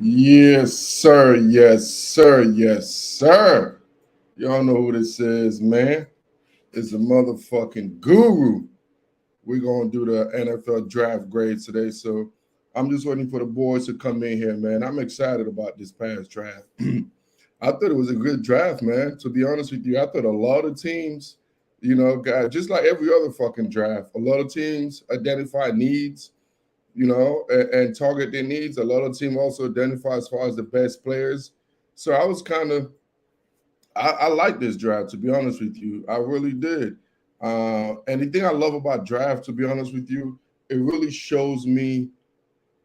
Yes, sir. Yes, sir. Yes, sir. Y'all know who this is, man. It's the motherfucking guru. We're going to do the NFL draft grades today. So I'm just waiting for the boys to come in here, man. I'm excited about this past draft. I thought it was a good draft, man. To be honest with you, I thought a lot of teams, got just like every other fucking draft, a lot of teams identify needs, and target their needs. A lot of teams also identify as far as the best players. So I was kind of, I like this draft, to be honest with you. I really did. And the thing I love about draft, to be honest with you, it really shows me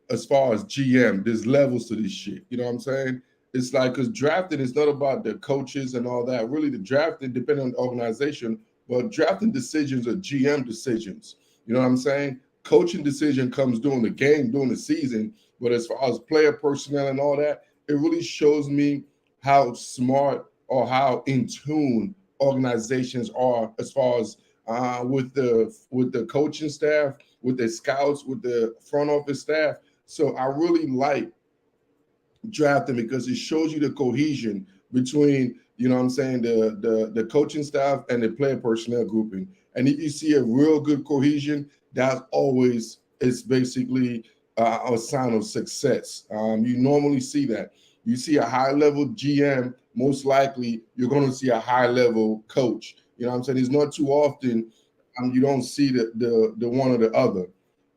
as far as GM, there's levels to this shit. You know what I'm saying? It's like because drafting is not about the coaches and all that. Really, the drafting depending on the organization, but drafting decisions are GM decisions. You know what I'm saying? Coaching decision comes during the game, during the season. But as far as player personnel and all that, it really shows me how smart or how in tune organizations are as far as with the coaching staff, with the scouts, with the front office staff. So I really like drafting because it shows you the cohesion between, what I'm saying, the coaching staff and the player personnel grouping. And if you see a real good cohesion, that always is basically a sign of success. You normally see that. You see a high level GM, most likely you're going to see a high level coach. You know what I'm saying? It's not too often you don't see the one or the other.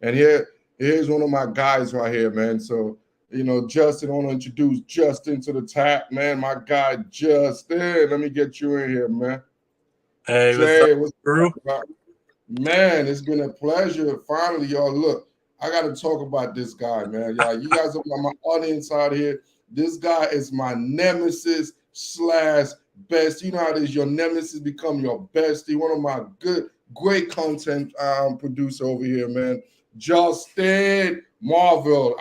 And here's one of my guys right here, man. So Justin, I want to introduce Justin to the tap, man. My guy, Justin. Let me get you in here, man. Hey, what's up, Jay, what's Guru? up, about? Man, it's been a pleasure. Finally, y'all, look, I got to talk about this guy, man. Y'all, you guys are my audience out here. This guy is my nemesis slash best. You know how it is. Your nemesis become your bestie. One of my great content producer over here, man. Justin Marvel.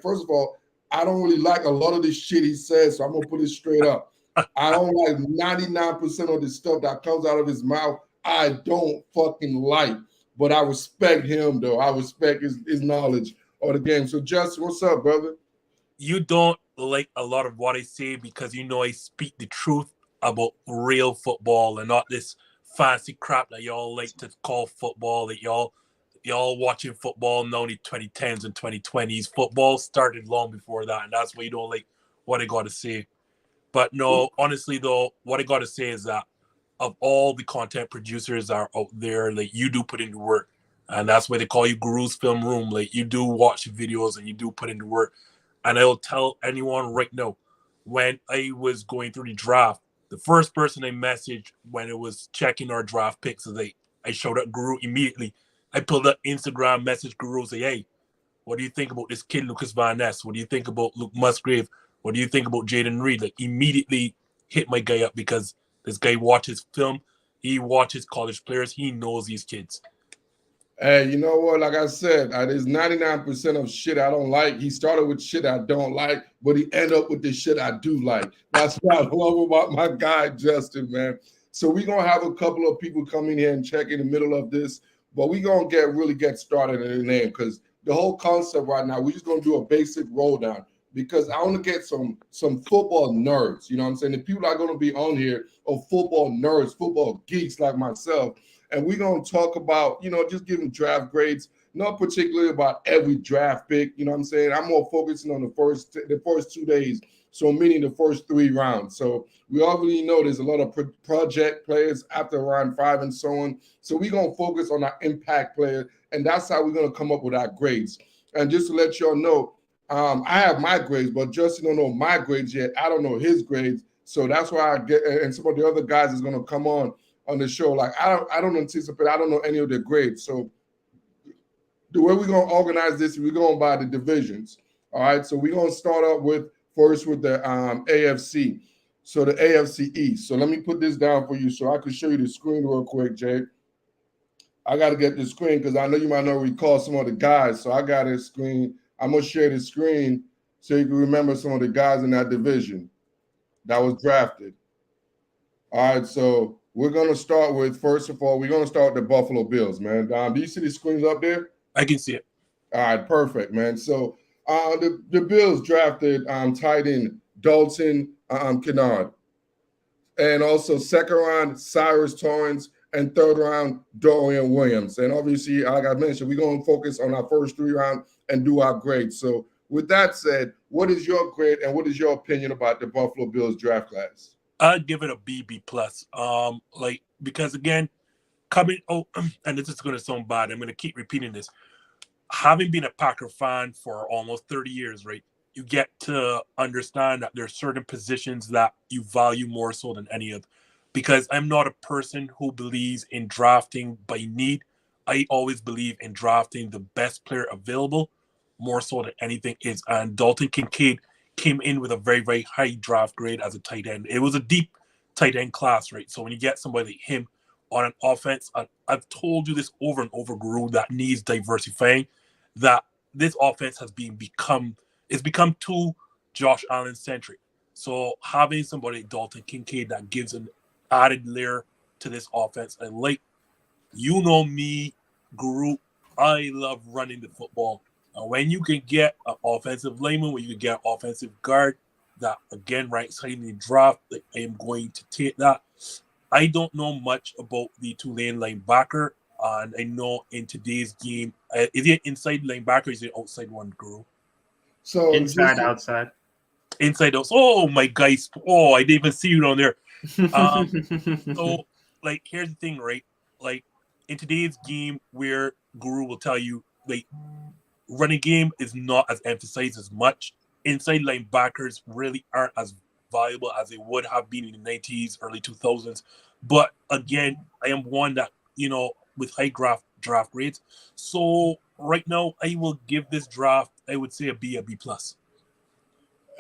First of all, I don't really like a lot of this shit he says, so I'm gonna put it straight up. I don't like 99% of the stuff that comes out of his mouth. I don't fucking like, but I respect him though. I respect his knowledge of the game. So Justin, what's up, brother? You don't like a lot of what I say because you know I speak the truth about real football and not this fancy crap that y'all like to call football. That y'all watching football now in the 2010s and 2020s. Football started long before that, and that's why you don't like what I got to say. But no, honestly though, what I got to say is that of all the content producers that are out there, like you do put in the work, and that's why they call you Guru's Film Room. Like you do watch videos and you do put in the work. And I'll tell anyone right now, when I was going through the draft, the first person I messaged when it was checking our draft picks is I showed up Guru immediately. I pulled up Instagram, message Guru, say, hey, what do you think about this kid, Lucas Van Ness? What do you think about Luke Musgrave? What do you think about Jaden Reed? Like immediately hit my guy up because this guy watches film. He watches college players. He knows these kids. Hey, you know what? Like I said, there's 99% of shit I don't like. He started with shit I don't like, but he end up with the shit I do like. That's what I love about my guy, Justin, man. So we're gonna have a couple of people come in here and check in the middle of this, but we're gonna get started in the name because the whole concept right now, we're just gonna do a basic roll down because I want to get some football nerds. You know what I'm saying? The people that are gonna be on here are football nerds, football geeks like myself, and we're gonna talk about, just giving draft grades, not particularly about every draft pick. You know what I'm saying? I'm more focusing on the first 2 days, so meaning the first 3 rounds. So we already know there's a lot of project players after round 5 and so on. So we're gonna focus on our impact player, and that's how we're gonna come up with our grades. And just to let y'all know, I have my grades, but Justin don't know my grades yet. I don't know his grades. So that's why I get, and some of the other guys is gonna come on the show. Like I don't anticipate. I don't know any of their grades. So the way we're gonna organize this, we're going by the divisions. All right. So we're gonna start up with first with the AFC. So the AFC East. So let me put this down for you so I can show you the screen real quick, Jay. I got to get the screen because I know you might not recall some of the guys. So I got a screen. I'm gonna share the screen so you can remember some of the guys in that division that was drafted. All right, so we're gonna start with first of all, we're gonna start with the Buffalo Bills, man. Do you see the screens up there? I can see it. All right, perfect, man. So The Bills drafted tight end Dalton Kennard, and also second round Cyrus Torrance, and third round Dorian Williams. And obviously, like I mentioned, we're going to focus on our first 3 rounds and do our grades. So with that said, what is your grade and what is your opinion about the Buffalo Bills draft class? I'd give it a B plus. Because again, and this is going to sound bad. I'm going to keep repeating this. Having been a Packer fan for almost 30 years, right? You get to understand that there are certain positions that you value more so than any other. Because I'm not a person who believes in drafting by need. I always believe in drafting the best player available more so than anything is. And Dalton Kincaid came in with a very, very high draft grade as a tight end. It was a deep tight end class, right? So when you get somebody like him on an offense, I've told you this over and over, Guru, that needs diversifying, that this offense has become too Josh Allen centric. So having somebody like Dalton Kincaid that gives an added layer to this offense, and like you know me, Guru, I love running the football. And when you can get an offensive lineman, when you can get an offensive guard, that again right side in the draft, like I am going to take that. I don't know much about the Tulane linebacker, and I know in today's game, is it inside linebacker or is it outside one, Guru? So inside, outside. Inside out. Oh, my guys. Oh, I didn't even see you down there. So, like, here's the thing, right? Like, in today's game, where Guru will tell you, like, running game is not as emphasized as much. Inside linebackers really aren't as valuable as they would have been in the 90s, early 2000s. But again, I am one that, with high draft grades. So right now, I will give this draft, I would say a B plus.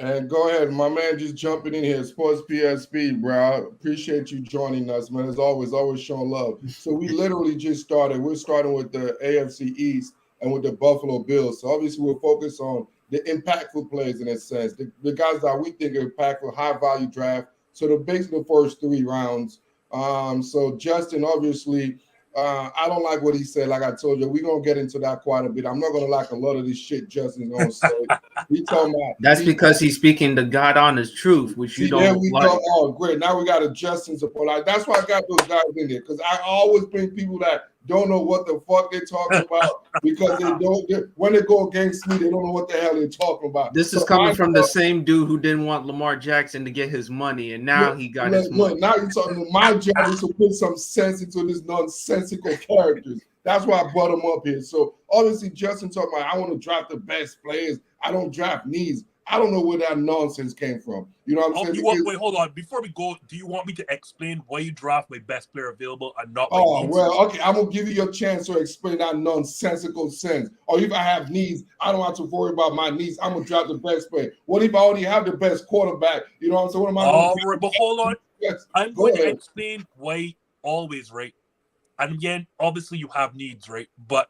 And go ahead, my man, just jumping in here. Sports PSP, bro. Appreciate you joining us, man. As always showing love. So we literally just started. We're starting with the AFC East and with the Buffalo Bills. So obviously we're focused on the impactful players in a sense, the guys that we think are impactful, high value draft. So the basically the first 3 rounds. So Justin, obviously, I don't like what he said. Like I told you, we're gonna get into that quite a bit. I'm not gonna like a lot of this shit Justin's gonna say. We talking about that's because he's speaking the God honest truth, which you don't like. Oh, great. Now we got a Justin support. Like, that's why I got those guys in there, because I always bring people that don't know what the fuck they're talking about, because when they go against me, they don't know what the hell they're talking about. This is coming from the same dude who didn't want Lamar Jackson to get his money, and now he got his money. Now you're talking. My job is to put some sense into these nonsensical characters. That's why I brought them up here. So obviously, Justin talking about I want to draft the best players. I don't draft needs. I don't know where that nonsense came from. You know what I'm saying? Wait, hold on. Before we go, do you want me to explain why you draft my best player available and not my needs? Well, okay. I'm going to give you your chance to explain that nonsensical sense. Or if I have needs, I don't have to worry about my needs. I'm going to draft the best player. What if I already have the best quarterback? You know what I'm saying? What am I All right, but hold on. Yes, I'm going to explain why always, right? And again, obviously you have needs, right? But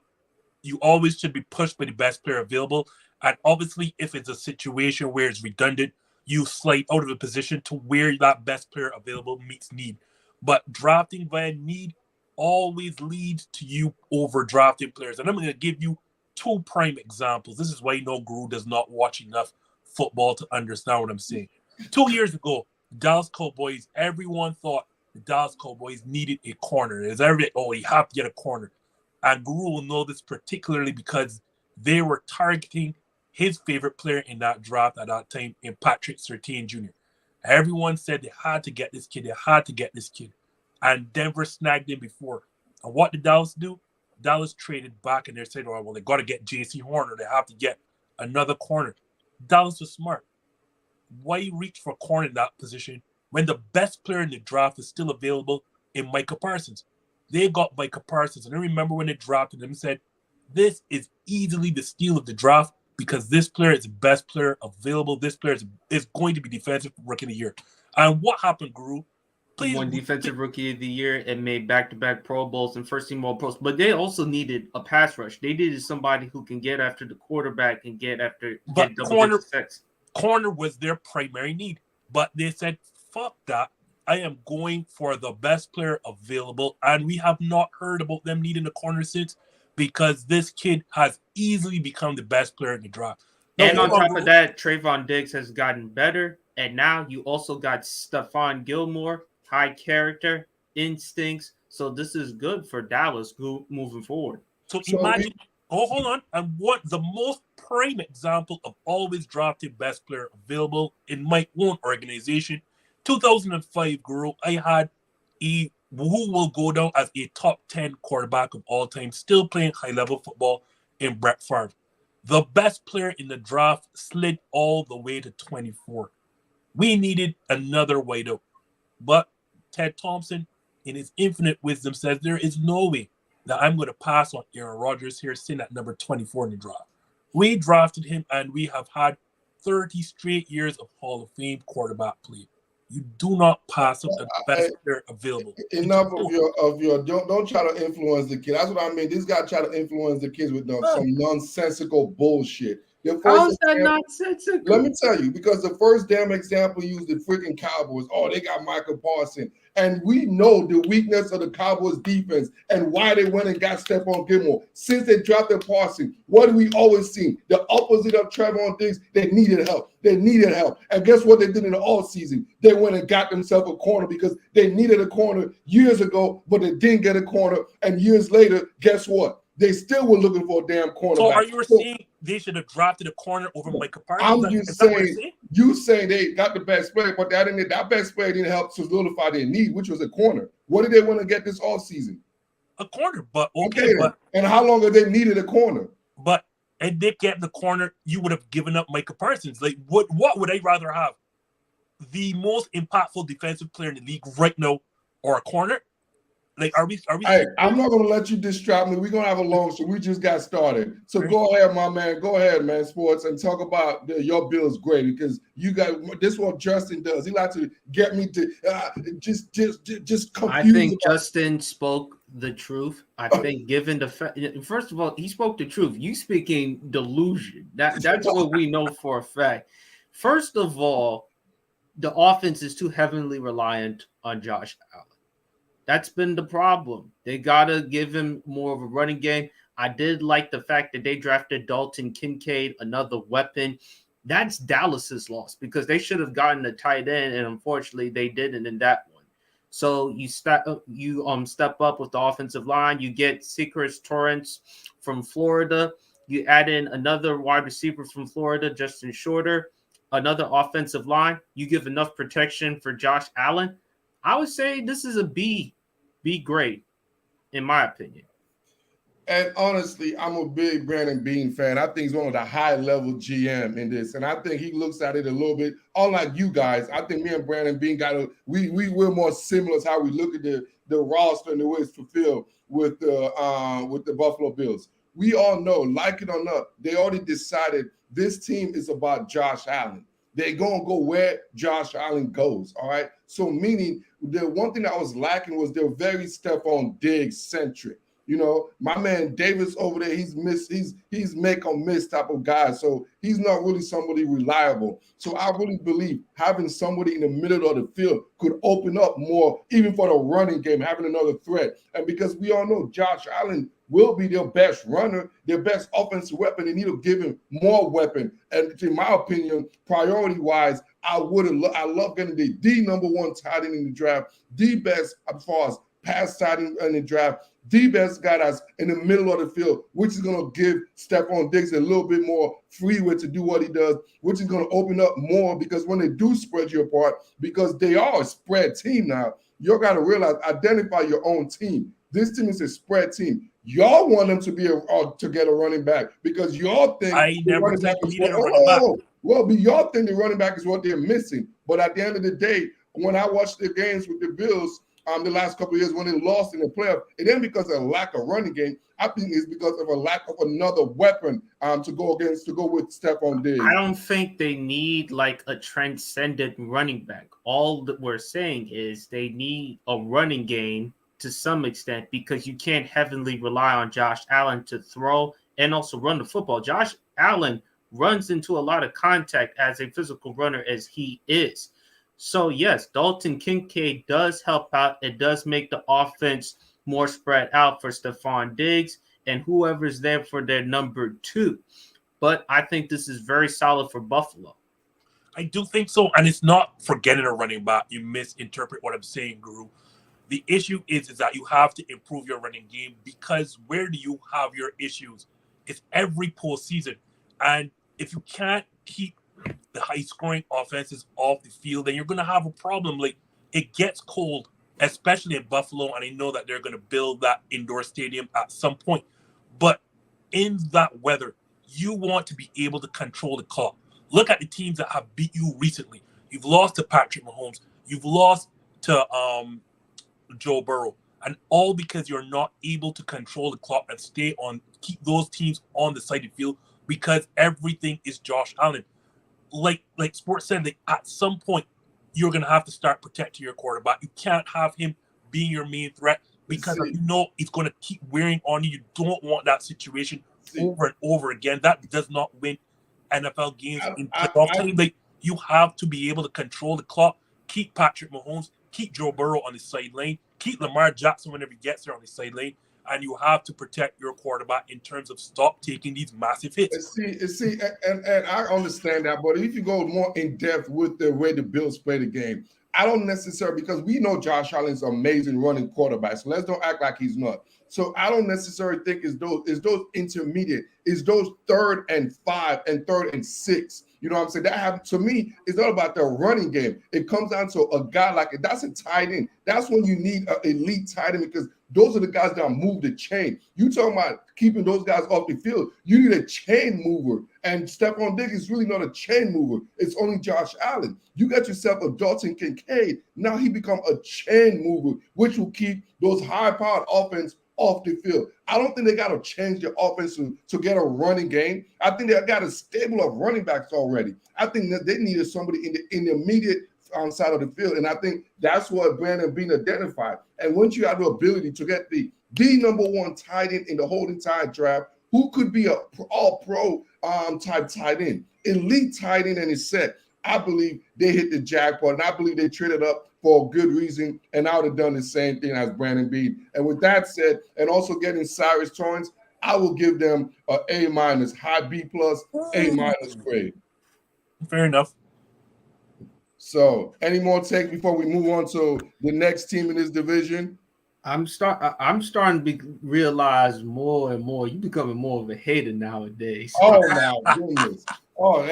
you always should be pushed by the best player available. And obviously, if it's a situation where it's redundant, you slide out of a position to where that best player available meets need. But drafting via need always leads to you overdrafting players. And I'm going to give you 2 prime examples. This is why Guru does not watch enough football to understand what I'm saying. 2 years ago, Dallas Cowboys, everyone thought the Dallas Cowboys needed a corner. There's every, you have to get a corner. And Guru will know this particularly because they were targeting his favorite player in that draft at that time in Patrick Surtain Jr. Everyone said they had to get this kid. They had to get this kid. And Denver snagged him before. And what did Dallas do? Dallas traded back and they said, they got to get J.C. Horner. They have to get another corner. Dallas was smart. Why reach for a corner in that position when the best player in the draft is still available in Micah Parsons? They got Micah Parsons. And I remember when they drafted him and said, this is easily the steal of the draft because this player is the best player available. This player is going to be defensive rookie of the year. And what happened, Guru? Won defensive rookie of the year and made back-to-back Pro Bowls and first-team All-Pros. But they also needed a pass rush. They needed somebody who can get after the quarterback and get corner was their primary need. But they said, fuck that. I am going for the best player available. And we have not heard about them needing a corner since, because this kid has easily become the best player in the draft. No, And on hold on, top Guru. of that, Trayvon Diggs has gotten better. And now you also got Stephon Gilmore, high character, instincts. So this is good for Dallas moving forward. So So imagine, hold on, and what the most prime example of always drafting best player available in my own organization, 2005 Guru, I had a who will go down as a top 10 quarterback of all time, still playing high level football in Brett Favre. The best player in the draft slid all the way to 24. We needed another wideout, but Ted Thompson, in his infinite wisdom, says there is no way that I'm going to pass on Aaron Rodgers here, sitting at number 24 in the draft. We drafted him, and we have had 30 straight years of Hall of Fame quarterback play. You do not pass up the best player available. enough of your don't try to influence the kid. That's what I mean. This guy try to influence the kids with some nonsensical bullshit. How is that nonsensical? Let me tell you, because the first damn example used the freaking Cowboys. Oh, they got Michael Parsons. And we know the weakness of the Cowboys defense and why they went and got Stephon Gilmore. Since they drafted Parsons, what do we always see? The opposite of Trayvon Diggs, they needed help. They needed help. And guess what they did in the offseason? They went and got themselves a corner because they needed a corner years ago, but they didn't get a corner. And years later, guess what? They still were looking for a damn cornerback. So are you saying they should have drafted a corner over Micah Parsons? I'm just saying, you saying they got the best player, but that best player didn't help solidify their need, which was a corner. What did they want to get this offseason? A corner, but okay. But, and how long have they needed a corner? But and they get the corner, you would have given up Micah Parsons. Like what would I rather have? The most impactful defensive player in the league right now, or a corner? Like, are we? Hey, I'm not gonna let you distract me. We're gonna have a long show. We just got started. So go ahead, my man. Go ahead, man, sports, and talk about your Bills great, because you got this. What Justin does, he likes to get me to just confuse. I think Justin spoke the truth. I think, given the fact, first of all, he spoke the truth. You speaking delusion. That's what we know for a fact. First of all, the offense is too heavily reliant on Josh Allen. That's been the problem. They got to give him more of a running game. I did like the fact that they drafted Dalton Kincaid, another weapon. That's Dallas's loss, because they should have gotten a tight end, and unfortunately they didn't in that one. So you step up with the offensive line. You get Secret Torrance from Florida. You add in another wide receiver from Florida, Justin Shorter, another offensive line. You give enough protection for Josh Allen. I would say this is a B grade, in my opinion. And honestly, I'm a big Brandon Beane fan. I think he's one of the high-level GM in this, and I think he looks at it a little bit. Unlike you guys, I think me and Brandon Beane we're more similar to how we look at the roster and the way it's fulfilled with the Buffalo Bills. We all know, like it or not, they already decided this team is about Josh Allen. They're going to go where Josh Allen goes, all right? So meaning the one thing that was lacking was they're very Stephon Diggs centric. You know, my man Davis over there, he's make or miss type of guy. So he's not really somebody reliable. So I really believe having somebody in the middle of the field could open up more, even for the running game, having another threat. And because we all know Josh Allen will be their best runner, their best offensive weapon, they need to give him more weapon. And in my opinion, priority-wise, I love getting the number one tight end in the draft, the best as far as pass tight end in the draft, the best guy that's in the middle of the field, which is going to give Stephon Diggs a little bit more freeway to do what he does, which is going to open up more, because when they do spread you apart, because they are a spread team now, you got to realize, identify your own team. This team is a spread team. Y'all want them to be to get a running back, because y'all think I never think we needed a running back. Well, but y'all think the running back is what they're missing. But at the end of the day, when I watch the games with the Bills, the last couple of years when they lost in the playoff, it ain't because of a lack of running game. I think it's because of a lack of another weapon to go with Stephon Diggs. I don't think they need like a transcendent running back. All that we're saying is they need a running game to some extent, because you can't heavily rely on Josh Allen to throw and also run the football. Josh Allen runs into a lot of contact as a physical runner as he is. So, yes, Dalton Kincaid does help out. It does make the offense more spread out for Stephon Diggs and whoever's there for their number two. but I think this is very solid for Buffalo. I do think so, and it's not forgetting a running back. You misinterpret what I'm saying, Guru. The issue is that you have to improve your running game, because where do you have your issues? It's every postseason. And if you can't keep the high scoring offenses off the field, then you're going to have a problem. Like, it gets cold, especially in Buffalo, and I know that they're going to build that indoor stadium at some point. But in that weather, you want to be able to control the clock. Look at the teams that have beat you recently. You've lost to Patrick Mahomes. You've lost to Joe Burrow, and all because you're not able to control the clock and keep those teams on the side of the field, because everything is Josh Allen. Like Sports said, like, at some point you're gonna have to start protecting your quarterback. You can't have him being your main threat, because you know it's gonna keep wearing on you. You don't want that situation over and over again. That does not win NFL games in playoff time. Like, you have to be able to control the clock, keep Patrick Mahomes, keep Joe Burrow on the sideline, keep Lamar Jackson whenever he gets there on the sideline, and you have to protect your quarterback in terms of stop taking these massive hits. See, and I understand that, but if you go more in depth with the way the Bills play the game, I don't necessarily, because we know Josh Allen's an amazing running quarterback, so let's don't act like he's not. So I don't necessarily think it's those intermediate, it's those 3rd and 5 and 3rd and 6. You know what I'm saying? That happens to me. It's not about the running game. It comes down to a guy like it. That's a tight end. That's when you need an elite tight end, because those are the guys that move the chain. You talking about keeping those guys off the field. You need a chain mover. And Stephon Diggs is really not a chain mover. It's only Josh Allen. You got yourself a Dalton Kincaid. Now he become a chain mover, which will keep those high-powered offense off the field. I don't think they got to change their offense to get a running game. I think they got a stable of running backs already. I think that they needed somebody in the immediate side of the field, and I think that's what Brandon Beane identified. And once you have the ability to get the number 1 tight end in the whole entire draft, who could be a all-pro type tight end, elite tight end, and is set, I believe they hit the jackpot, and I believe they traded up for a good reason, and I would have done the same thing as Brandon Beane. And with that said, and also getting Cyrus Torrance, I will give them an A-, high B+, A- grade. Fair enough. So, any more takes before we move on to the next team in this division? I'm starting to realize more and more. You're becoming more of a hater nowadays. Oh my goodness! Oh,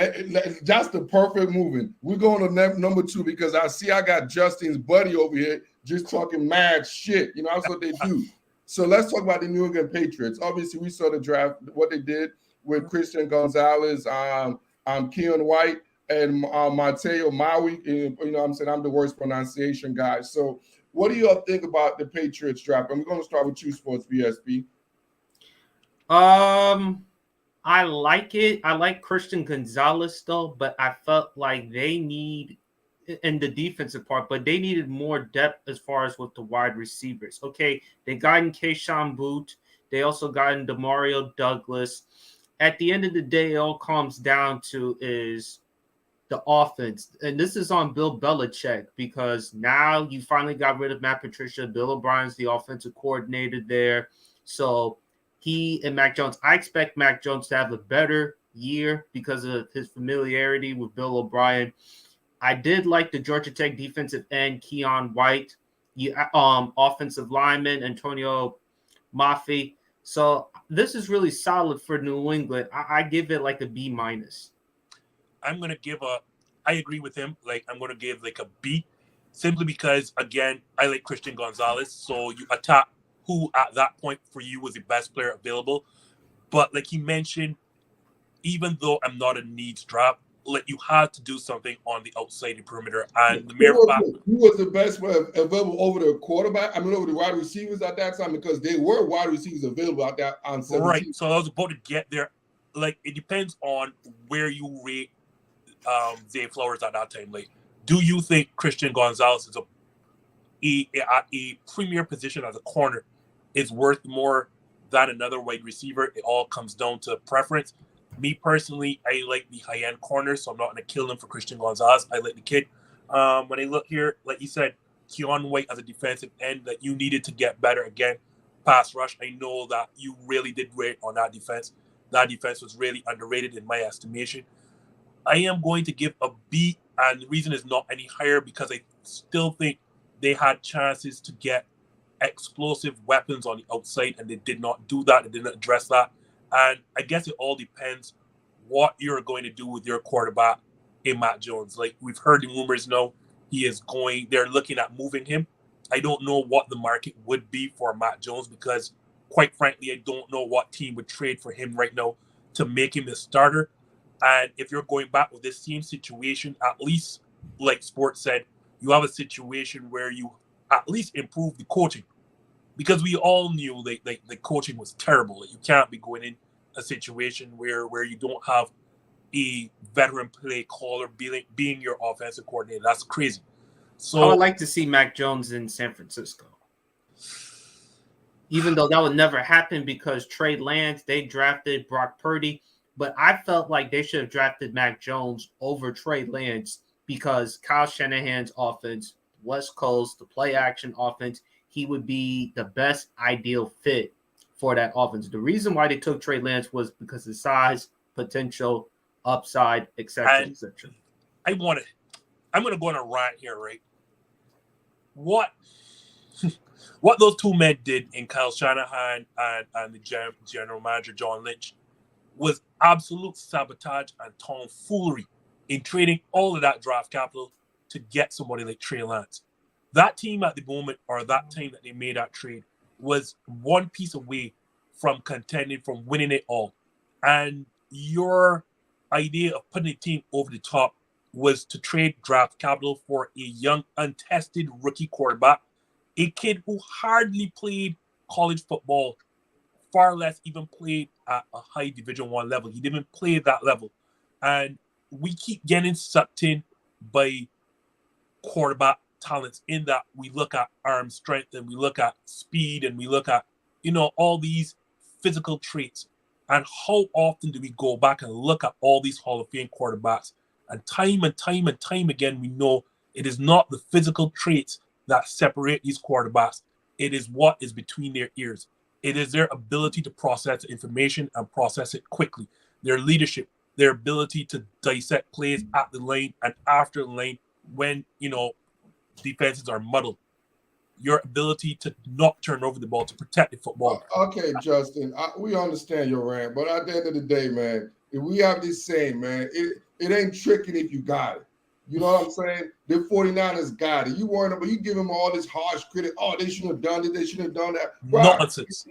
that's the perfect movement. We're going to number 2, because I got Justin's buddy over here just talking mad shit. You know, that's what they do. So let's talk about the New England Patriots. Obviously, we saw the draft, what they did with Christian Gonzalez, Keon White, and Mateo Maui. You know what I'm saying? I'm the worst pronunciation guy. So what do you all think about the Patriots draft? And we're going to start with you, Sports VSP. I like it. I like Christian Gonzalez though, but I felt like they need in the defensive part, but they needed more depth as far as with the wide receivers. Okay, they got in Keyshawn Boot. They also got in Demario Douglas. At the end of the day, it all comes down to is the offense. And this is on Bill Belichick, because now you finally got rid of Matt Patricia. Bill O'Brien's the offensive coordinator there. So he and Mac Jones, I expect Mac Jones to have a better year because of his familiarity with Bill O'Brien. I did like the Georgia Tech defensive end, Keon White, offensive lineman, Antonio Maffei. So this is really solid for New England. I give it like a B-. I'm going to give I agree with him. Like, I'm going to give like a B, simply because, again, I like Christian Gonzalez. So you attack who at that point for you was the best player available. But like he mentioned, even though I'm not a needs draft, like, you had to do something on the outside the perimeter. And the mere fact, who was the best player available over the quarterback? I mean, over the wide receivers at that time, because they were wide receivers available at that on 17. Right. So I was about to get there. Like, it depends on where you rate Zay Flowers at that time. Like, do you think Christian Gonzalez is a premier position as a corner is worth more than another wide receiver? It all comes down to preference. Me personally, I like the high-end corners, so I'm not going to kill him for Christian Gonzalez. I like the kid. When I look here, like you said, Keon White as a defensive end, that you needed to get better again. Pass rush, I know that you really did great on that defense. That defense was really underrated in my estimation. I am going to give a B, and the reason is not any higher because I still think they had chances to get explosive weapons on the outside, and they did not do that. They didn't address that. And I guess it all depends what you're going to do with your quarterback in Matt Jones. Like we've heard the rumors now, they're looking at moving him. I don't know what the market would be for Matt Jones because, quite frankly, I don't know what team would trade for him right now to make him the starter. And if you're going back with this same situation, at least, like Sports said, you have a situation where you at least improve the coaching. Because we all knew the coaching was terrible. Like, you can't be going in a situation where you don't have a veteran play caller being your offensive coordinator. That's crazy. So I would like to see Mac Jones in San Francisco. Even though that would never happen because Trey Lance, they drafted Brock Purdy. But I felt like they should have drafted Mac Jones over Trey Lance because Kyle Shanahan's offense, West Coast, the play action offense, he would be the best ideal fit for that offense. The reason why they took Trey Lance was because of size, potential, upside, etc., etc. I'm going to go on a rant here, right? What those two men did in Kyle Shanahan and the general manager, John Lynch, was absolute sabotage and tomfoolery in trading all of that draft capital to get somebody like Trey Lance. That team at the moment, or that time that they made that trade, was one piece away from contending, from winning it all. And your idea of putting a team over the top was to trade draft capital for a young, untested rookie quarterback, a kid who hardly played college football, far less even played at a high Division I level. He didn't play at that level. And we keep getting sucked in by quarterback talents in that we look at arm strength and we look at speed and we look at, all these physical traits. And how often do we go back and look at all these Hall of Fame quarterbacks? And time again, we know it is not the physical traits that separate these quarterbacks. It is what is between their ears. It is their ability to process information and process it quickly. Their leadership, their ability to dissect plays at the line and after the line when, defenses are muddled. Your ability to not turn over the ball, to protect the football. Okay, Justin, we understand your rant, but at the end of the day, man, if we have this saying, man, it ain't tricking if you got it. You know what I'm saying? The 49ers got it. You worrying about, you give them all this harsh critic. Oh, they shouldn't have done it. They shouldn't have done that. Nonsense.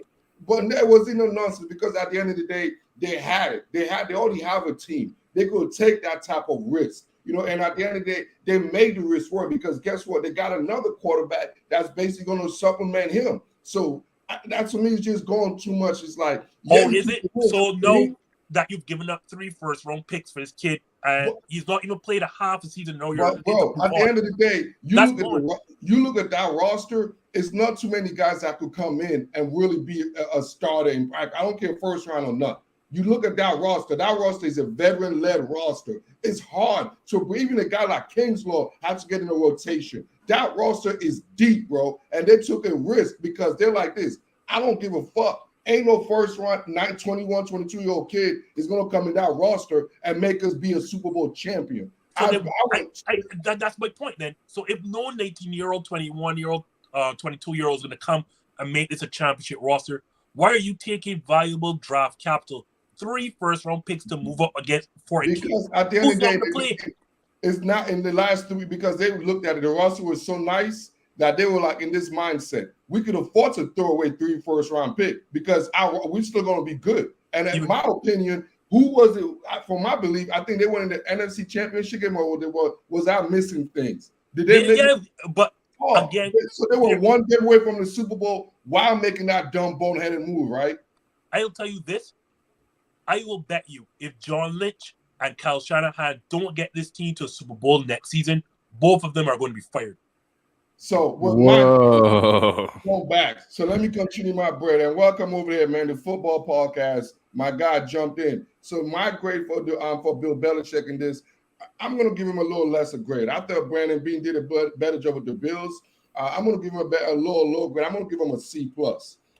But that wasn't no nonsense because at the end of the day, they had it. They already have a team. They could take that type of risk. And at the end of the day, they made the risk work because guess what? They got another quarterback that's basically going to supplement him. So that to me is just going too much. It's like, is it? So no, that you've given up 3 first-round picks for this kid, and he's not even played a half a season. No, bro, at the end of the day, you look at that roster. It's not too many guys that could come in and really be a starter. I don't care first round or not. You look at that roster. That roster is a veteran-led roster. It's hard to even a guy like Kingslaw has to get in a rotation. That roster is deep, bro, and they took a risk because they're like this. I don't give a fuck. Ain't no first round 21, 22-year-old kid is going to come in that roster and make us be a Super Bowl champion. So that's my point then. So if no 19-year-old, 21-year-old, 22-year-old is going to come and make this a championship roster, why are you taking valuable draft capital, 3 first-round picks to move up against for a kid? Because at the end of the day, it's not in the last 3 because they looked at it. The roster was so nice that they were like in this mindset. We could afford to throw away 3 first-round picks because we're still going to be good. And in my opinion, who was it? For my belief, I think they went in the NFC Championship game or was I missing things? Did they again, so they were one game away from the Super Bowl while making that dumb boneheaded move, right? I'll tell you this. I will bet you if John Lynch and Kyle Shanahan don't get this team to a Super Bowl next season, both of them are going to be fired. So with go back. So let me continue my bread and welcome over here, man. The football podcast. My guy jumped in. So my grade for Bill Belichick in this, I'm going to give him a little lesser grade. I thought Brandon Beane did a better job with the Bills. I'm going to give him a lower grade. I'm going to give him a C+.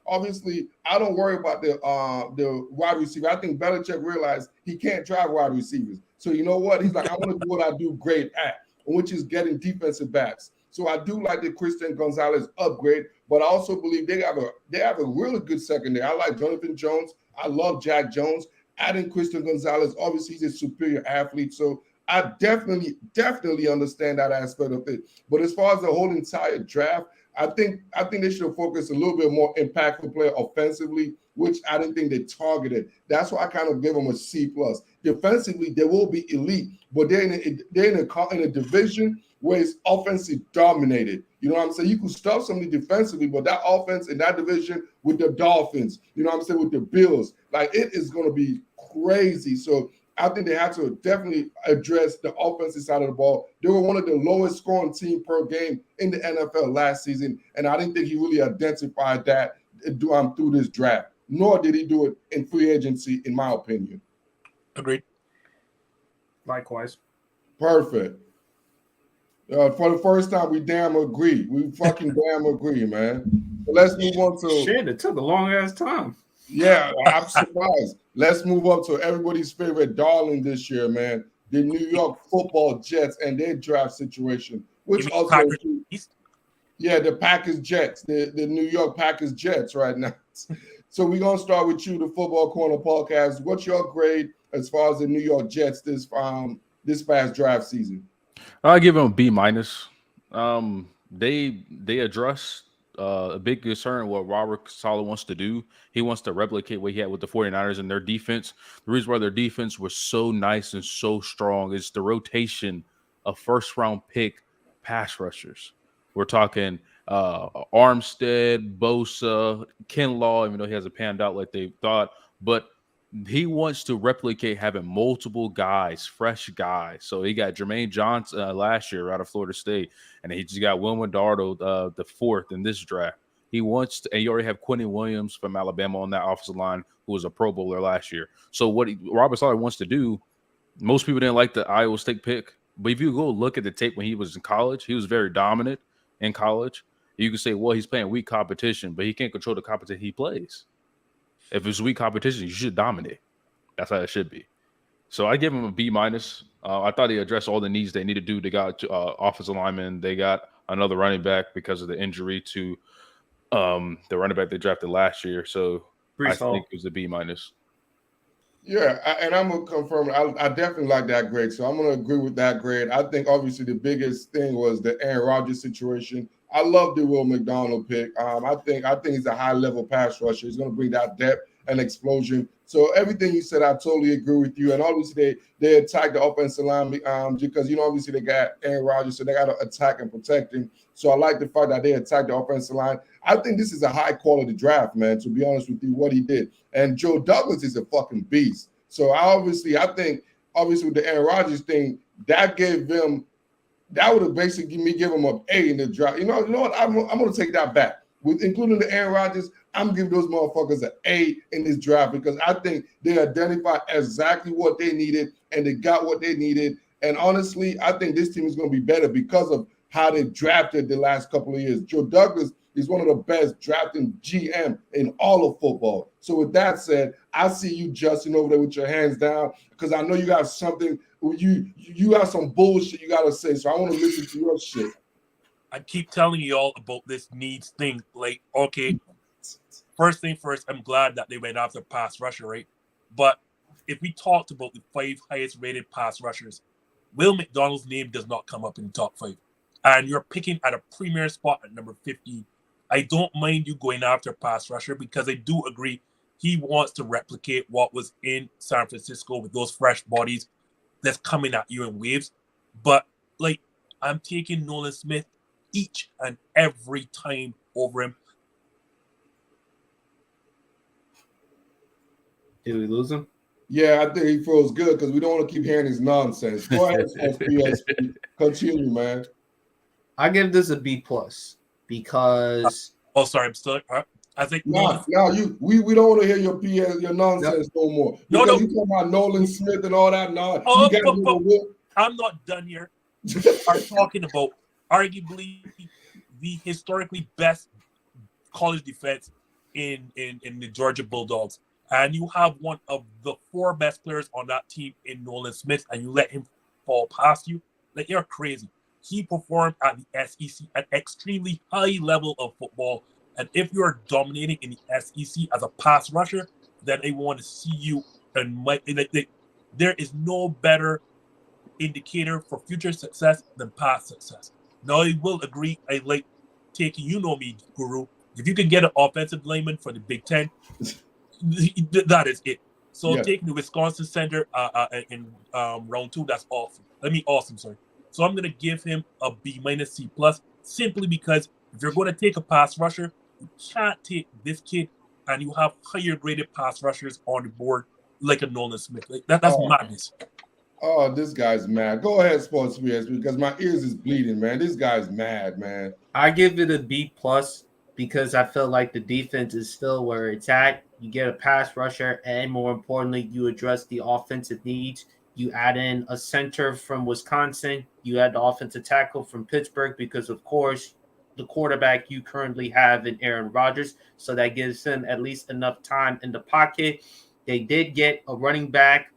obviously, I don't worry about the wide receiver. I think Belichick realized he can't drive wide receivers. So you know what? He's like, I want to do what I do great at, which is getting defensive backs. So I do like the Christian Gonzalez upgrade, but I also believe they have a really good secondary. I like Jonathan Jones. I love Jack Jones. Adding Christian Gonzalez, obviously he's a superior athlete. So I definitely understand that aspect of it. But as far as the whole entire draft, I think they should focus a little bit more impactful player offensively, which I didn't think they targeted. That's why I kind of give them a C plus. Defensively, they will be elite, but they're in a division where it's offensive dominated. You know what I'm saying? You could stop somebody defensively, but that offense in that division with the Dolphins, you know what I'm saying, with the Bills, like it is going to be crazy. So I think they have to definitely address the offensive side of the ball. They were one of the lowest scoring team per game in the NFL last season, and I didn't think he really identified that through this draft, nor did he do it in free agency, in my opinion. Agreed. Likewise. Perfect. For the first time, we damn agree. We fucking damn agree, man. So let's move on to... Shit, it took a long-ass time. Yeah, I'm surprised. Let's move up to everybody's favorite darling this year, man. The New York Football Jets and their draft situation, which also... Yeah, the Packers Jets, the New York Packers Jets right now. So we're going to start with you, the Football Corner podcast. What's your grade as far as the New York Jets this past draft season? I give them a B minus. They address a big concern what Robert Saleh wants to do. He wants to replicate what he had with the 49ers and their defense. The reason why their defense was so nice and so strong is the rotation of first-round pick pass rushers. We're talking Armstead, Bosa, Kinlaw, even though he hasn't panned out like they thought. But he wants to replicate having multiple guys, fresh guys. So he got Jermaine Johnson last year out of Florida State, and he just got Wilma Dardo the fourth in this draft. He wants to, and you already have Quentin Williams from Alabama on that offensive line, who was a Pro Bowler last year. So what Robert Saleh wants to do, most people didn't like the Iowa State pick, but if you go look at the tape when he was in college, he was very dominant in college. You can say, well, he's playing weak competition, but he can't control the competition he plays. If it's weak competition, you should dominate. That's how it should be. So I give him a B minus. I thought he addressed all the needs they need to do. They got offensive linemen. They got another running back because of the injury to the running back they drafted last year. So I think it was a B minus. Yeah, and I'm going to confirm. I definitely like that grade. So I'm going to agree with that grade. I think obviously the biggest thing was the Aaron Rodgers situation. I love the Will McDonald pick. I think he's a high-level pass rusher. He's going to bring that depth and explosion. So everything you said, I totally agree with you. And obviously they attack the offensive line because, you know, obviously they got Aaron Rodgers, so they got to attack and protect him. So I like the fact that they attack the offensive line. I think this is a high-quality draft, man, to be honest with you, what he did. And Joe Douglas is a fucking beast. So I think with the Aaron Rodgers thing, that would have basically me give him an A in the draft. You know what? I'm going to take that back. With including the Aaron Rodgers, I'm giving those motherfuckers an A in this draft because I think they identified exactly what they needed and they got what they needed. And honestly, I think this team is going to be better because of how they drafted the last couple of years. Joe Douglas is one of the best drafting GM in all of football. So with that said, I see you, Justin, over there with your hands down because I know you got something. You got some bullshit you got to say. So I want to listen to your shit. I keep telling you all about this needs thing. Like, okay, first thing first, I'm glad that they went after pass rusher, right? But if we talked about the 5 highest rated pass rushers, Will McDonald's name does not come up in the top 5. And you're picking at a premier spot at number 15. I don't mind you going after pass rusher because I do agree he wants to replicate what was in San Francisco with those fresh bodies that's coming at you in waves. But, like, I'm taking Nolan Smith each and every time over him. Did we lose him? Yeah, I think he feels good because we don't want to keep hearing his nonsense. Go ahead, PSP. Continue, man. I give this a B plus because. Oh, sorry, I'm still. I think we don't want to hear your nonsense no more. Because you talking about Nolan Smith and all that. No, I'm not done here. I'm talking about arguably the historically best college defense in the Georgia Bulldogs, and you have one of the 4 best players on that team in Nolan Smith, and you let him fall past you, like, you're crazy. He performed at the SEC at extremely high level of football, and if you're dominating in the SEC as a pass rusher, then they want to see you. And there is no better indicator for future success than past success. Now, I will agree. I like taking, you know me, Guru. If you can get an offensive lineman for the Big Ten, that is it. So Yeah. taking the Wisconsin center in round 2, that's awesome. Awesome, sorry. So I'm gonna give him a B minus C plus, simply because if you're going to take a pass rusher, you can't take this kid and you have higher graded pass rushers on the board like a Nolan Smith. Like that's madness. Oh, this guy's mad. Go ahead, Sports PS, because my ears is bleeding, man. This guy's mad, man. I give it a B plus because I feel like the defense is still where it's at. You get a pass rusher, and more importantly, you address the offensive needs. You add in a center from Wisconsin. You add the offensive tackle from Pittsburgh because, of course, the quarterback you currently have in Aaron Rodgers. So that gives him at least enough time in the pocket. They did get a running back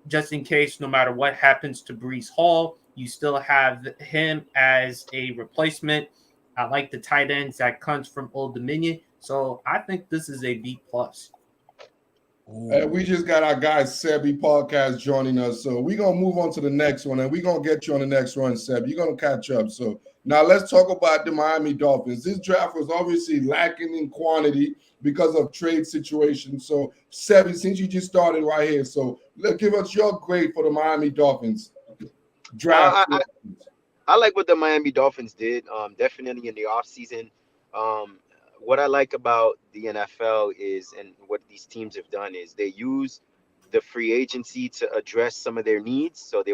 just in case, no matter what happens to Breece Hall, you still have him as a replacement. I like the tight ends that comes from Old Dominion. So I think this is a B plus. We just got our guy Sebi Podcast joining us, so we're gonna move on to the next one, and we're gonna get you on the next one, Seb. You're gonna catch up. So now let's talk about the Miami Dolphins. This draft was obviously lacking in quantity because of trade situations. So Sebi, since you just started right here, so give us your grade for the Miami Dolphins draft. I like what the Miami Dolphins did. Definitely in the offseason. What I like about the NFL is, and what these teams have done, is they use the free agency to address some of their needs. So they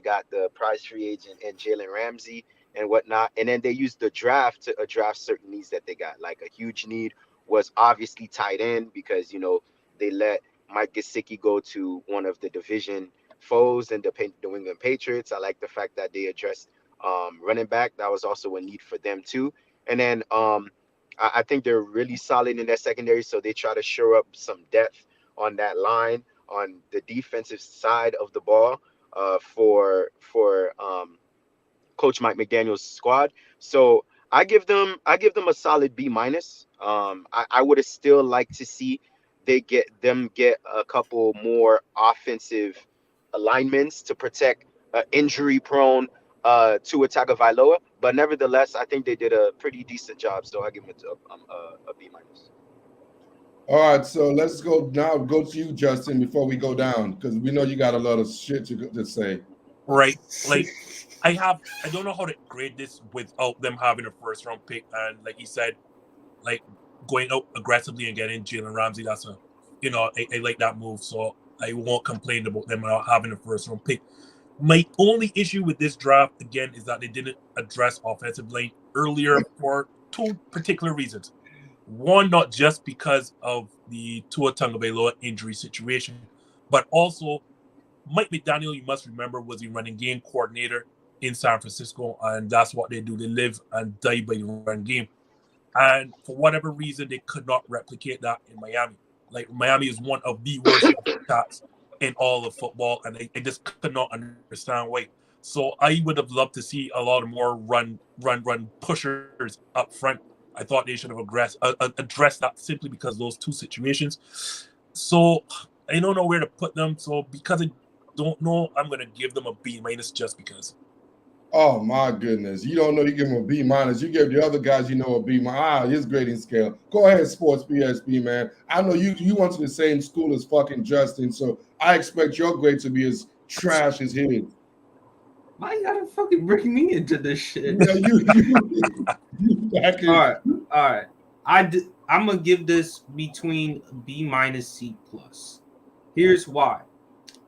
got the prize free agent and Jalen Ramsey and whatnot. And then they used the draft to address certain needs that they got. Like, a huge need was obviously tight end, because, they let Mike Gesicki go to one of the division foes and the New England Patriots. I like the fact that they addressed running back. That was also a need for them too. And then I think they're really solid in that secondary, so they try to shore up some depth on that line on the defensive side of the ball for Coach Mike McDaniel's squad. So I give them a solid B minus. I would have still liked to see they get a couple more offensive alignments to protect injury prone Tua Tagovailoa, but nevertheless, I think they did a pretty decent job. So I give them a B minus. All right, so let's go to you, Justin, before we go down, because we know you got a lot of shit to say. Right, like I don't know how to grade this without them having a first round pick, and like he said, like going out aggressively and getting Jalen Ramsey. That's I like that move, so I won't complain about them not having a first round pick. My only issue with this draft, again, is that they didn't address offensive line earlier for 2 particular reasons. One, not just because of the Tua Tagovailoa injury situation, but also Mike McDaniel, you must remember, was the running game coordinator in San Francisco, and that's what they do. They live and die by the run game. And for whatever reason, they could not replicate that in Miami. Like, Miami is one of the worst shots in all of football, and I just could not understand why. So I would have loved to see a lot more run pushers up front. I thought they should have addressed that, simply because those 2 situations. So I don't know where to put them. So because I don't know, I'm going to give them a B minus just because. Oh my goodness! You don't know, you give him a B minus. You give the other guys, a B minus. His grading scale. Go ahead, Sports PSP, man. I know you went to the same school as fucking Justin, so I expect your grade to be as trash as his. Why you gotta fucking bring me into this shit? Yeah, you back in. All right. I'm gonna give this between B minus C plus. Here's why.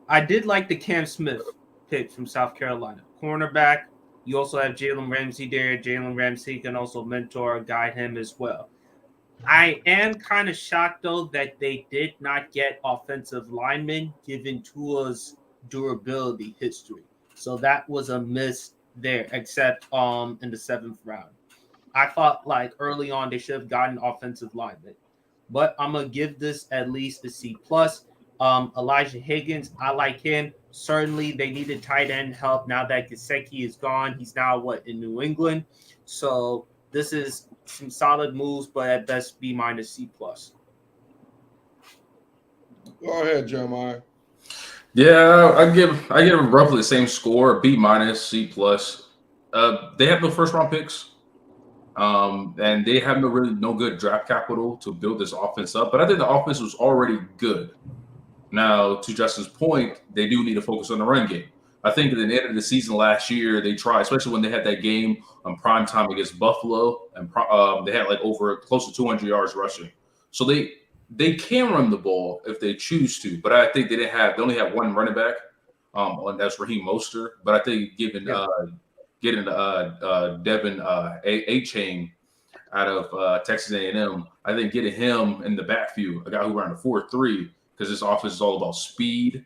I did like the Cam Smith pick from South Carolina, cornerback. You also have Jalen Ramsey there. Jalen Ramsey can also mentor, guide him as well. I am kind of shocked, though, that they did not get offensive linemen given Tua's durability history. So that was a miss there, except in the 7th round. I thought, like, early on they should have gotten offensive linemen. but I'm gonna give this at least a C plus. Elijah Higgins, I like him. Certainly, they needed tight end help now that Gesicki is gone. He's now in New England. So this is some solid moves, but at best B minus C plus. Go ahead, Jeremiah. Yeah, I give them roughly the same score, B minus, C plus. They have no first round picks. And they have no good draft capital to build this offense up. But I think the offense was already good. Now, to Justin's point, they do need to focus on the run game. I think at the end of the season last year, they tried, especially when they had that game on prime time against Buffalo, and they had like over close to 200 yards rushing. So they can run the ball if they choose to, but I think they only had one running back, and that's Raheem Mostert. But I think getting Devin A-Chain out of Texas A&M, I think getting him in the backfield, a guy who ran a 4.3, because this offense is all about speed.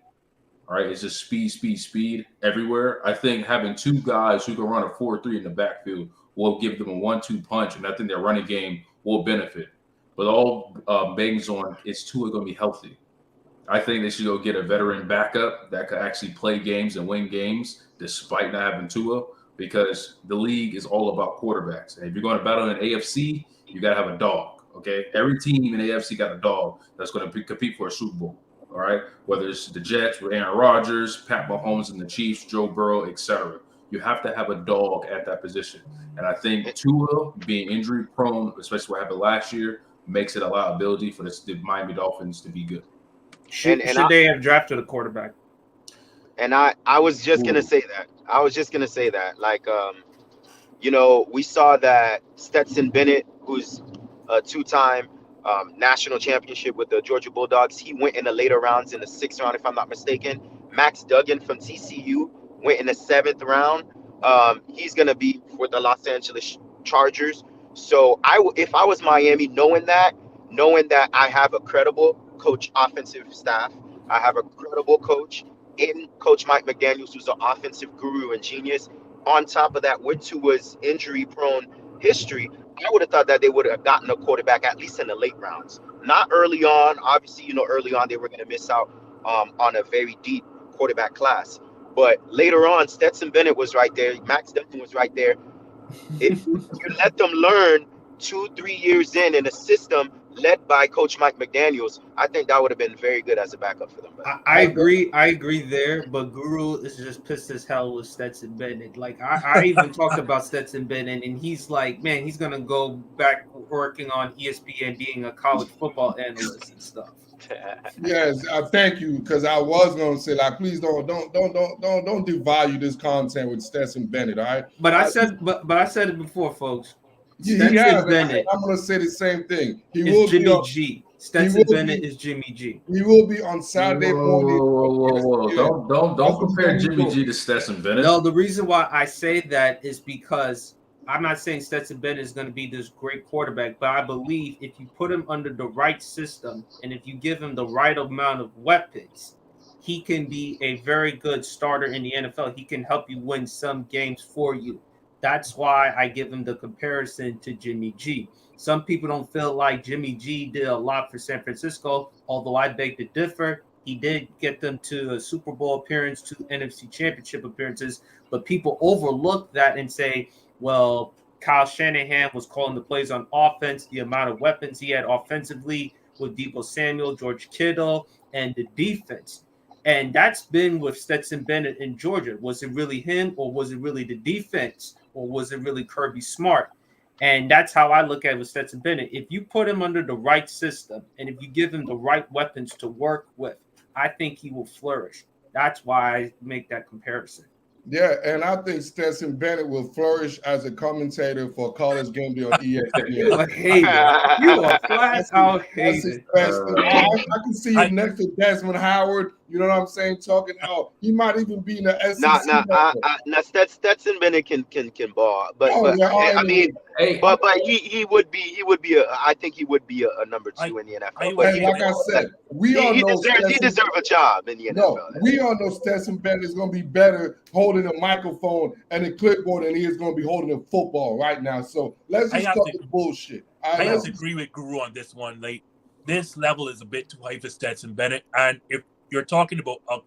All right, it's just speed everywhere. I think having two guys who can run a 4.3 in the backfield will give them a 1-2 punch, and I think their running game will benefit. But all bangs on is Tua going to be healthy. I think they should go get a veteran backup that could actually play games and win games despite not having Tua, because the league is all about quarterbacks. And if you're going to battle in AFC, you got to have a dog, okay? Every team in AFC got a dog that's going to compete for a Super Bowl, all right? Whether it's the Jets with Aaron Rodgers, Pat Mahomes and the Chiefs, Joe Burrow, etc. You have to have a dog at that position. And I think Tua being injury prone, especially what happened last year, makes it a liability for the Miami Dolphins to be good. Should they have drafted a quarterback? And I was just gonna say that. Like, we saw that Stetson Bennett, who's a two-time national championship with the Georgia Bulldogs, he went in the later rounds in the 6th round, if I'm not mistaken. Max Duggan from TCU went in the 7th round. He's gonna be for the Los Angeles Chargers. So if I was Miami, knowing that I have a credible coach offensive staff, I have a credible coach in Coach Mike McDaniels, who's an offensive guru and genius. On top of that, with Tua's injury-prone history, I would have thought that they would have gotten a quarterback at least in the late rounds. Not early on. Obviously, early on they were going to miss out on a very deep quarterback class. But later on, Stetson Bennett was right there. Max Duggan was right there. If you let them learn 2-3 years in a system led by Coach Mike McDaniels, I think that would have been very good as a backup for them. I agree there, but Guru is just pissed as hell with Stetson Bennett. Like I even talked about Stetson Bennett, and he's like, man, he's gonna go back working on ESPN, being a college football analyst and stuff. Yes, thank you, because I was gonna say, like, please don't devalue this content with Stetson Bennett, all right? But I said it before, folks. Stetson Bennett. I'm gonna say the same thing. He will Jimmy be G. Stetson Bennett is Jimmy G. He will be on Saturday morning. Whoa. Don't compare Jimmy G to Stetson Bennett. No, the reason why I say that is because I'm not saying Stetson Bennett is going to be this great quarterback, but I believe if you put him under the right system and if you give him the right amount of weapons, he can be a very good starter in the NFL. He can help you win some games for you. That's why I give him the comparison to Jimmy G. Some people don't feel like Jimmy G did a lot for San Francisco, although I beg to differ. He did get them to a Super Bowl appearance, 2 NFC Championship appearances, but people overlook that and say, well, Kyle Shanahan was calling the plays on offense, the amount of weapons he had offensively with Deebo Samuel, George Kittle, and the defense. And that's been with Stetson Bennett in Georgia. Was it really him, or was it really the defense, or was it really Kirby Smart? And that's how I look at it with Stetson Bennett. If you put him under the right system and if you give him the right weapons to work with, I think he will flourish. That's why I make that comparison. Yeah, and I think Stetson Bennett will flourish as a commentator for College Game Day on ESPN. You a hater. You a flat out hater. I can see him next to Desmond Howard. You know what I'm saying? Talking out. He might even be in the SEC. Stetson Bennett can ball, but he would be I think he would be a number 2 in the NFL. Like I said, he deserves a job in the NFL. No, we all know Stetson Bennett is going to be better holding a microphone and a clipboard than he is going to be holding a football right now. So let's just stop the bullshit. I have to agree with Guru on this one. Like, this level is a bit too high for Stetson Bennett. And if you're talking about a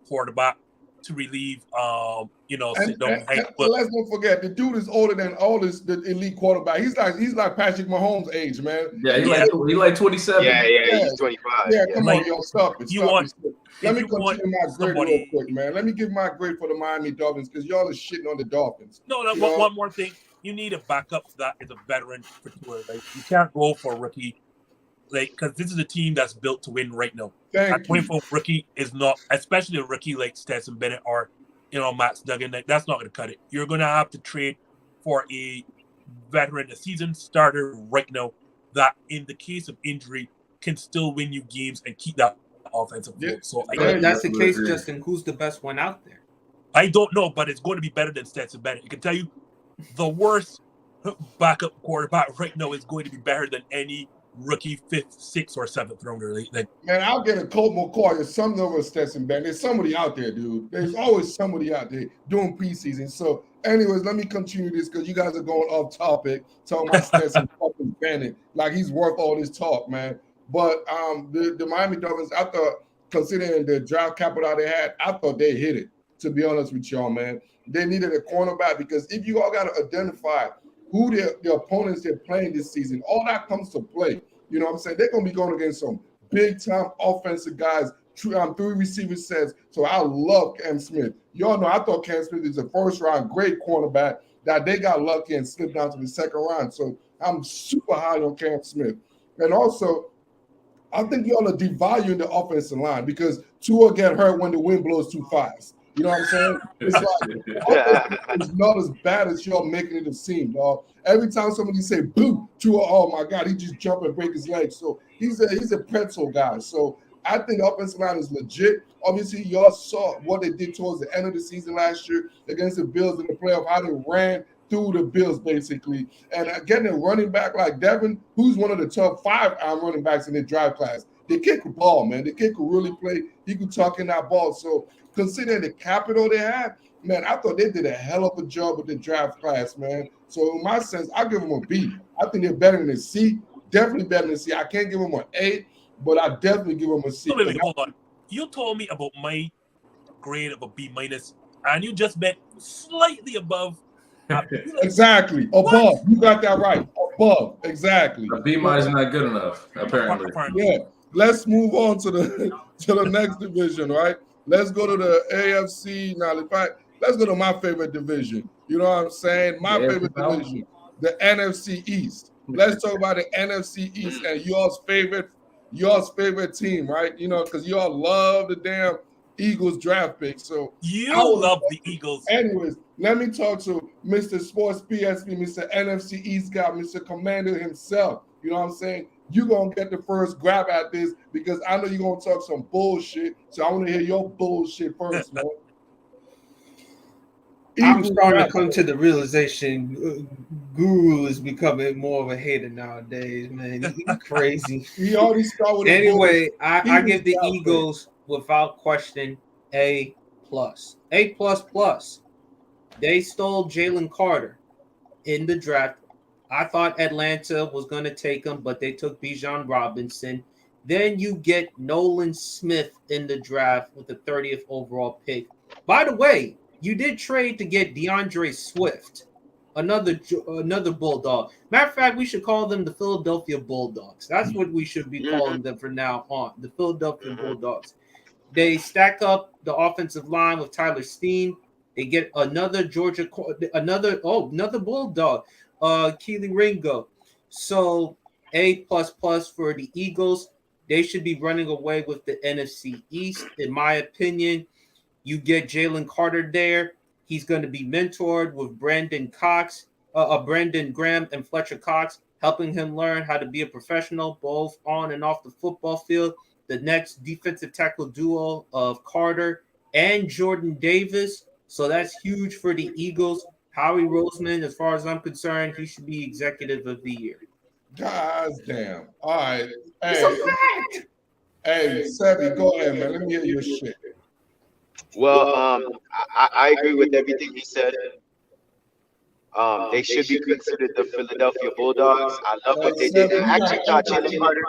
quarterback to relieve, sit down behind. And let's not forget, the dude is older than all the elite quarterback. He's like Patrick Mahomes' age, man. Yeah, he like 27. Yeah, he's 25. Yeah, come on, yo, stop it. Let me continue my grade real quick, man. Let me give my grade for the Miami Dolphins because y'all are shitting on the Dolphins. No, one more thing. You need a backup that is a veteran for tour. Like, you can't go for a rookie, because this is a team that's built to win right now. Thank you. For a rookie is not, especially a rookie like Stetson Bennett or Max Duggan. Like, that's not going to cut it. You're going to have to trade for a veteran, a seasoned starter right now that, in the case of injury, can still win you games and keep that offensive flow. So if that's the case, Justin, who's the best one out there? I don't know, but it's going to be better than Stetson Bennett. I can tell you, the worst backup quarterback right now is going to be better than any rookie 5th, 6th, or 7th rounder. Man, I'll get a Colt McCoy or something over Stetson Bennett. There's somebody out there, dude. There's always somebody out there doing preseason. So, anyways, let me continue this because you guys are going off topic, talking about Stetson fucking Bennett like he's worth all this talk, man. But the Miami Dolphins, I thought, considering the draft capital they had, I thought they hit it. To be honest with y'all, man, they needed a cornerback because if you all got to identify who the opponents they're playing this season, all that comes to play. You know what I'm saying? They're going to be going against some big-time offensive guys, 3 receiver sets. So I love Cam Smith. Y'all know I thought Cam Smith is a first-round great cornerback that they got lucky and slipped down to the second round. So I'm super high on Cam Smith. And also, I think y'all are devaluing the offensive line because Tua get hurt when the wind blows too fast. You know what I'm saying? It's like it's not as bad as y'all making it seem, dog. Every time somebody say boo, Tua, oh my God, he just jump and break his leg. So he's a pretzel guy. So I think the offensive line is legit. Obviously, y'all saw what they did towards the end of the season last year against the Bills in the playoff, how they ran through the Bills basically. And getting a running back like Devin, who's one of the top 5 running backs in the draft class. They kick the ball, man. The kid could really play. He could tuck in that ball. So considering the capital they had, man, I thought they did a hell of a job with the draft class, man. So in my sense, I give them a B. I think they're better than a C. Definitely better than a C. I can't give them an A, but I definitely give them a C. Wait, hold on. You told me about my grade of a B minus, and you just meant slightly above. Exactly. Above. You got that right. Above. Exactly. A B minus is not good enough, apparently. Yeah. Let's move on to the next division, right? Let's go to the AFC. Now, in fact, let's go to my favorite division. You know what I'm saying? My favorite division, the NFC East. Let's talk about the NFC East and y'all's favorite team, right? You know, because y'all love the damn Eagles draft pick. So you love the Eagles. Anyways, let me talk to Mr. Sports PSP, Mr. NFC East guy, Mr. Commander himself. You know what I'm saying? You're going to get the first grab at this because I know you're going to talk some bullshit. So I want to hear your bullshit first, man. I'm starting to come to the realization Guru is becoming more of a hater nowadays, man. He's crazy. He already started with anyway, I give the Eagles, without question, A+. A++. They stole Jalen Carter in the draft. I thought Atlanta was going to take him, but they took Bijan Robinson. Then you get Nolan Smith in the draft with the 30th overall pick. By the way, you did trade to get DeAndre Swift, another Bulldog. Matter of fact, we should call them the Philadelphia Bulldogs. That's what we should be calling them from now on, the Philadelphia Bulldogs. They stack up the offensive line with Tyler Steen. They get another another Bulldog. Keely Ringo. So A++ for the Eagles. They should be running away with the NFC East, in my opinion. You get Jalen Carter there. He's going to be mentored with Brandon Graham and Fletcher Cox, helping him learn how to be a professional, both on and off the football field. The next defensive tackle duo of Carter and Jordan Davis. So that's huge for the Eagles. Howie Roseman, as far as I'm concerned, he should be executive of the year. God damn. All right. Hey, Sebby, go ahead, man. Let me hear your shit. Well, I agree with everything he said. They should be considered the Philadelphia Bulldogs. I love what they did. I actually thought Jalen Carter.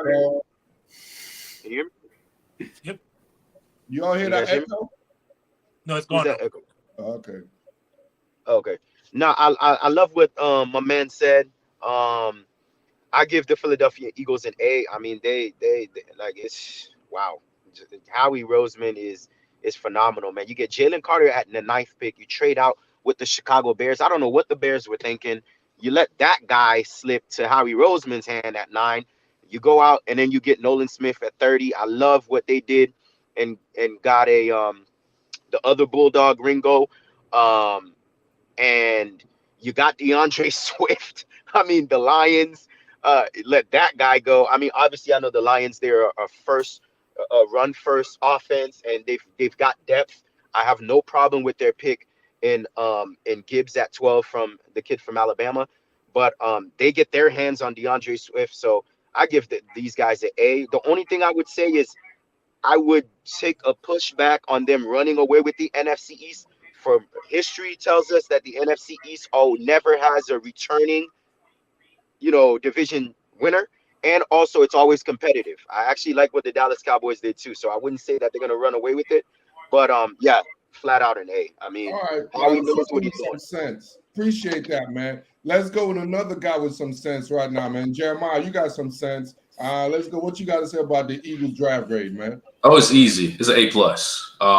Can you hear me? Yep. You all hear You that guys hear me? echo? No, it's Who's gone now. that echo? Okay. Okay. Now I love what my man said. I give the Philadelphia Eagles an A. I mean, they like it's wow. Howie Roseman is phenomenal, man. You get Jalen Carter at the 9th pick. You trade out with the Chicago Bears. I don't know what the Bears were thinking. You let that guy slip to Howie Roseman's hand at 9. You go out and then you get Nolan Smith at 30. I love what they did and got a the other Bulldog Ringo. And you got DeAndre Swift. I mean, the Lions let that guy go. I mean, obviously, I know the Lions. They're a first, run first offense, and they've got depth. I have no problem with their pick in Gibbs at 12 from the kid from Alabama, but they get their hands on DeAndre Swift. So I give these guys an A. The only thing I would say is I would take a pushback on them running away with the NFC East. For history tells us that the NFC East never has a returning, division winner, and also it's always competitive. I actually like what the Dallas Cowboys did too, so I wouldn't say that they're gonna run away with it, but yeah, flat out an A. I mean, All right. Howie knows what With he's doing. some sense. Appreciate that, man. Let's go with another guy with some sense right now, man. Jeremiah, you got some sense. Let's go. What you got to say about the Eagles draft grade, man? Oh, it's easy. It's an A+,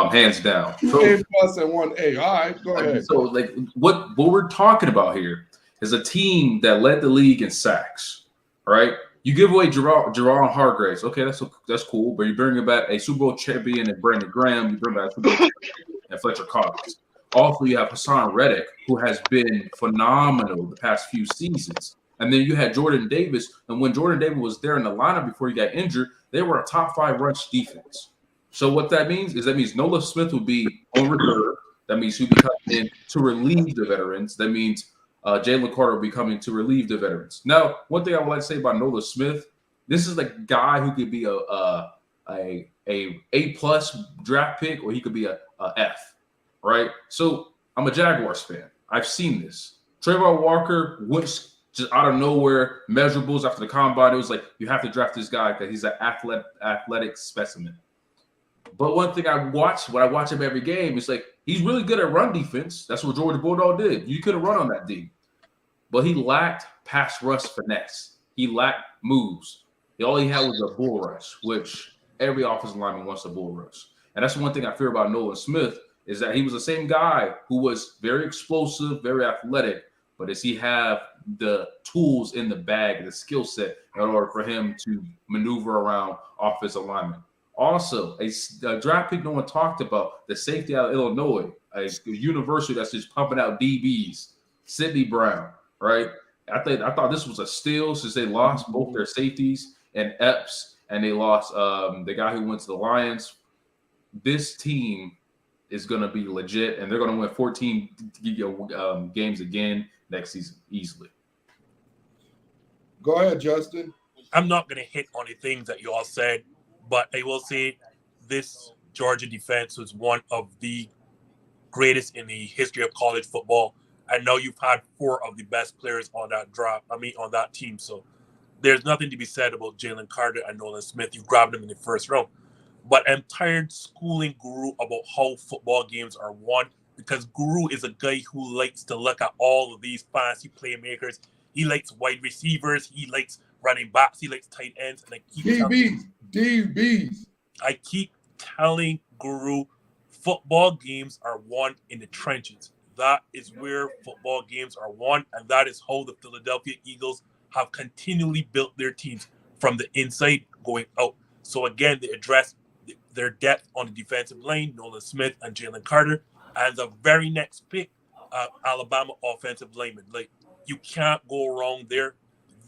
hands down. Two A+ and one A. All right, go ahead. So, like, what we're talking about here is a team that led the league in sacks, right? You give away Jerron Hargraves. Okay, that's cool. But you bring back a Super Bowl champion and Brandon Graham. You bring back a Super Bowl champion and Fletcher Cox. Also, you have Hassan Reddick, who has been phenomenal the past few seasons. And then you had Jordan Davis. And when Jordan Davis was there in the lineup before he got injured, they were a top 5 rush defense. So what that means is Nola Smith will be on reserve. That means he'll be coming in to relieve the veterans. That means Jalen Carter will be coming to relieve the veterans. Now, one thing I would like to say about Nola Smith, this is like a guy who could be a A+ draft pick, or he could be a F, right? So I'm a Jaguars fan. I've seen this. Trayvon Walker went just out of nowhere, measurables after the combine. It was like, you have to draft this guy because he's an athletic specimen. But one thing I watch when I watch him every game, it's like he's really good at run defense. That's what Georgia Bulldog did. You could have run on that D. But he lacked pass rush finesse. He lacked moves. All he had was a bull rush, which every offensive lineman wants a bull rush. And that's one thing I fear about Nolan Smith is that he was the same guy who was very explosive, very athletic, but does he have the tools in the bag, the skill set in order for him to maneuver around offensive linemen? Also, a draft pick no one talked about, the safety out of Illinois, a university that's just pumping out DBs, Sidney Brown, right? I thought this was a steal since they lost both their safeties and Epps, and they lost the guy who went to the Lions. This team is going to be legit, and they're going to win 14 games again next season easily. Go ahead, Justin. I'm not going to hit on the things that you all said, but I will say this Georgia defense was one of the greatest in the history of college football. I know you've had 4 of the best players on that team. So there's nothing to be said about Jalen Carter and Nolan Smith. You grabbed them in the first round. But I'm tired schooling Guru about how football games are won, because Guru is a guy who likes to look at all of these fancy playmakers. He likes wide receivers. He likes running backs. He likes tight ends. And DBs. I keep telling Guru, football games are won in the trenches. That is where football games are won, and that is how the Philadelphia Eagles have continually built their teams, from the inside going out. So again, they address their depth on the defensive line, Nolan Smith and Jalen Carter, and the very next pick, Alabama offensive lineman. Like, you can't go wrong there.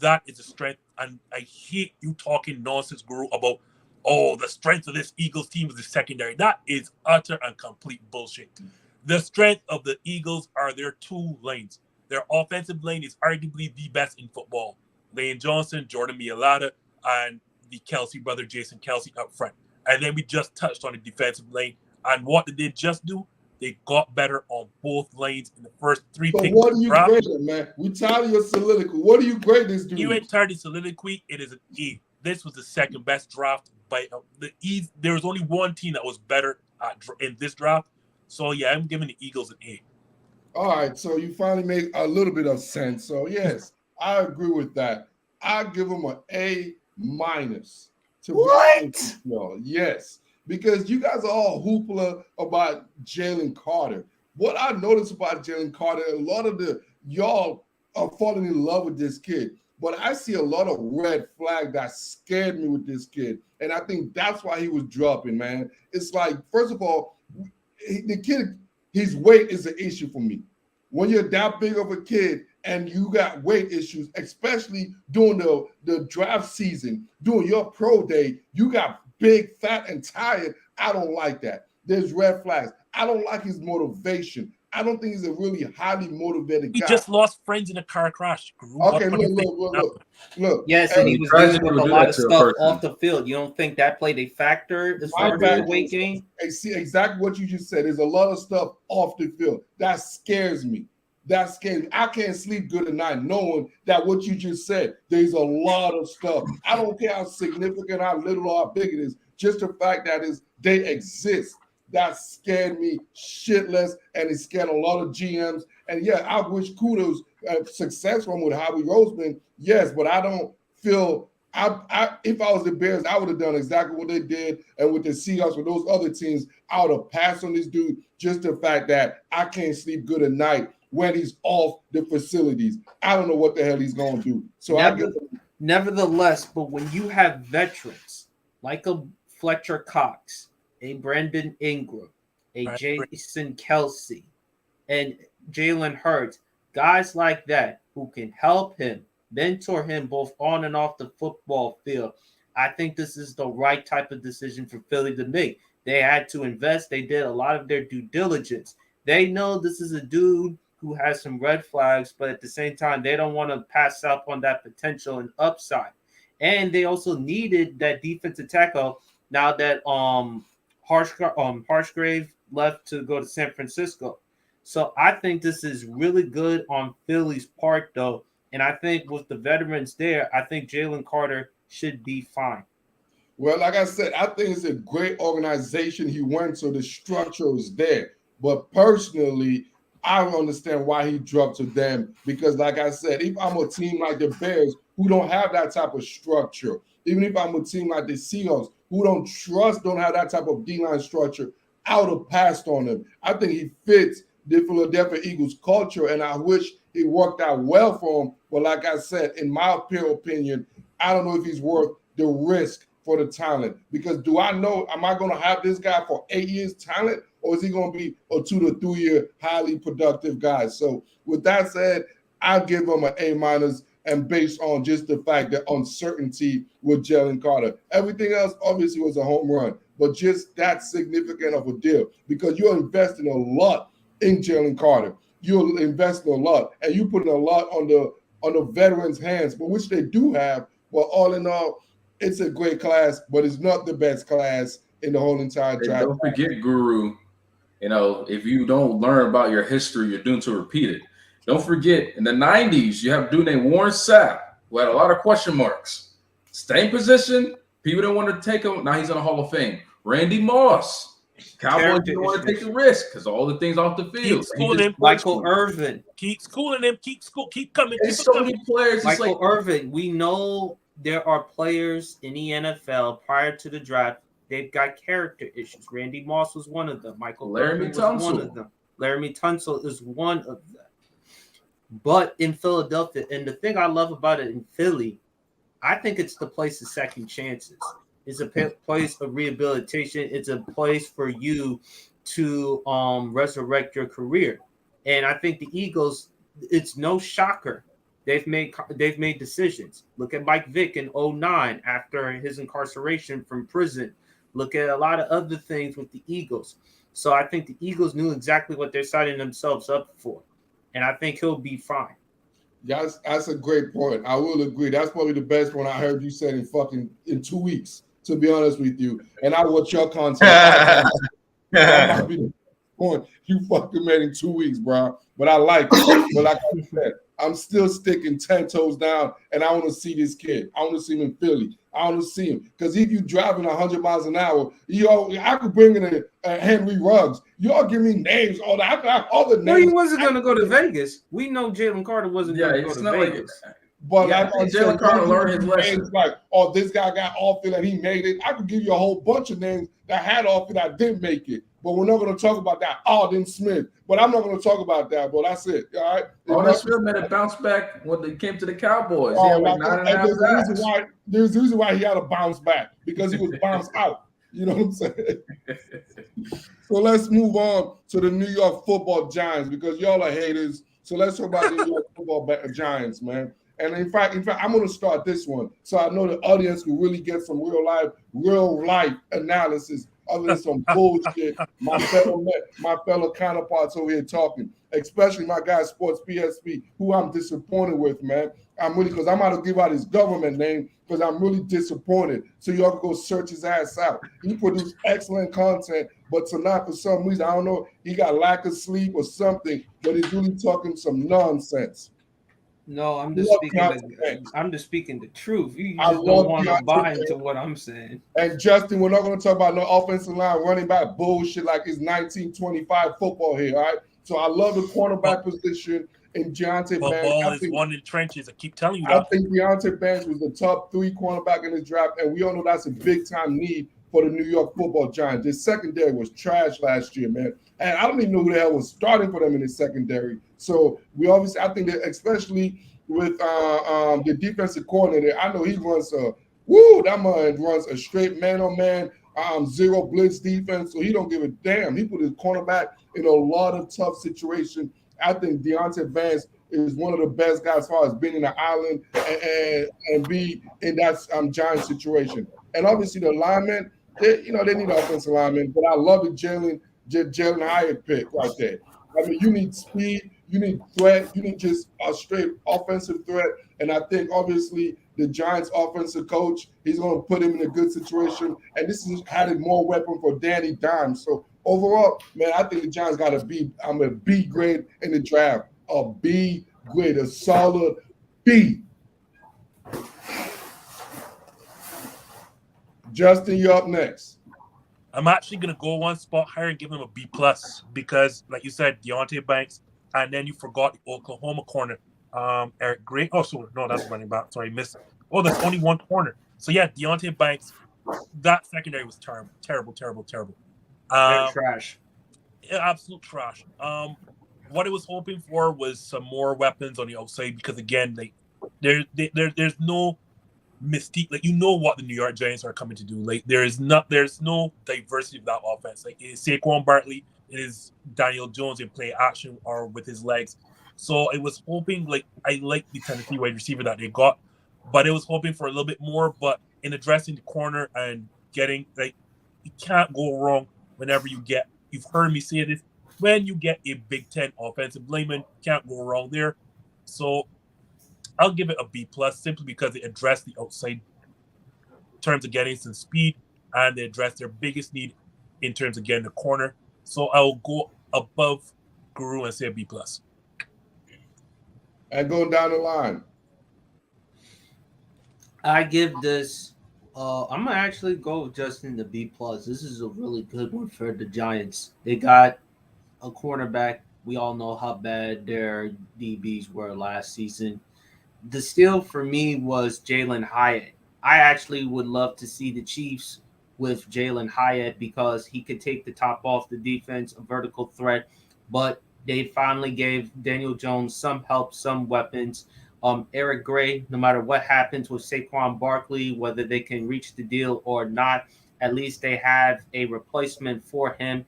That is the strength. And I hate you talking nonsense, Guru, about, the strength of this Eagles team is the secondary. That is utter and complete bullshit. The strength of the Eagles are their 2 lanes. Their offensive lane is arguably the best in football. Lane Johnson, Jordan Mailata, and the Kelsey brother, Jason Kelsey, up front. And then we just touched on the defensive lane. And what did they just do? They got better on both lanes in the first 3 picks. So what do you grade it, man? We tired of your soliloquy. What do you grade this dude? You ain't tired of soliloquy. It is an E. this was the second best draft. By there was only one team that was better in this draft. So yeah, I'm giving the Eagles an A. All right, so you finally make a little bit of sense. So yes, I agree with that. I give them an A minus. What? Yes, because you guys are all hoopla about Jalen Carter. What I noticed about Jalen Carter, a lot of y'all are falling in love with this kid, but I see a lot of red flag that scared me with this kid, and I think that's why he was dropping, man. It's like, first of all, the kid, his weight is an issue for me. When you're that big of a kid and you got weight issues, especially during the draft season, during your pro day, you got big, fat, and tired. I don't like that. There's red flags. I don't like his motivation. I don't think he's a really highly motivated guy. He just lost friends in a car crash. Okay, look. Yes, and he was dealing with a lot of stuff off the field. You don't think that played a factor as far as the weight gain? See exactly what you just said. There's a lot of stuff off the field that scares me. That scares me. I can't sleep good at night knowing that what you just said. There's a lot of stuff. I don't care how significant, how little, or how big it is. Just the fact that they exist. That scared me shitless, and it scared a lot of GMs. And yeah, I wish kudos success from with Howie Roseman. Yes, but I don't feel if I was the Bears, I would have done exactly what they did, and with the Seahawks, with those other teams, I would have passed on this dude. Just the fact that I can't sleep good at night when he's off the facilities. I don't know what the hell he's going to do. So nevertheless, but when you have veterans like a Fletcher Cox, a Brandon Ingram, a Jason Kelsey, and Jalen Hurts, guys like that who can help him, mentor him both on and off the football field, I think this is the right type of decision for Philly to make. They had to invest. They did a lot of their due diligence. They know this is a dude who has some red flags, but at the same time, they don't want to pass up on that potential and upside. And they also needed that defensive tackle now that Harshgrave left to go to San Francisco. So I think this is really good on Philly's part, though. And I think with the veterans there, I think Jalen Carter should be fine. Well, like I said, I think it's a great organization he went, so the structure is there. But personally, I don't understand why he dropped to them because, like I said, if I'm a team like the Bears who don't have that type of structure, even if I'm a team like the Seahawks who don't have that type of D-line structure, I would have passed on him. I think he fits the Philadelphia Eagles culture, and I wish it worked out well for him. But like I said, in my opinion, I don't know if he's worth the risk for the talent. Because am I going to have this guy for 8 years talent, or is he going to be a 2 to 3 year highly productive guy? So with that said, I'll give him an A minus, and based on just the fact that uncertainty with Jalen Carter. Everything else obviously was a home run, but just that significant of a deal because you're investing a lot in Jalen Carter. You're investing a lot, and you're putting a lot on the veterans' hands, but which they do have. But all in all, it's a great class, but it's not the best class in the whole entire draft. Don't forget, Guru, if you don't learn about your history, you're doomed to repeat it. Don't forget, in the 90s, you have a dude named Warren Sapp, who had a lot of question marks. Same position, people didn't want to take him. Now he's in the Hall of Fame. Randy Moss, Cowboys didn't want to take the risk because all the things off the field. Michael Irvin. Keep schooling him. Keep coming. There's so many players. Michael Irvin. We know there are players in the NFL prior to the draft. They've got character issues. Randy Moss was one of them. Michael Irvin was one of them. Laramie Tunsil is one of them. But in Philadelphia, and the thing I love about it in Philly, I think it's the place of second chances. It's a place of rehabilitation. It's a place for you to resurrect your career. And I think the Eagles, it's no shocker. They've made decisions. Look at Mike Vick in 2009 after his incarceration from prison. Look at a lot of other things with the Eagles. So I think the Eagles knew exactly what they're signing themselves up for. And I think he'll be fine. That's a great point. I will agree. That's probably the best one I heard you said in 2 weeks, to be honest with you. And I watch your content. That might be the point you fucking made in 2 weeks, bro. But I like it. But like I said, I'm still sticking 10 toes down, and I want to see this kid. I want to see him in Philly. I want to see him because if you driving 100 miles an hour, I could bring in a Henry Ruggs. Y'all give me names, all that. I could have other names. Well, he wasn't going to go to Vegas. We know Jalen Carter wasn't going to go to Vegas. But yeah, like I said, Jalen Carter learned his lesson. Like, oh, this guy got off it and he made it. I could give you a whole bunch of names that had off it that didn't make it. But we're not going to talk about that. Alden Smith. But I'm not going to talk about that. But that's it. All right. Alden Smith made a bounce back when they came to the Cowboys. There's a reason why he had to bounce back because he was bounced out. You know what I'm saying? So let's move on to the New York Football Giants because y'all are haters. So let's talk about the New York Football Giants, man. And in fact, I'm going to start this one so I know the audience can really get some real life analysis other than some bullshit. My fellow counterparts over here talking, especially my guy Sports PSP, who I'm disappointed with, man. Because I'm about to give out his government name because I'm really disappointed. So y'all can go search his ass out. He produced excellent content, but tonight for some reason, I don't know, he got lack of sleep or something, but he's really talking some nonsense. No, I'm just speaking the truth. You just don't want to buy into what I'm saying. And Justin, we're not going to talk about no offensive line, running back bullshit like it's 1925 football here, all right? So I love the cornerback position in Deontay Banks. Football is one in the trenches. I keep telling you that. I think Deontay Banks was the top 3 cornerback in this draft, and we all know that's a big-time need for the New York Football Giants. Their secondary was trash last year, man. And I don't even know who the hell was starting for them in the secondary. So I think that especially with the defensive coordinator, I know he runs that man runs a straight man-on-man, zero blitz defense. So he don't give a damn. He put his cornerback in a lot of tough situations. I think Deontay Banks is one of the best guys as far as being in the island and be in that Giants situation. And obviously the linemen, they need offensive linemen, but I love the Jalen Hyatt pick right there. I mean, you need speed, you need threat, you need just a straight offensive threat. And I think obviously the Giants offensive coach, he's going to put him in a good situation. And this is added more weapon for Danny Dimes. So overall, man, I think the Giants got a B grade in the draft. A B grade, a solid B. Justin, you're up next. I'm actually going to go one spot higher and give him a B+ because, like you said, Deontay Banks, and then you forgot the Oklahoma corner, Eric Gray. Oh, so no, that's running back. Sorry, missed. Oh, there's only one corner. So yeah, Deontay Banks, that secondary was terrible. Trash. Yeah, absolute trash. What I was hoping for was some more weapons on the outside because again, there's no mystique. Like what the New York Giants are coming to do. Like there's no diversity of that offense. Like it is Saquon Barkley, it is Daniel Jones in play action or with his legs. So I was hoping, I like the Tennessee wide receiver that they got, but I was hoping for a little bit more. But in addressing the corner and getting you can't go wrong whenever you've heard me say this, when you get a Big Ten offensive lineman, can't go wrong there. So I'll give it a B+ simply because they addressed the outside in terms of getting some speed and they addressed their biggest need in terms of getting the corner. So I'll go above Guru and say a B+. And going down the line. I give this I'm gonna actually go with Justin the B+. This is a really good one for the Giants. They got a cornerback. We all know how bad their DBs were last season. The steal for me was Jalen Hyatt. I actually would love to see the Chiefs with Jalen Hyatt because he could take the top off the defense, a vertical threat. But they finally gave Daniel Jones some help, some weapons. Eric Gray, no matter what happens with Saquon Barkley, whether they can reach the deal or not, at least they have a replacement for him.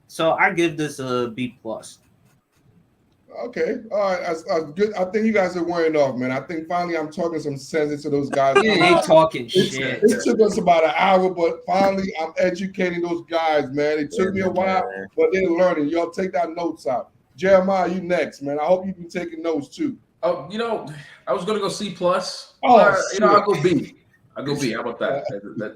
So I give this a B+. Okay, all right, that's good. I think you guys are wearing off, man. I think finally I'm talking some sense into those guys. You ain't talking shit. It took us about an hour, but finally I'm educating those guys, man. It took me a while, but they're learning. Y'all take that notes out. Jeremiah, you next, man. I hope you've been taking notes too. Oh, I was gonna go C+. Oh, I'll go B. How about that?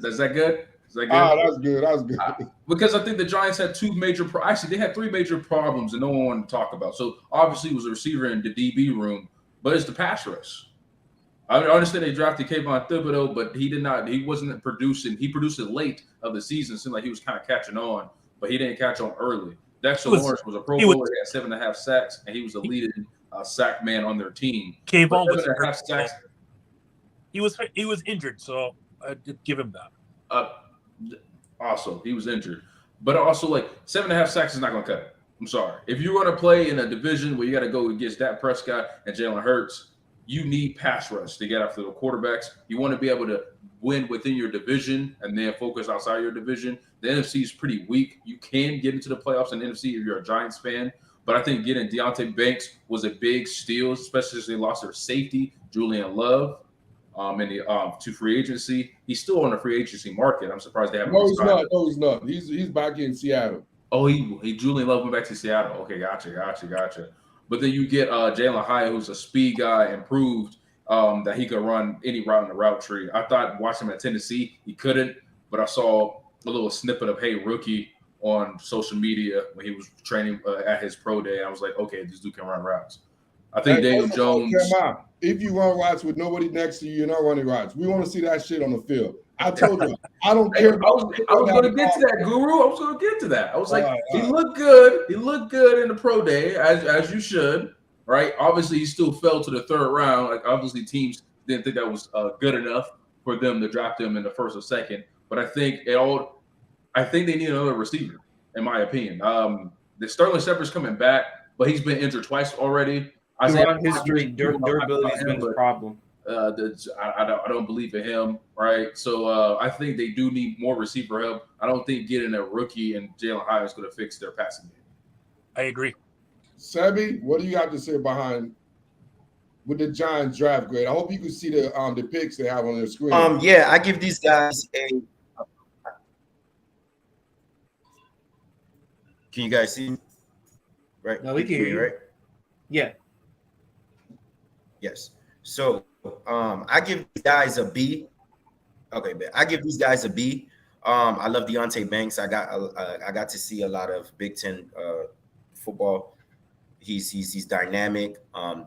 Is that good? Is that good? That's good. That's good. Because I think the Giants had they had 3 major problems that no one wanted to talk about. So obviously it was a receiver in the DB room but it's the pass rush. I understand they drafted Kayvon Thibodeau, but he wasn't producing. He produced it late of the season. It seemed like he was kind of catching on, but he didn't catch on early. Dexter Lawrence was a Pro Bowler. He had 7.5 sacks, and he was the leading sack man on their team. Kayvon was 7.5 sacks. He was injured, so I did give him that. Also, he was injured, but also like 7.5 sacks is not going to cut it. I'm sorry. If you're going to play in a division where you got to go against Dak Prescott and Jalen Hurts, you need pass rush to get after the quarterbacks. You want to be able to win within your division and then focus outside your division. The NFC is pretty weak. You can get into the playoffs in the NFC if you're a Giants fan, but I think getting Deonte Banks was a big steal, especially as they lost their safety, Julian Love, to free agency. He's still on the free agency market. I'm surprised they haven't. No, he's not. No, he's not. He's back in Seattle. Oh, he Julian Love went back to Seattle. Okay, gotcha. But then you get Jalen Hyatt, who's a speed guy, and proved that he could run any route in the route tree. I thought watching him at Tennessee, he couldn't, but I saw a little snippet of "Hey Rookie" on social media when he was training at his pro day. I was like, okay, this dude can run routes. I think Daniel Jones. If you run routes with nobody next to you, you're not running routes. We want to see that shit on the field. I told you, I don't care. I was going to get to that, Guru. I was going to get to that. I was like, he looked good. He looked good in the pro day, as you should, right? Obviously, he still fell to the third round. Like, obviously, teams didn't think that was good enough for them to draft him in the first or second. But I think they need another receiver, in my opinion. The Sterling Shepard's coming back, but he's been injured twice already. Throughout history, durability has been a problem. I don't believe in him, right? So I think they do need more receiver help. I don't think getting a rookie and Jalen Hyatt is going to fix their passing game. I agree. Sebby, what do you have to say behind with the Giants draft grade? I hope you can see the picks they have on their screen. Yeah, I give these guys a. Can you guys see? Right. No, we can hear you. Right. Yeah. Yes. So I give these guys a B. Okay, but I give these guys a B. I love Deonte Banks. I got to see a lot of Big Ten football. He's dynamic.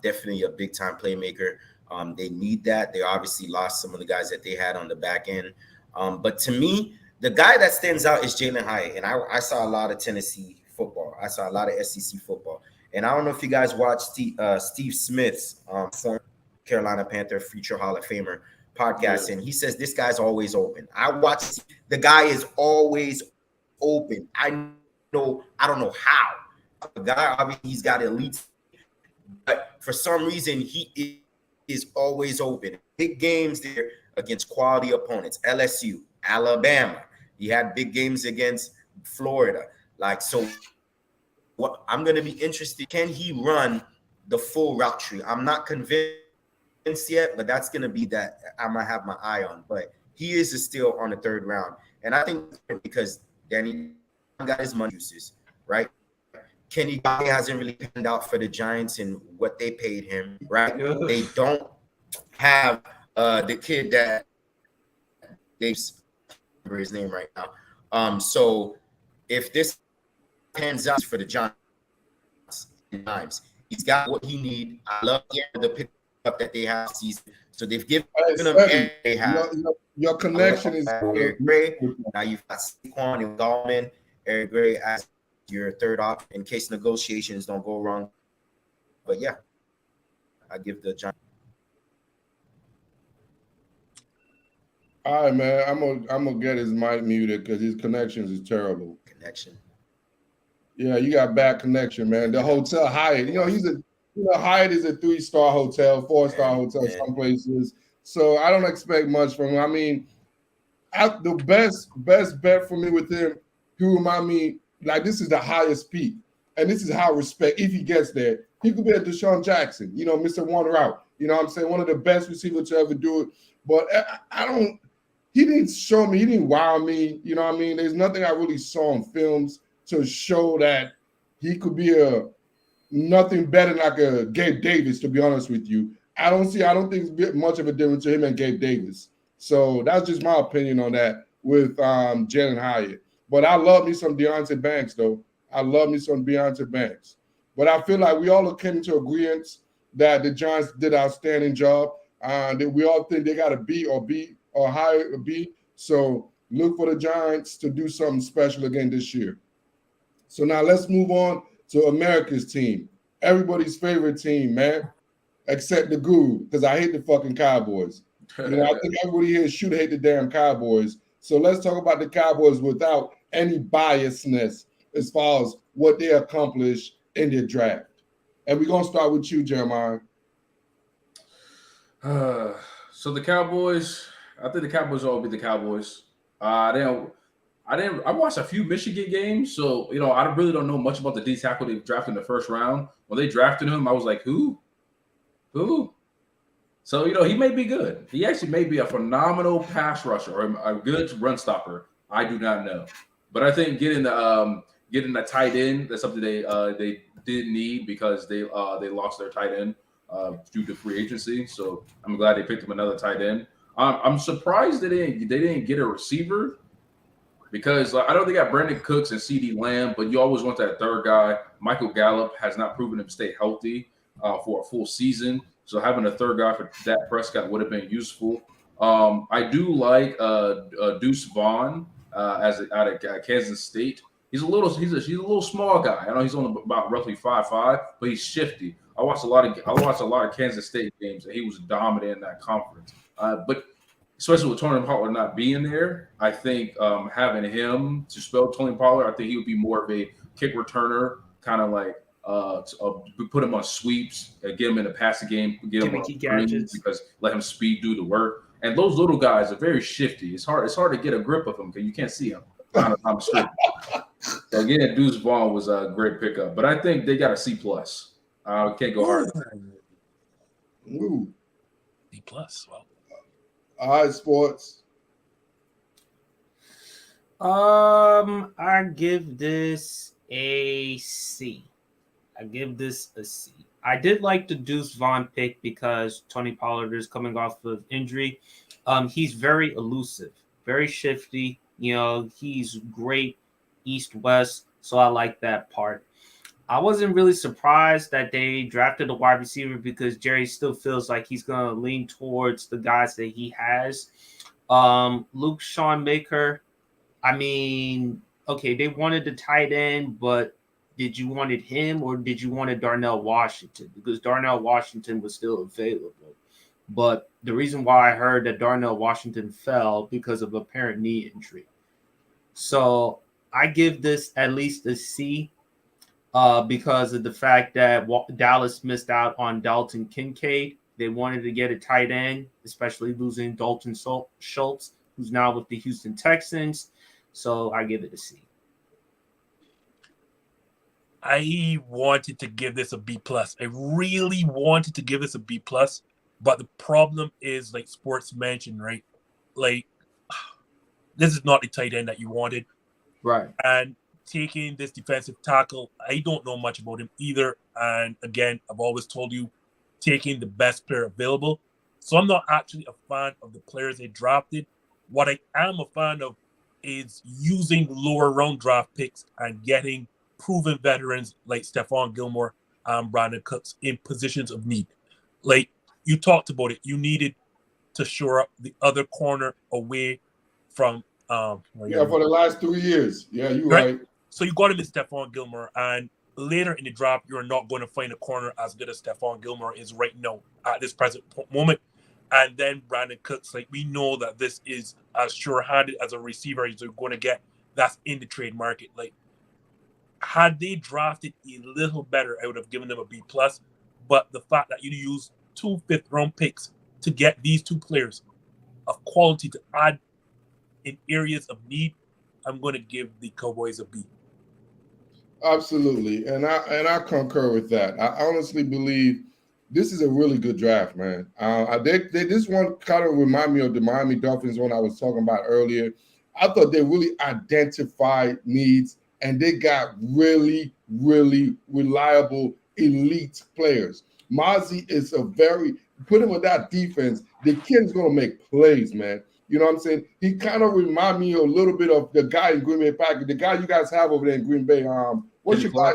Definitely a big time playmaker. They need that. They obviously lost some of the guys that they had on the back end. But to me, the guy that stands out is Jalen Hyatt. And I saw a lot of Tennessee football. I saw a lot of SEC football. And I don't know if you guys watched Steve Smith's former Carolina Panther future Hall of Famer podcast, and he says this guy's always open. I watch the guy is always open. I don't know how. The guy, obviously, he's got elite, but for some reason he is always open. Big games there against quality opponents, LSU, Alabama. He had big games against Florida. So what I'm going to be interested, can he run the full route tree? I'm not convinced yet, but that's going to be that I'm going to have my eye on. But he is still on the third round. And I think because Danny got his money uses, right? Kenny hasn't really panned out for the Giants and what they paid him, right? They don't have the kid that they remember his name right now. So if this pans out for the Giants, he's got what he needs. I love the pickup that they have season. So they've given him they have. Your connection is Eric Gray. Now you've got Saquon and Gallman. Eric Gray as your third option in case negotiations don't go wrong. But yeah, I give the Giants. All right, man. I'm gonna get his mic muted because his connections is terrible. Connection. Yeah, you got bad connection, man. The hotel Hyatt, Hyatt is a 3-star hotel, 4-star hotel, some places. So I don't expect much from him. I mean, the best bet for me with him, he remind me like this is the highest peak, and this is how respect. If he gets there, he could be a Deshaun Jackson, Mr. One Route. You know what I'm saying? One of the best receivers to ever do it. But he didn't show me, he didn't wow me. You know what I mean? There's nothing I really saw in films to show that he could be nothing better than like a Gabe Davis, to be honest with you. I don't think it's much of a difference to him and Gabe Davis. So that's just my opinion on that with Jalen Hyatt. But I love me some Deonte Banks, though. I love me some Deonte Banks. But I feel like we all came to agreement that the Giants did an outstanding job. That we all think they got a B or higher a B. So look for the Giants to do something special again this year. So now let's move on to America's team. Everybody's favorite team, man, except the Guru, because I hate the fucking Cowboys. I think everybody here should hate the damn Cowboys. So let's talk about the Cowboys without any biasness as far as what they accomplished in their draft. And we're going to start with you, Jeremiah. So the Cowboys, I think the Cowboys will be the Cowboys. I watched a few Michigan games, so I really don't know much about the D tackle they drafted in the first round. When they drafted him, I was like, who? So he may be good. He actually may be a phenomenal pass rusher or a good run stopper. I do not know, but I think getting a tight end, that's something they did need because they lost their tight end due to free agency. So I'm glad they picked up another tight end. I'm surprised they didn't get a receiver because I know they got Brandon Cooks and CeeDee Lamb, but you always want that third guy. Michael Gallup has not proven to stay healthy for a full season, so having a third guy for Dak Prescott would have been useful. I do like Deuce Vaughn out of Kansas State. He's a little small guy. I know he's only about roughly 5'5", but he's shifty. I watched a lot of Kansas State games, and he was dominant in that conference. But especially with Tony Pollard not being there, I think having him to spell Tony Pollard, I think he would be more of a kick returner, kind of like put him on sweeps, get him in the passing game, get him on screens because let him speed do the work. And those little guys are very shifty. It's hard to get a grip of them because you can't see them on the street. So again, Deuce Vaughn was a great pickup, but I think they got a C+. Can't go hard. Ooh. C+. Well. All right, sports. I give this a C. I did like the Deuce Vaughn pick because Tony Pollard is coming off of injury. He's very elusive, very shifty. He's great east-west, so I like that part. I wasn't really surprised that they drafted a wide receiver because Jerry still feels like he's going to lean towards the guys that he has. Luke Schoonmaker, okay, they wanted the tight end, but did you wanted him or did you wanted Darnell Washington? Because Darnell Washington was still available. But the reason why I heard that Darnell Washington fell because of apparent knee injury. So I give this at least a C. Because of the fact that Dallas missed out on Dalton Kincaid. They wanted to get a tight end, especially losing Dalton Schultz, who's now with the Houston Texans. So I give it a C. I wanted to give this a B+. I really wanted to give this a B+, but the problem is, like Sports mentioned, right? Like, this is not the tight end that you wanted. Right. And taking this defensive tackle, I don't know much about him either. And again, I've always told you, taking the best player available. So I'm not actually a fan of the players they drafted. What I am a fan of is using lower round draft picks and getting proven veterans like Stephon Gilmore and Brandon Cooks in positions of need. Like you talked about it, you needed to shore up the other corner away from for the last 3 years. Yeah, you're right. So you got him in Stephon Gilmore, and later in the draft, you're not going to find a corner as good as Stephon Gilmore is right now at this present moment. And then Brandon Cooks, like we know that this is as sure-handed as a receiver as you're going to get. That's in the trade market. Like, had they drafted a little better, I would have given them a B+. But the fact that you use 2 fifth-round picks to get these two players of quality to add in areas of need, I'm going to give the Cowboys a B. Absolutely, and I concur with that. I honestly believe this is a really good draft, man. This one kind of remind me of the Miami Dolphins one I was talking about earlier. I thought they really identified needs and they got really, really reliable elite players. Mozzie is put him with that defense, the kid is going to make plays, man. You know what I'm saying? He kind of remind me a little bit of the guy in Green Bay Packers, the guy you guys have over there in Green Bay. What's your guy?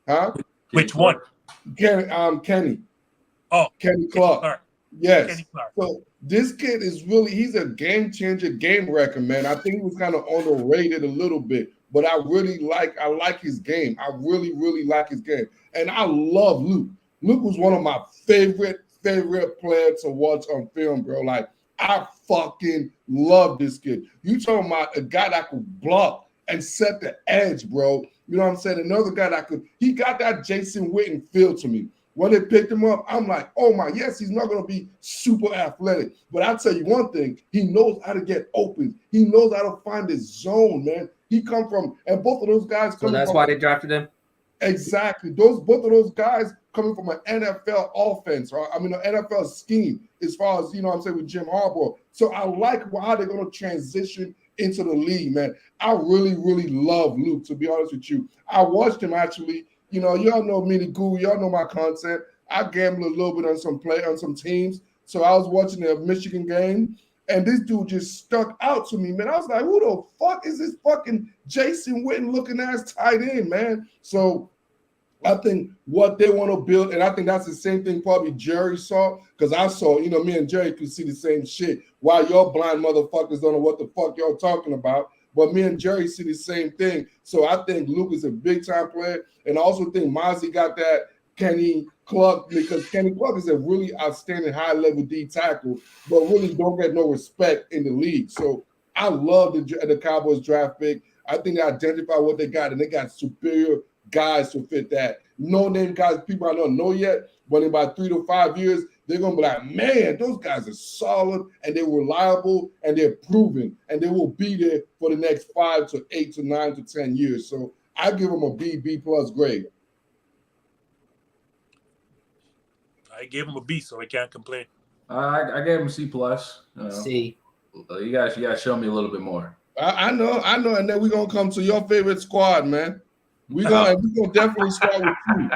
Huh? Which one? Kenny. Oh, Kenny Clark. Yes. Kenny Clark. So this kid is he's a game changer, game wrecker, man. I think he was kind of underrated a little bit, but I like his game. I really, really like his game. And I love Luke. Luke was one of my favorite players to watch on film, bro. Like, I fucking love this kid. You talking about a guy that could block and set the edge, bro. You know what I'm saying? Another guy he got that Jason Witten feel to me. When they picked him up, I'm like, oh my, yes, he's not going to be super athletic. But I'll tell you one thing, he knows how to get open. He knows how to find his zone, man. He come from, and both of those guys So that's why they drafted him? Exactly. Both of those guys coming from an NFL offense, right? I mean, an NFL scheme as far as, you know what I'm saying, with Jim Harbaugh. So I like how they're going to transition into the league, man. I really, really love Luke, to be honest with you. I watched him actually. You know, y'all know me, the Guru. Y'all know my content. I gamble a little bit on some teams. So I was watching the Michigan game, and this dude just stuck out to me, man. I was like, who the fuck is this fucking Jason Witten looking ass tight end, man? So I think what they want to build, and I think that's the same thing probably Jerry saw, because I saw, you know, me and Jerry could see the same shit. While y'all blind motherfuckers don't know what the fuck y'all talking about. But me and Jerry see the same thing. So I think Luke is a big-time player. And I also think Mozzie got that Kenny Clark, because Kenny Clark is a really outstanding high-level D tackle, but really don't get no respect in the league. So I love the Cowboys draft pick. I think they identify what they got, and they got superior guys to fit that. No-name guys, people I don't know yet, but in about 3 to 5 years, they're going to be like, man, those guys are solid, and they're reliable, and they're proven, and they will be there for the next 5 to 8 to 9 to 10 years. So I give them a B plus grade. I gave him a B, so I can't complain. I gave him a C plus. C. You guys show me a little bit more. I know, and then we're going to come to your favorite squad, man. We're gonna definitely start with you.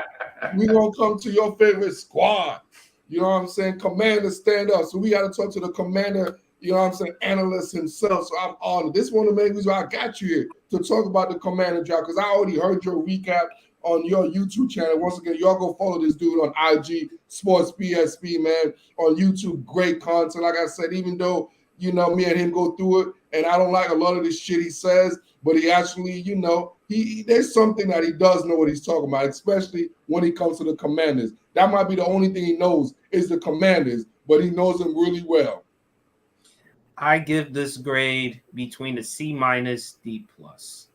We're going to come to your favorite squad. You know what I'm saying? Commander, stand up. So we got to talk to the commander, you know what I'm saying, analyst himself. So I'm honored. This is one of the main reasons why I got you here, to talk about the commander draft, because I already heard your recap on your YouTube channel. Once again, y'all go follow this dude on IG, Sports BSB, man, on YouTube. Great content. Like I said, even though, you know, me and him go through it, and I don't like a lot of the shit he says, but he actually, you know, there's something that he does know what he's talking about, especially when he comes to the Commanders. That might be the only thing he knows is the Commanders, but he knows them really well. I give this grade between a C minus, D plus.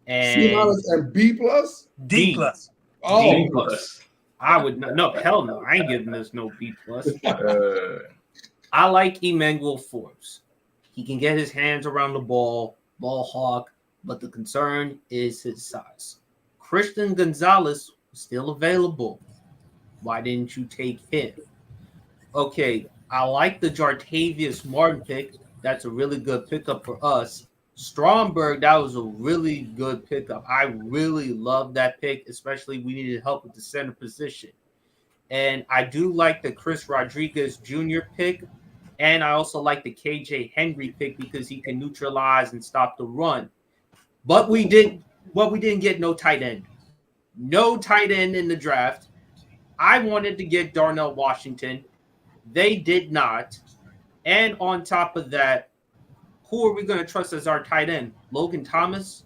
And C minus and B plus? D plus. Oh, D plus. I would not, no, hell no. I ain't giving this no B plus. I like Emmanuel Forbes. He can get his hands around the ball hawk, but the concern is his size. Christian Gonzalez was still available. Why didn't you take him? Okay, I like the Jartavius Martin pick. That's a really good pickup for us. Stromberg, that was a really good pickup. I really love that pick, especially we needed help with the center position. And I do like the Chris Rodriguez Jr. pick. And I also like the KJ Henry pick because he can neutralize and stop the run. But we didn't get no tight end. No tight end in the draft. I wanted to get Darnell Washington. They did not. And on top of that, who are we going to trust as our tight end? Logan Thomas,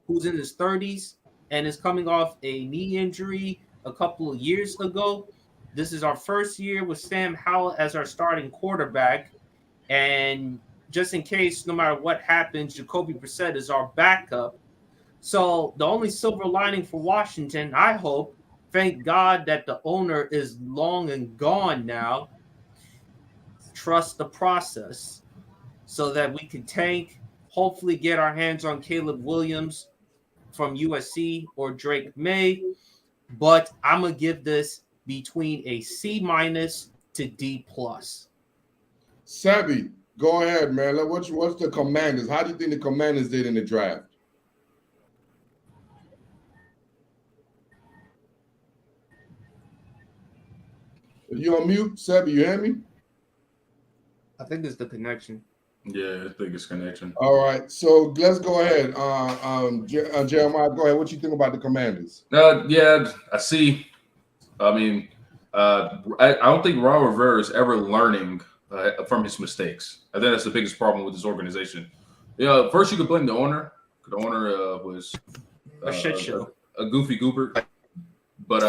who's in his 30s and is coming off a knee injury a couple of years ago. This is our first year with Sam Howell as our starting quarterback. And just in case, no matter what happens, Jacoby Brissett is our backup. So the only silver lining for Washington, I hope, thank God that the owner is long and gone now, trust the process so that we can tank, hopefully get our hands on Caleb Williams from USC or Drake May. But I'm going to give this between a C minus to D plus. Sebby, go ahead, man. What's the Commanders? How do you think the Commanders did in the draft? Are you on mute, Sebby? You hear me? I think it's the connection. Yeah, it's biggest connection. All right, so let's go ahead. Jeremiah, go ahead. What you think about the Commanders? Yeah, I see. I mean, I don't think Ron Rivera is ever learning from his mistakes. I think that's the biggest problem with this organization. First you could blame the owner. The owner was A shit show. a goofy goober. But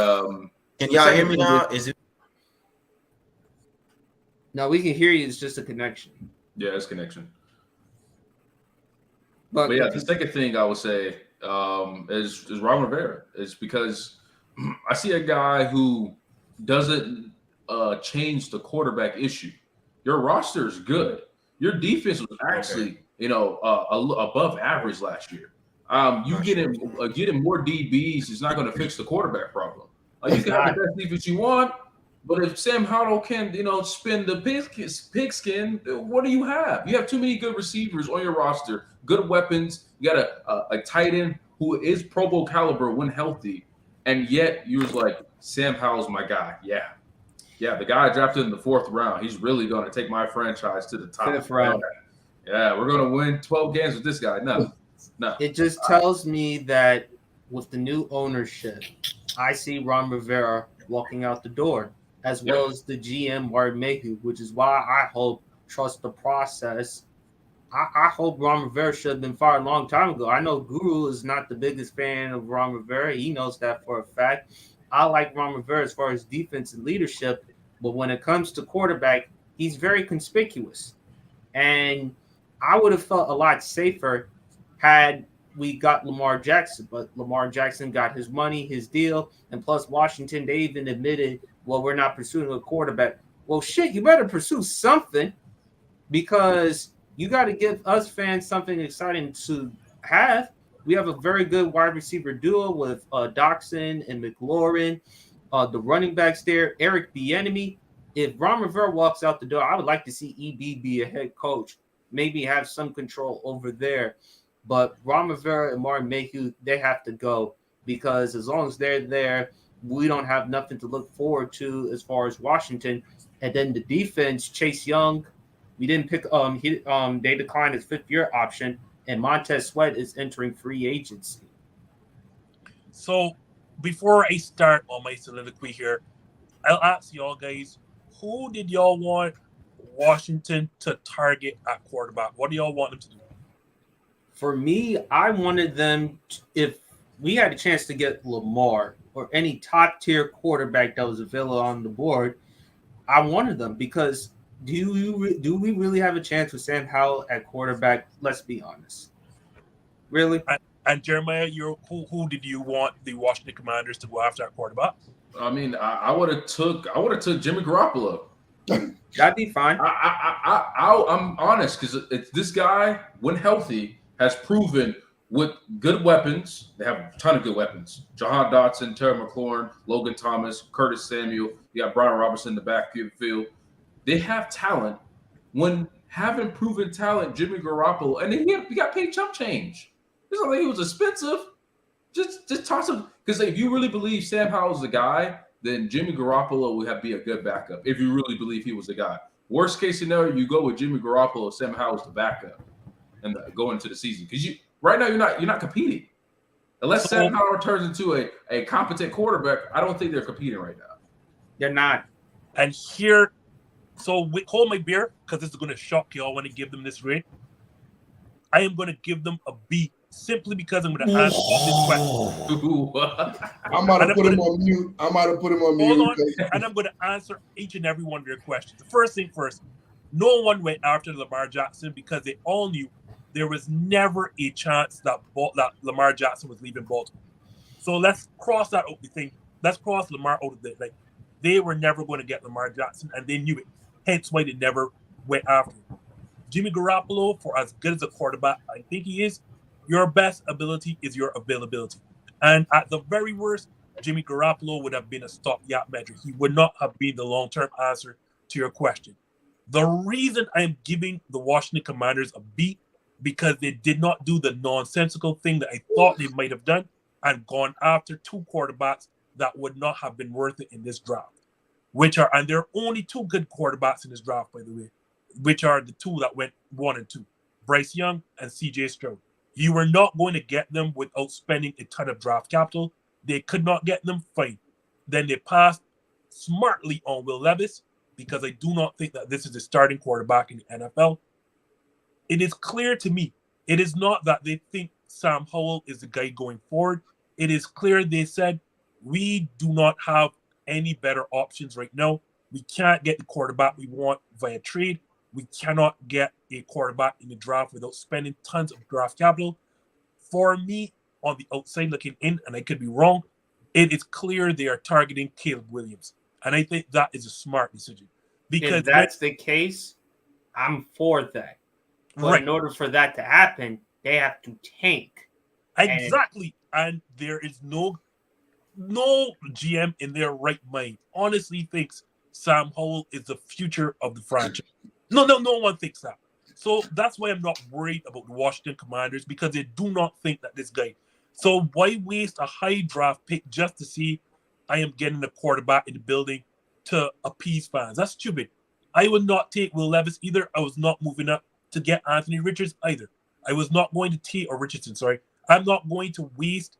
Can y'all hear me now? Is it? No, we can hear you. It's just a connection. Yeah, it's connection. But yeah, the second thing I would say is Ron Rivera. Is because I see a guy who doesn't change the quarterback issue. Your roster is good. Your defense was actually, above average last year. Getting more DBs is not going to fix the quarterback problem. You can have the best defense you want, but if Sam Howell can, spin the pigskin, what do you have? You have too many good receivers on your roster, good weapons. You got a tight end who is Pro Bowl caliber when healthy, and yet you was like, Sam Howell's my guy. Yeah, the guy I drafted in the 4th round. He's really going to take my franchise to the top. 5th round. Yeah, we're going to win 12 games with this guy. No. It just tells me that with the new ownership, I see Ron Rivera walking out the door, as well as the GM Martin Mayhew, which is why I hope trust the process. I hope Ron Rivera should have been fired a long time ago. I know Guru is not the biggest fan of Ron Rivera. He knows that for a fact. I like Ron Rivera as far as defense and leadership, but when it comes to quarterback, he's very conspicuous. And I would have felt a lot safer had we got Lamar Jackson, but Lamar Jackson got his money, his deal, and plus Washington, they even admitted, well, we're not pursuing a quarterback. Well, shit, you better pursue something because you got to give us fans something exciting to have. We have a very good wide receiver duo with Doxson and McLaurin. The running backs there, Eric Bieniemy. If Ron Rivera walks out the door, I would like to see EB be a head coach, maybe have some control over there. But Ron Rivera and Martin Mayhew, they have to go because as long as they're there, we don't have nothing to look forward to as far as Washington. And then the defense, Chase Young, we didn't pick. They declined his 5th-year option, and Montez Sweat is entering free agency. So before I start on my soliloquy here, I'll ask y'all guys, who did y'all want Washington to target at quarterback? What do y'all want them to do? For me, I wanted them to, if we had a chance to get Lamar or any top-tier quarterback that was available on the board, I wanted them because do we really have a chance with Sam Howell at quarterback? Let's be honest. Really? And Jeremiah, who did you want the Washington Commanders to go after at quarterback? I mean, I would have took Jimmy Garoppolo. That'd be fine. I'm honest because this guy, when healthy, has proven with good weapons. They have a ton of good weapons. Jahan Dotson, Terry McLaurin, Logan Thomas, Curtis Samuel. You got Brian Robertson in the backfield. They have talent. When having proven talent, Jimmy Garoppolo, and then he got paid chump change. It's not like he was expensive. Just toss him. Because if you really believe Sam Howell's the guy, then Jimmy Garoppolo would be a good backup. If you really believe he was the guy. Worst case scenario, you go with Jimmy Garoppolo, Sam Howell's the backup, and go into the season. Because right now you're not competing. Unless Sam Howell turns into a competent quarterback, I don't think they're competing right now. They're not. And here, so hold my beer because this is going to shock y'all when I give them this rate. I am going to give them a B simply because I'm going to answer this question. I might have put him on mute. Hold on, and I'm going to answer each and every one of their questions. The first thing first, no one went after Lamar Jackson because they all knew there was never a chance that Lamar Jackson was leaving Baltimore. So let's cross that out the thing. Let's cross Lamar out of the like. They were never going to get Lamar Jackson, and they knew it. Hence why they never went after him. Jimmy Garoppolo, for as good as a quarterback I think he is, your best ability is your availability. And at the very worst, Jimmy Garoppolo would have been a stopgap measure. He would not have been the long-term answer to your question. The reason I am giving the Washington Commanders a B because they did not do the nonsensical thing that I thought they might have done and gone after 2 quarterbacks that would not have been worth it in this draft, and there are only 2 good quarterbacks in this draft, by the way, which are the 2 that went 1 and 2, Bryce Young and CJ Stroud. You were not going to get them without spending a ton of draft capital. They could not get them, fine. Then they passed smartly on Will Levis because I do not think that this is a starting quarterback in the NFL. It is clear to me, it is not that they think Sam Howell is the guy going forward. It is clear they said, we do not have any better options right now. We can't get the quarterback we want via trade. We cannot get a quarterback in the draft without spending tons of draft capital. For me, on the outside looking in, and I could be wrong, it is clear they are targeting Caleb Williams. And I think that is a smart decision. Because if that's the case, I'm for that. But right. in order for that to happen, they have to tank. Exactly. And there is no GM in their right mind honestly thinks Sam Howell is the future of the franchise. No one thinks that. So that's why I'm not worried about the Washington Commanders, because they do not think that this guy. So why waste a high draft pick just to see I am getting a quarterback in the building to appease fans? That's stupid. I would not take Will Levis either. I was not moving up to get Anthony Richards either. I was not going to take, or Richardson, sorry. I'm not going to waste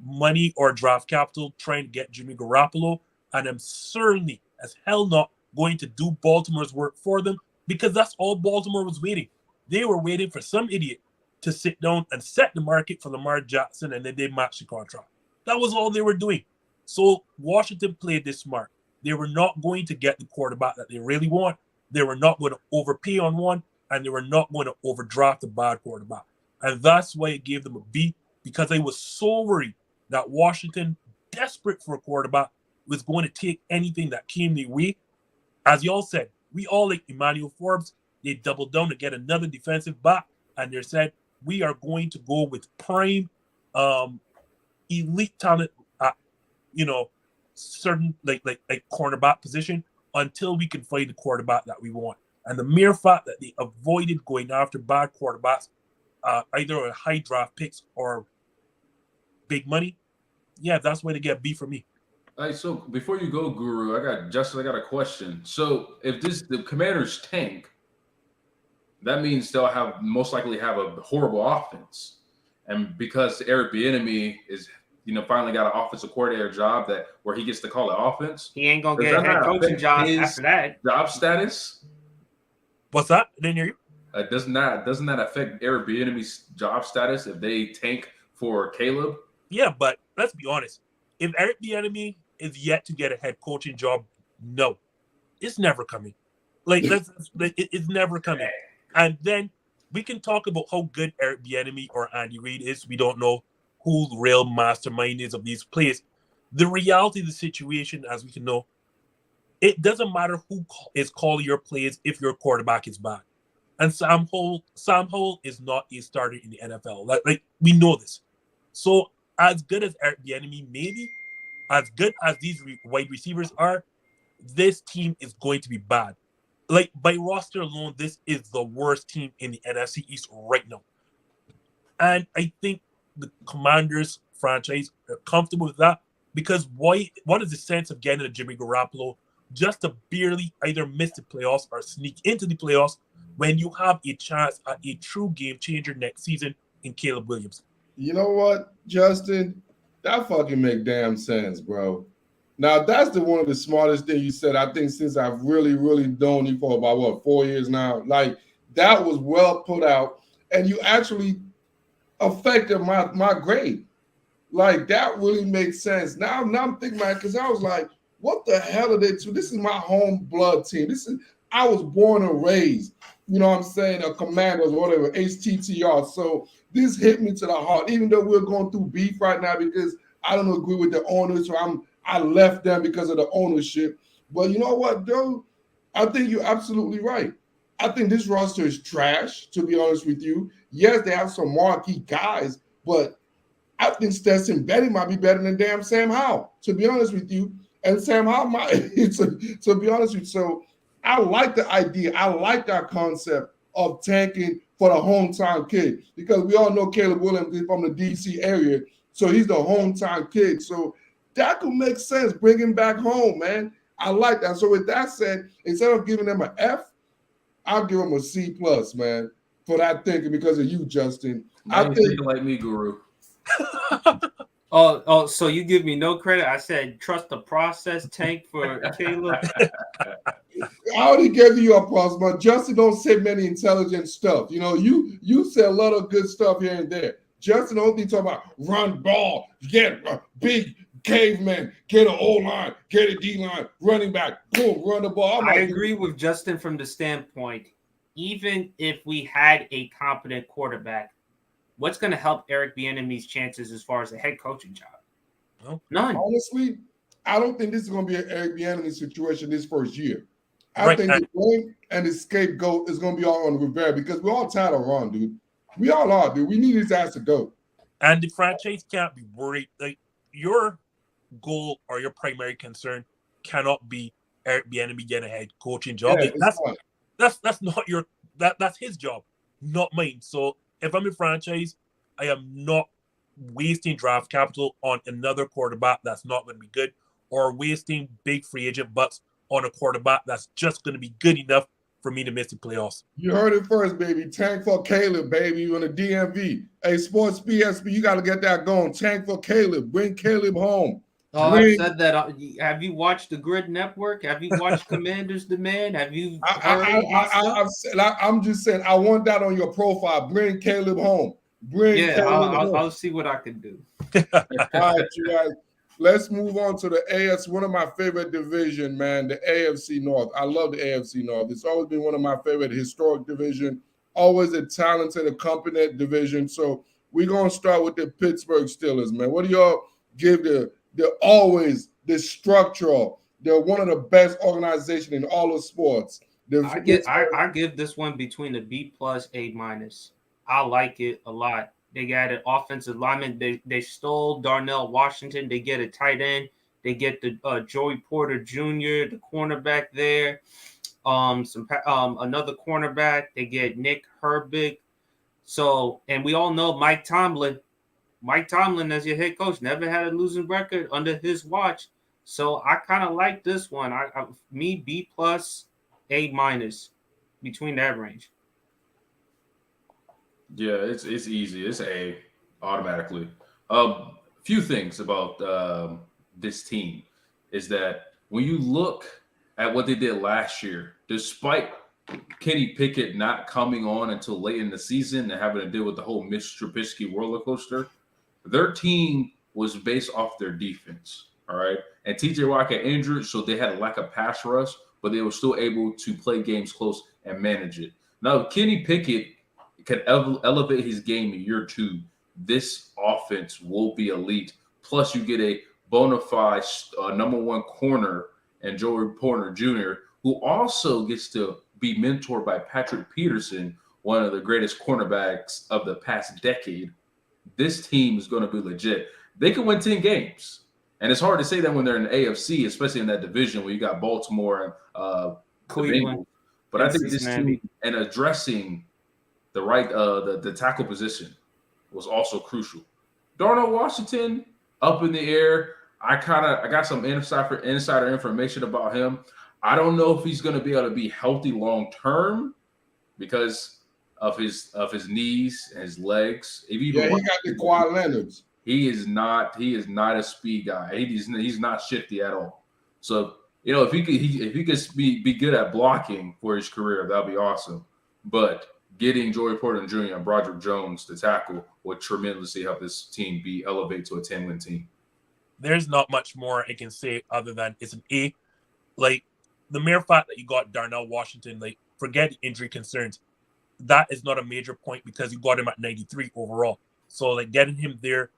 money or draft capital trying to get Jimmy Garoppolo, and I'm certainly as hell not going to do Baltimore's work for them, because that's all Baltimore was waiting. They were waiting for some idiot to sit down and set the market for Lamar Jackson, and then they matched the contract. That was all they were doing. So Washington played this smart. They were not going to get the quarterback that they really want. They were not going to overpay on one, and they were not going to overdraft a bad quarterback. And that's why it gave them a B, because I was so worried that Washington, desperate for a quarterback, was going to take anything that came their way. As y'all said, we all like Emmanuel Forbes. They doubled down to get another defensive back, and they said, we are going to go with prime elite talent at, certain like cornerback position until we can find the quarterback that we want. And the mere fact that they avoided going after bad quarterbacks, either at high draft picks or big money, yeah, that's why they get B for me. All right, so before you go, Guru, I got a question. So if the Commanders tank, that means they'll most likely have a horrible offense. And because Eric Bieniemy is, finally got an offensive coordinator job where he gets to call it offense, he ain't gonna get a head coaching job after that. Job status. What's that? I didn't hear you. Doesn't that affect Eric Bieniemy's job status if they tank for Caleb? Yeah, but let's be honest. If Eric Bieniemy is yet to get a head coaching job, no, it's never coming. It's never coming. And then we can talk about how good Eric Bieniemy or Andy Reid is. We don't know who the real mastermind is of these plays. The reality of the situation, as we can know, it doesn't matter who is calling your plays if your quarterback is bad. And Sam Howell is not a starter in the NFL. Like we know this. So as good as Eric Bieniemy may be, as good as these wide receivers are, this team is going to be bad. Like, by roster alone, this is the worst team in the NFC East right now. And I think the Commanders franchise are comfortable with that, because what is the sense of getting a Jimmy Garoppolo just to barely either miss the playoffs or sneak into the playoffs when you have a chance at a true game changer next season in Caleb Williams? You know what, Justin? That fucking make damn sense, bro. Now, that's one of the smartest things you said, I think, since I've really, really known you for about, 4 years now. Like, that was well put out, and you actually affected my grade. Like, that really makes sense. Now I'm thinking about it, because I was like, what the hell are they doing? This is my home blood team. I was born and raised, you know what I'm saying, a Commanders, whatever, HTTR. So this hit me to the heart, even though we're going through beef right now because I don't agree with the owners, so I left them because of the ownership. But you know what, though? I think you're absolutely right. I think this roster is trash, to be honest with you. Yes, they have some marquee guys, but I think Stetson Bennett might be better than damn Sam Howell, to be honest with you. And Sam Howell might, to be honest with you. So I like the idea. I like that concept of tanking for the hometown kid, because we all know Caleb Williams is from the D.C. area, so he's the hometown kid. So that could make sense. Bring him back home, man. I like that. So with that said, instead of giving them an F, I'll give them a C+, man, for that thinking because of you, Justin. Now you're thinking like me, Guru. Oh, so you give me no credit? I said trust the process. Tank for Caleb. I already gave you your applause, but Justin don't say many intelligent stuff. You know, you say a lot of good stuff here and there. Justin only talking about run ball, get a big caveman, get an O line, get a D line, running back, boom, run the ball. I agree with Justin from the standpoint, even if we had a competent quarterback, what's going to help Eric Bieniemy's chances as far as a head coaching job? No. None. Honestly, I don't think this is going to be an Eric Bieniemy situation this first year. I Right, think the blame and the scapegoat is going to be all on Rivera because we're all tired of Ron, dude. We all are, dude. We need his ass to go. And the franchise can't be worried. Like, your goal or your primary concern cannot be Eric Bieniemy getting a head coaching job. Yeah, Like, that's not your that's his job, not mine. So if I'm a franchise, I am not wasting draft capital on another quarterback that's not going to be good, or wasting big free agent bucks on a quarterback that's just going to be good enough for me to miss the playoffs. You heard it first, baby. Tank for Caleb, baby, on the DMV. Hey, Sports BSB, you got to get that going. Tank for Caleb. Bring Caleb home. Oh, I've said that. Have you watched the Grid Network? Have you watched Commander's Demand? Have you heard I'm just saying, I want that on your profile. Bring Caleb home. Bring Caleb home. I'll see what I can do. All right, you guys. Let's move on to the AFC, one of my favorite division, man, the AFC North. I love the AFC North. It's always been one of my favorite historic division, always a talented, accompanied division. So we're going to start with the Pittsburgh Steelers, man. What do y'all give they're always the structural, they're one of the best organizations in all of sports. I give this one between a B plus, A minus. I like it a lot. They got an offensive lineman. They stole Darnell Washington. They get a tight end. They get the Joey Porter Jr., the cornerback there. Another cornerback. They get Nick Herbig. So, and we all know Mike Tomlin. Mike Tomlin, as your head coach, never had a losing record under his watch. So I kind of like this one. Me B plus, A minus, between that range. Yeah, it's easy. It's A automatically. Few things about this team is that when you look at what they did last year, despite Kenny Pickett not coming on until late in the season and having to deal with the whole Mitch Trubisky roller coaster, their team was based off their defense. All right. And TJ Watt got injured, so they had a lack of pass rush, but they were still able to play games close and manage it. Now, Kenny Pickett can elevate his game in year two. This offense will be elite. Plus, you get a bona fide number one corner and Joey Porter Jr., who also gets to be mentored by Patrick Peterson, one of the greatest cornerbacks of the past decade. This team is going to be legit. They can win 10 games. And it's hard to say that when they're in the AFC, especially in that division where you got Baltimore and Cleveland. But I think this team and addressing the right the tackle position was also crucial. Darnell Washington up in the air. I got some insider information about him. I don't know if he's going to be able to be healthy long term because of his knees and his legs. He got the Kawhi Leonard's. He is not a speed guy. He's not shifty at all. So if he could be good at blocking for his career, that'd be awesome. But getting Joey Porter Jr. and Broderick Jones to tackle would tremendously help this team be elevated to a 10-win team. There's not much more I can say other than it's an A. Like, the mere fact that you got Darnell Washington, like, forget the injury concerns. That is not a major point because you got him at 93 overall. So, like, getting him there,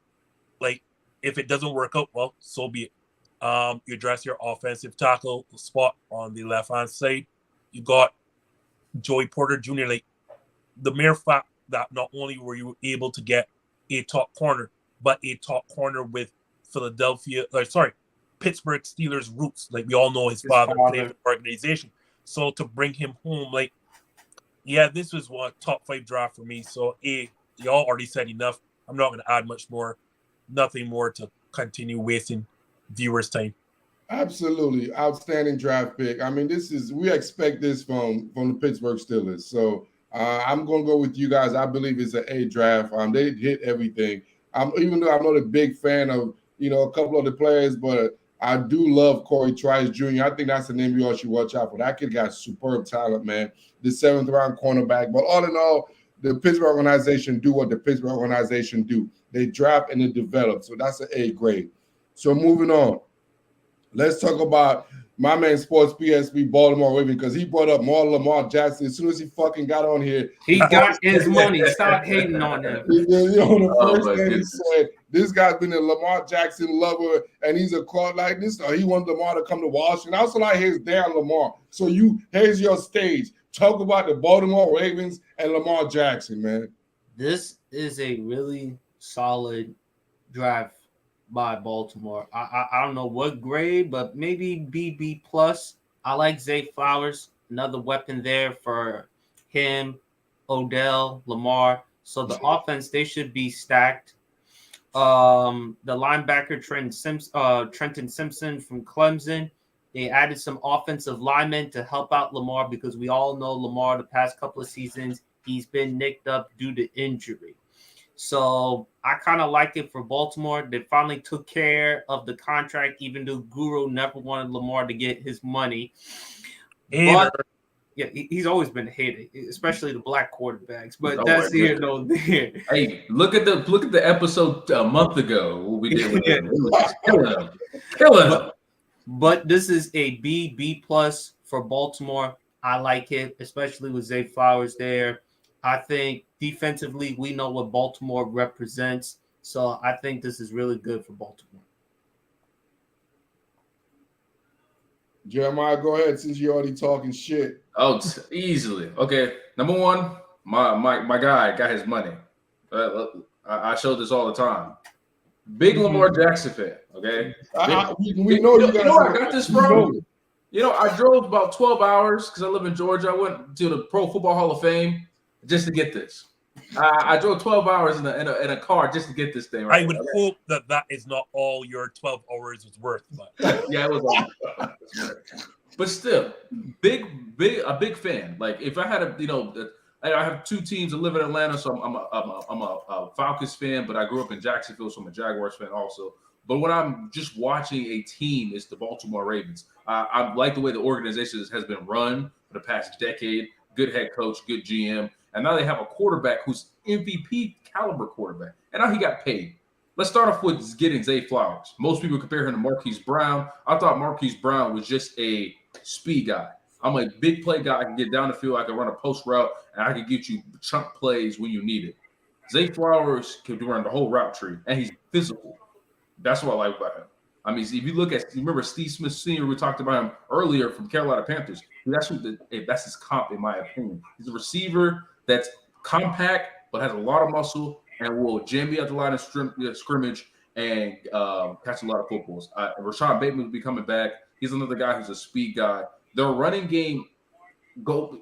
like, if it doesn't work out, well, so be it. You address your offensive tackle spot on the left-hand side. You got Joey Porter Jr. Like, the mere fact that not only were you able to get a top corner, but a top corner with Pittsburgh Steelers roots. Like, we all know his father played for the organization. So to bring him home, like, yeah, this was a top 5 draft for me. So y'all already said enough. I'm not going to add much more. Nothing more to continue wasting viewers' time. Absolutely. Outstanding draft pick. I mean, we expect this from the Pittsburgh Steelers. So I'm going to go with you guys. I believe it's an A draft. They hit everything. Even though I'm not a big fan of a couple of the players, but I do love Corey Trice Jr. I think that's the name you all should watch out for. That kid got superb talent, man. The 7th round cornerback. But all in all, the Pittsburgh organization do what the Pittsburgh organization do. They draft and they develop. So that's an A grade. So moving on. Let's talk about my man Sports PSP Baltimore Ravens, because he brought up more Lamar Jackson as soon as he fucking got on here. He got his money. Stop hating on him. The first thing he said, this guy's been a Lamar Jackson lover, and he's a crowd like this. He wants Lamar to come to Washington. Also, like, here's Dan Lamar. So here's your stage. Talk about the Baltimore Ravens and Lamar Jackson, man. This is a really solid draft by Baltimore. I don't know what grade, but maybe BB plus. I like Zay Flowers, another weapon there for him, Odell, Lamar. So the offense, they should be stacked. The linebacker Trenton Simpson from Clemson. They added some offensive linemen to help out Lamar, because we all know Lamar the past couple of seasons, he's been nicked up due to injury. So I kind of like it for Baltimore. They finally took care of the contract, even though Guru never wanted Lamar to get his money. But, yeah, he's always been hated, especially the black quarterbacks. But that's here, no there. Hey, look at the episode a month ago. What we did with him. It was just killing him. But this is a B plus for Baltimore. I like it, especially with Zay Flowers there. I think defensively, we know what Baltimore represents. So I think this is really good for Baltimore. Jeremiah, go ahead, since you're already talking shit. Oh, easily. Okay, number one, my guy got his money. I show this all the time. Big Lamar Jackson fan. Okay, we know you guys. I got this from. I drove about 12 hours because I live in Georgia. I went to the Pro Football Hall of Fame just to get this. I drove 12 hours in a car just to get this thing. Right. I would hope that is not all your 12 hours was worth. But yeah, it was. But still, a big fan. Like, if I had I have two teams that live in Atlanta, so I'm a Falcons fan, but I grew up in Jacksonville, so I'm a Jaguars fan also. But when I'm just watching a team, it's the Baltimore Ravens. I like the way the organization has been run for the past decade. Good head coach, good GM, and now they have a quarterback who's MVP caliber quarterback, and now he got paid. Let's start off with getting Zay Flowers. Most people compare him to Marquise Brown. I thought Marquise Brown was just a speed guy. I'm a big play guy. I can get down the field. I can run a post route, and I can get you chunk plays when you need it. Zay Flowers can run the whole route tree, and he's physical. That's what I like about him. I mean, if you remember Steve Smith Sr., we talked about him earlier from Carolina Panthers. That's his comp, in my opinion. He's a receiver that's compact, but has a lot of muscle and will jam you at the line of scrimmage and catch a lot of footballs. Rashad Bateman will be coming back. He's another guy who's a speed guy. Their running game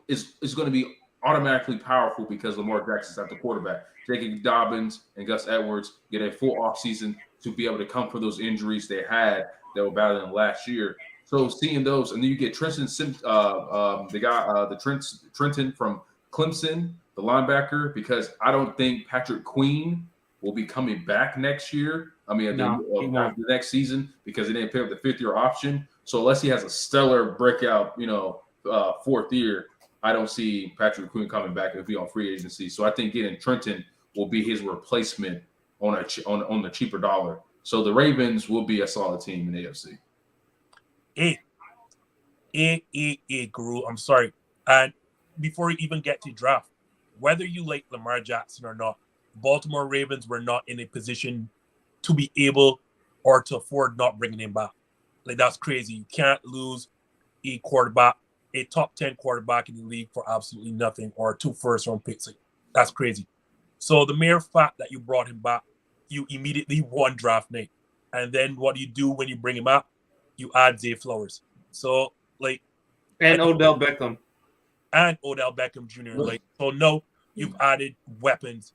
is going to be automatically powerful because Lamar Jackson's at the quarterback. J.K. Dobbins and Gus Edwards get a full offseason to be able to come for those injuries they had that were battling last year. So seeing those, and then you get Trenton Trenton from Clemson, the linebacker, because I don't think Patrick Queen will be coming back next year. I mean, the next season, because he didn't pick up the fifth-year option. So unless he has a stellar breakout, fourth year, I don't see Patrick Queen coming back and be on free agency. So I think getting Trenton will be his replacement on the cheaper dollar. So the Ravens will be a solid team in the AFC. Guru. I'm sorry. And before you even get to draft, whether you like Lamar Jackson or not, Baltimore Ravens were not in a position to be able or to afford not bringing him back. Like, that's crazy. You can't lose a quarterback, a top 10 quarterback in the league for absolutely nothing, or 2 first-round picks. Like, that's crazy. So the mere fact that you brought him back, you immediately won draft night. And then what do you do when you bring him up? You add Zay Flowers. So, and Odell Beckham. And Odell Beckham Jr. So no, you've added weapons.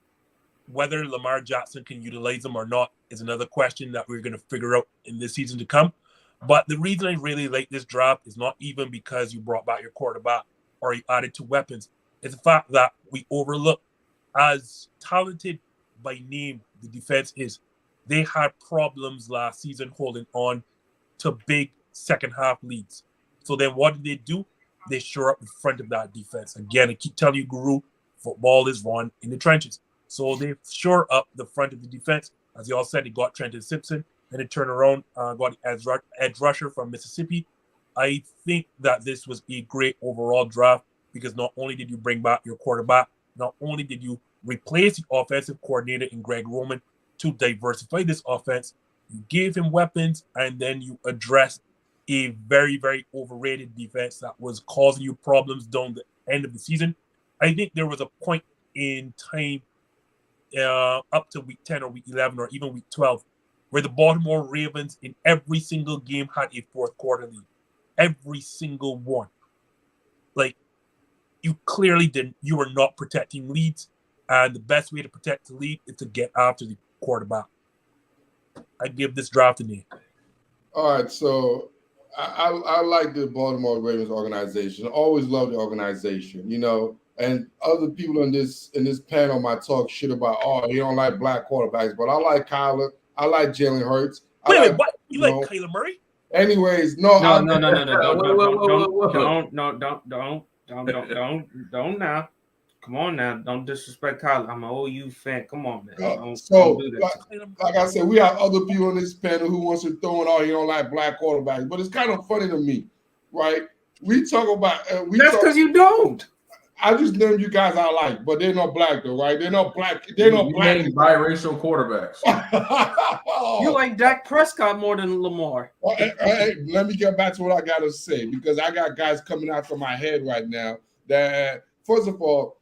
Whether Lamar Jackson can utilize them or not is another question that we're going to figure out in this season to come. But the reason I really like this draft is not even because you brought back your quarterback or you added 2 weapons. It's the fact that we overlook, as talented by name the defense is they had problems last season holding on to big second half leads. So then what did they do? They shore up the front of that defense. Again, I keep telling you, Guru, football is run in the trenches. So they shore up the front of the defense. As you all said, they got Trenton Simpson, and they turned around, got the edge rusher from Mississippi. I think that this was a great overall draft because not only did you bring back your quarterback, not only did you replace the offensive coordinator in Greg Roman to diversify this offense, you gave him weapons, and then you addressed a very, very overrated defense that was causing you problems down the end of the season. I think there was a point in time up to week 10 or week 11 or even week 12 where the Baltimore Ravens in every single game had a fourth quarter lead. Every single one. Like, you clearly didn't. You were not protecting leads, and the best way to protect the lead is to get after the quarterback. I give this draft a name. All right, so I like the Baltimore Ravens organization. I always love the organization, you know. And other people in this panel might talk shit about, oh, you don't like black quarterbacks, but I like Kyler. I like Jalen Hurts. Wait, what? You like Kyler Murray? Anyways, no, don't now. Come on now, don't disrespect Kyler. I'm an OU fan. Come on, man. Don't do that. Like I said, we have other people in this panel who wants to throw in, oh, you don't like black quarterbacks, but it's kind of funny to me, right? We talk about that's because you don't. I just named you guys I like, but they're not black though, right? They're not black. They're not black. Biracial quarterbacks. You like Dak Prescott more than Lamar. Hey, let me get back to what I gotta say because I got guys coming out from my head right now. That first of all,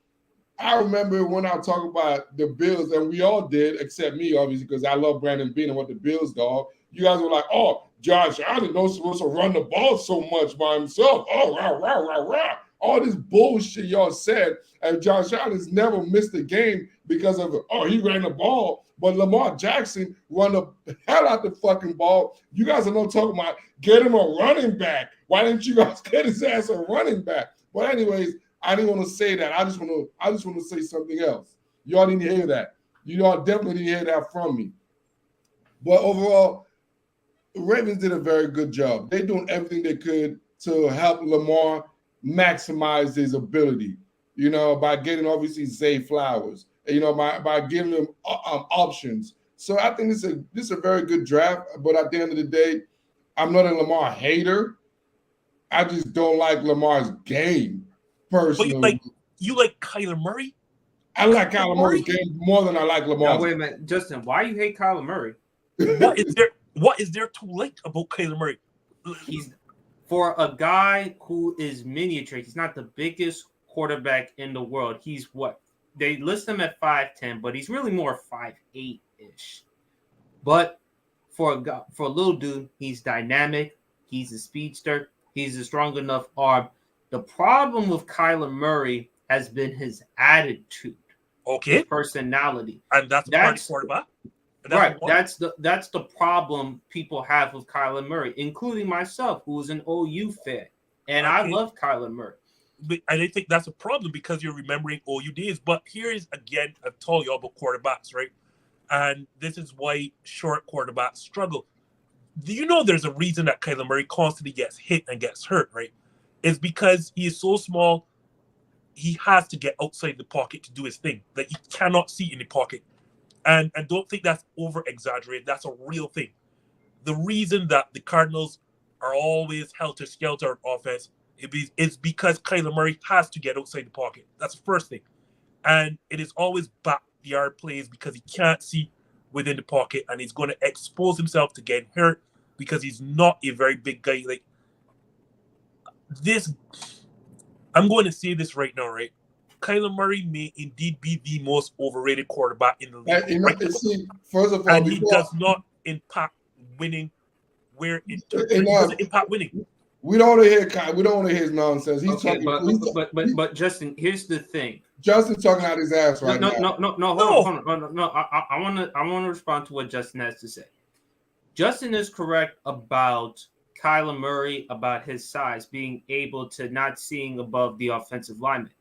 I remember when I talk about the Bills, and we all did, except me, obviously, because I love Brandon Beane and what the Bills dog. You guys were like, oh, Josh Allen not supposed to run the ball so much by himself. Oh, rah, rah, rah, rah. All this bullshit y'all said, and Josh Allen's never missed a game because of, oh, he ran the ball. But Lamar Jackson run the hell out the fucking ball. You guys are not talking about get him a running back. Why didn't you guys get his ass a running back? But anyways, I didn't want to say that. I just want to say something else. Y'all didn't hear that. You all definitely didn't hear that from me. But overall, the Ravens did a very good job. They're doing everything they could to help Lamar maximize his ability, you know, by getting obviously Zay Flowers, you know, by giving him options. So I think this is a very good draft. But at the end of the day, I'm not a Lamar hater. I just don't like Lamar's game personally. But you like Kyler Murray? I like Kyler Murray's game more than I like Lamar's. Now, wait a minute, Justin. Why you hate Kyler Murray? What is there to like about Kyler Murray? He's for a guy who is miniature. He's not the biggest quarterback in the world. He's what they list him at 5'10", but he's really more 5'8" But for a little dude, he's dynamic. He's a speedster. He's a strong enough arm. The problem with Kyler Murray has been his attitude, his personality, and that's part of quarterback. Right, that's the problem people have with Kyler Murray, including myself, who is an OU fan, and I love Kyler Murray. But I didn't think that's a problem because you're remembering OU days. But here is again, I've told you all about quarterbacks, right? And this is why short quarterbacks struggle. Do you know there's a reason that Kyler Murray constantly gets hit and gets hurt, right? It's because he is so small, he has to get outside the pocket to do his thing. Like he cannot see in the pocket. And don't think that's over-exaggerated. That's a real thing. The reason that the Cardinals are always helter-skelter on offense is because Kyler Murray has to get outside the pocket. That's the first thing. And it is always backyard plays because he can't see within the pocket, and he's going to expose himself to getting hurt because he's not a very big guy. Like this, I'm going to say this right now, right? Kyler Murray may indeed be the most overrated quarterback in the league. First of all, and he does not impact winning. He doesn't impact winning. We don't want to hear Kyle. We don't want to hear his nonsense. He's okay, talking. But Justin, here's the thing. Justin's talking out his ass right now. Hold on. I want to respond to what Justin has to say. Justin is correct about Kyler Murray, about his size, being able to not seeing above the offensive lineman.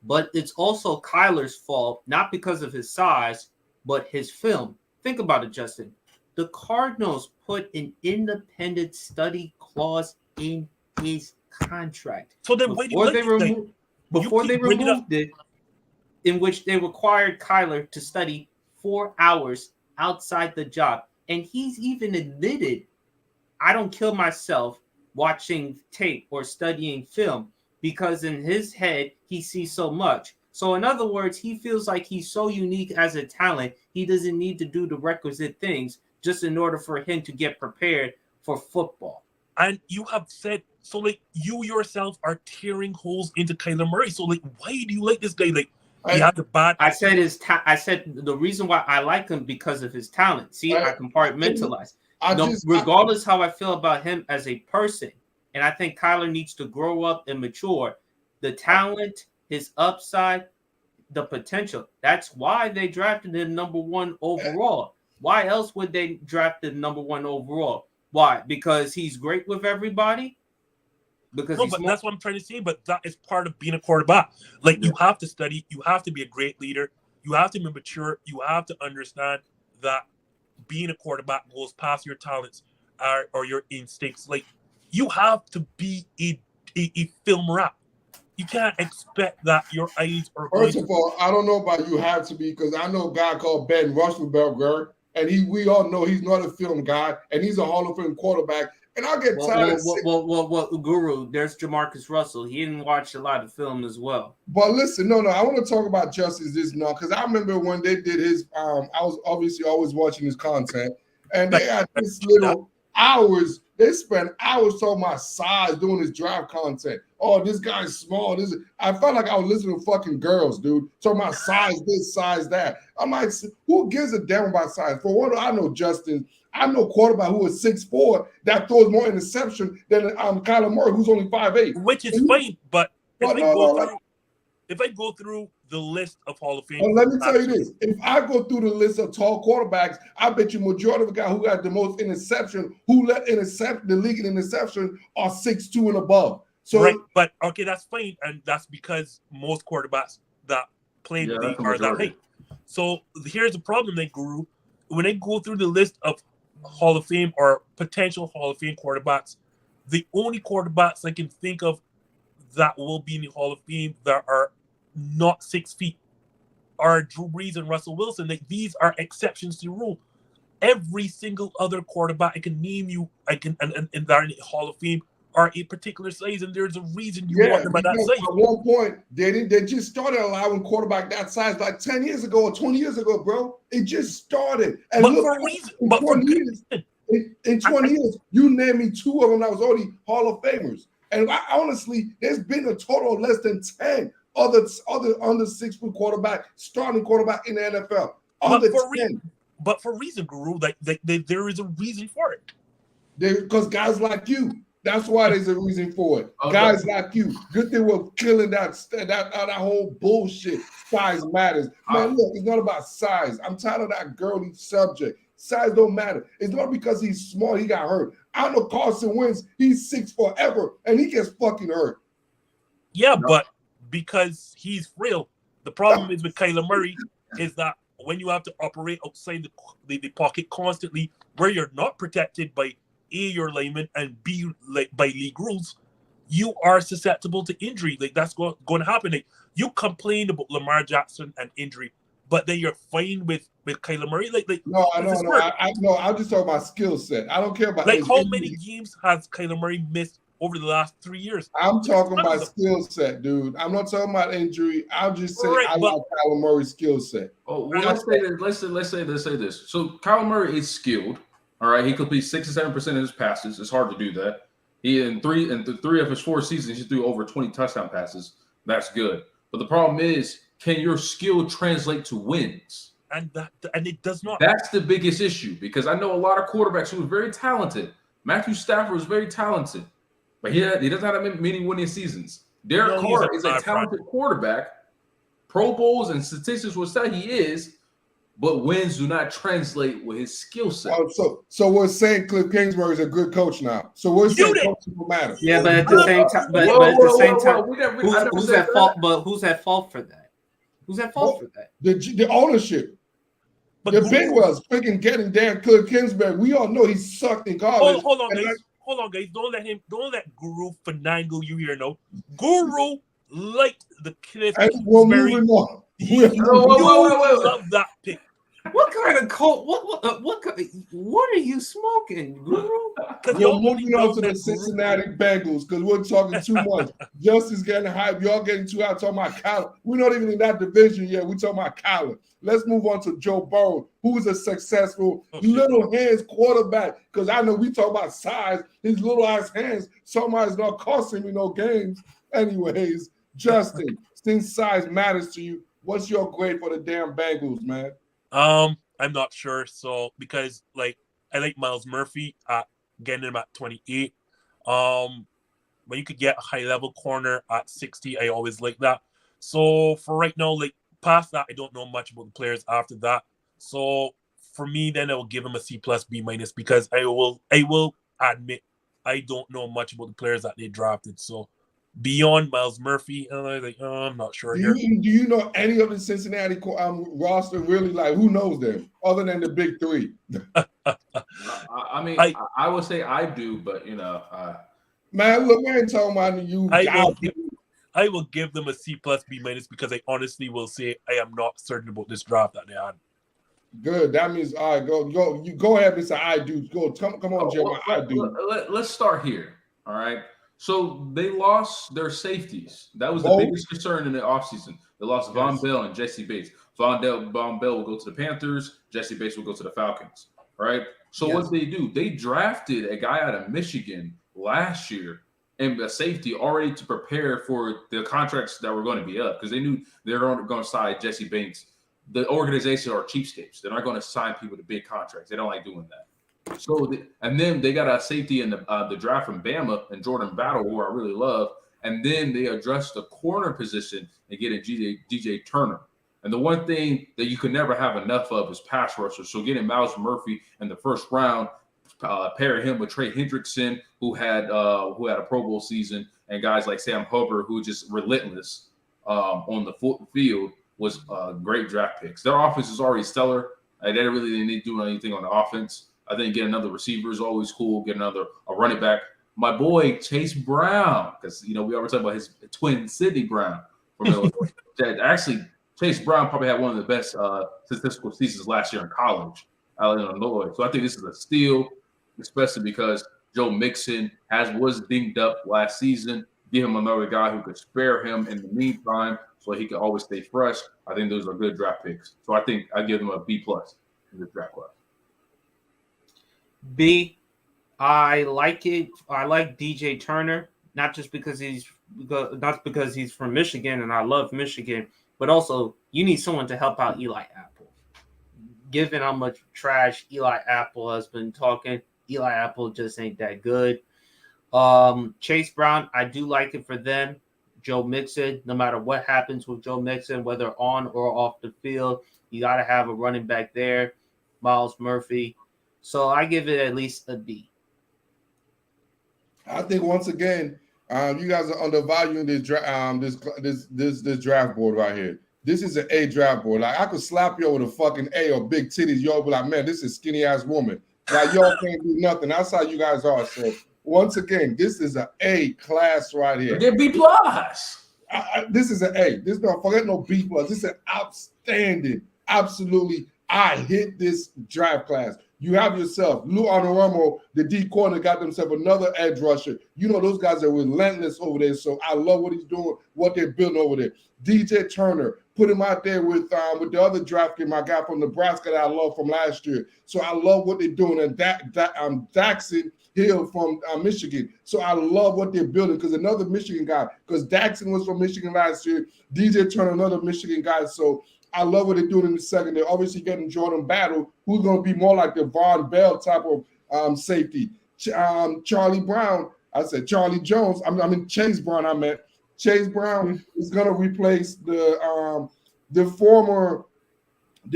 But it's also Kyler's fault, not because of his size, but his film. Think about it, Justin. The Cardinals put an independent study clause in his contract. So then why do you Before like they this thing? removed, before keep they bringing up- removed it, in which they required Kyler to study 4 hours outside the job. And he's even admitted, I don't kill myself watching tape or studying film, because in his head, he sees so much. So in other words, he feels like he's so unique as a talent, he doesn't need to do the requisite things just in order for him to get prepared for football. And you have said, so like you yourself are tearing holes into Kyler Murray. So like, why do you like this guy? Like, he had the bad. I said I said the reason why I like him because of his talent. See, I compartmentalize. Regardless how I feel about him as a person, and I think Kyler needs to grow up and mature. The talent, his upside, the potential. That's why they drafted him number 1 overall. Why else would they draft him number 1 overall? Why? Because he's great with everybody? Because that's what I'm trying to say. But that is part of being a quarterback. Like, you have to study. You have to be a great leader. You have to be mature. You have to understand that being a quarterback goes past your talents or your instincts. Like, you have to be a film rat. You can't expect that your eyes are. First of all, I don't know about you have to be, because I know a guy called Ben Roethlisberger, and we all know he's not a film guy, and he's a Hall of Fame quarterback. And I get tired. Guru, there's Jamarcus Russell. He didn't watch a lot of film as well. But listen, no, I want to talk about Justice this now, because I remember when they did his. I was obviously always watching his content, and they had this little hours. They spent hours talking about size doing his draft content. Oh, this guy's small. I felt like I was listening to fucking girls, dude. Talking about size this, size that. I'm like, who gives a damn about size? For what I know, Justin, I know a quarterback who is 6'4" that throws more interception than Kyler Murray, who's only 5'8". Which is fine, but if I go through the list of Hall of Fame, let me tell you this: if I go through the list of tall quarterbacks, I bet you majority of the guy who got the most interception, who let intercept the league in interception, are 6'2" and above. So, right, but okay, that's fine, and that's because most quarterbacks that play the league are that height. So here's the problem, then, Guru. When I go through the list of Hall of Fame or potential Hall of Fame quarterbacks, the only quarterbacks I can think of that will be in the Hall of Fame that are not 6 feet are Drew Brees and Russell Wilson. Like, these are exceptions to the rule. Every single other quarterback I can name you, and they're in the Hall of Fame, are a particular size, and there's a reason you want them at that size. At one point, they just started allowing quarterback that size like 10 years ago or 20 years ago, bro. It just started. And but look, for a reason. In 20 years, you name me 2 of them that was already Hall of Famers. And honestly, there's been a total of less than 10 other under 6 foot quarterback, starting quarterback in the NFL. But for a reason, Guru, there is a reason for it. Because guys like you. That's why there's a reason for it. Okay. Guys like you. Good thing we're killing that whole bullshit. Size matters. Man, look, it's not about size. I'm tired of that girly subject. Size don't matter. It's not because he's small he got hurt. I know Carson Wentz, he's 6 forever, and he gets fucking hurt. Yeah, but because he's real. The problem is with Kyler Murray is that when you have to operate outside the pocket constantly, where you're not protected by A, your lineman, and B, by league rules, you are susceptible to injury. Like, that's going to happen. Like, you complain about Lamar Jackson and injury, but then you're fine with Kyler Murray. I'm just talking about skill set. I don't care about how many games has Kyler Murray missed over the last 3 years? I'm talking about skill set, dude. I'm not talking about injury. I'm just saying I like Kyler Murray's skill set. Oh, well, let's say this. So Kyler Murray is skilled. All right, he completes 67% of his passes. It's hard to do that. He in three of his 4 seasons, he threw over 20 touchdown passes. That's good. But the problem is, can your skill translate to wins? And it does not. That's the biggest issue, because I know a lot of quarterbacks who are very talented. Matthew Stafford is very talented, but he doesn't have many winning seasons. Derek Carr is a talented quarterback. Pro Bowls and statistics will say he is, but wins do not translate with his skill set. So we're saying Cliff Kingsbury is a good coach now. So we're saying coaching will matter. Yeah, but at the same time, who's at fault? But who's at fault for that? Who's at fault for that? The ownership. But The Guru, big was freaking getting Dan Cook Kingsbury. We all know he sucked in garbage. hold on, And guys. Hold on, guys. Don't let Guru finagle you here. No, Guru liked the Cliff and we're Kingsbury. moving on. You We're moving on. love that pick. What kind of cult? What are you smoking, Guru? Because We're y'all only moving on know to the that Guru. Cincinnati Bengals because we're talking too much. Justice getting hype. Y'all getting too out talking about Kyler. We're not even in that division yet. We're talking about Kyler. Let's move on to Joe Burrow, who is a successful little hands quarterback. Because I know we talk about size. His little ass hands, somebody's not costing me no games. Anyways, Justin, since size matters to you, what's your grade for the damn Bengals, man? I'm not sure. So because like I like Miles Murphy at getting him at 28. But you could get a high level corner at 60. I always like that. So for right now, like past that, I don't know much about the players after that. So for me, then I will give him a C plus B minus because I will admit I don't know much about the players that they drafted. So beyond Miles Murphy, I'm not sure Do here. you know any of the Cincinnati roster really? Like, who knows them other than the big three? I mean, I would say I do, but man, look, we ain't talking about you. I will give them a C plus B minus because I honestly will say I am not certain about this draft that they had. Good. That means all right. Go. You go ahead and say I do. Go. Come on, Jeremiah. I do. Let's start here. All right. So they lost their safeties. That was the biggest concern in the offseason. They lost Von Bell and Jesse Bates. Von Bell will go to the Panthers. Jesse Bates will go to the Falcons. Right. So what they do? They drafted a guy out of Michigan last year and a safety already to prepare for the contracts that were going to be up because they knew they were going to sign Jesse Bates. The organization are cheapskates. They're not going to sign people to big contracts. They don't like doing that. So, and then they got a safety in the draft from Bama and Jordan Battle, who I really love. And then they addressed the corner position and get a DJ Turner. And the one thing that you could never have enough of is pass rushers. So getting Miles Murphy in the first round, pairing him with Trey Hendrickson, who had a Pro Bowl season, and guys like Sam Hubbard, who just relentless on the field, was great draft picks. Their offense is already stellar. They didn't really need to do anything on the offense. I think getting another receiver is always cool. Get a running back. My boy Chase Brown, because we always talk about his twin Sidney Brown from Illinois. Actually, Chase Brown probably had one of the best statistical seasons last year in college out in Illinois. So I think this is a steal, especially because Joe Mixon was dinged up last season. Give him another guy who could spare him in the meantime, so he can always stay fresh. I think those are good draft picks. So I think I give them a B plus in this draft class. B, I like it. I like DJ Turner, not because he's from Michigan and I love Michigan, but also you need someone to help out Eli Apple. Given how much trash Eli Apple has been talking, Eli Apple just ain't that good. Chase Brown, I do like it for them. Joe Mixon, no matter what happens with Joe Mixon, whether on or off the field, you got to have a running back there. Miles Murphy. So I give it at least a B. I think once again, you guys are undervaluing this draft board right here. This is an A draft board. Like I could slap you with a fucking A or big titties. Y'all be like, man, this is skinny ass woman. Like y'all can't do nothing. That's how you guys are. So once again, this is an A class right here. Get B plus. This is an A. This don't forget no B plus. This is an outstanding. Absolutely, I hit this draft class. You have yourself Lou Anarumo, the D corner, got themselves another edge rusher. You know those guys are relentless over there. So I love what he's doing, what they're building over there. DJ Turner, put him out there with the other draft kid, my guy from Nebraska that I love from last year. So I love what they're doing. And Daxon Hill from Michigan. So I love what they're building because another Michigan guy, because Daxon was from Michigan last year. DJ Turner, another Michigan guy. So I love what they're doing in the second. They're obviously getting Jordan Battle, who's going to be more like the Von Bell type of safety. Charlie Brown, I said Charlie Jones. Chase Brown. I meant Chase Brown is going to replace the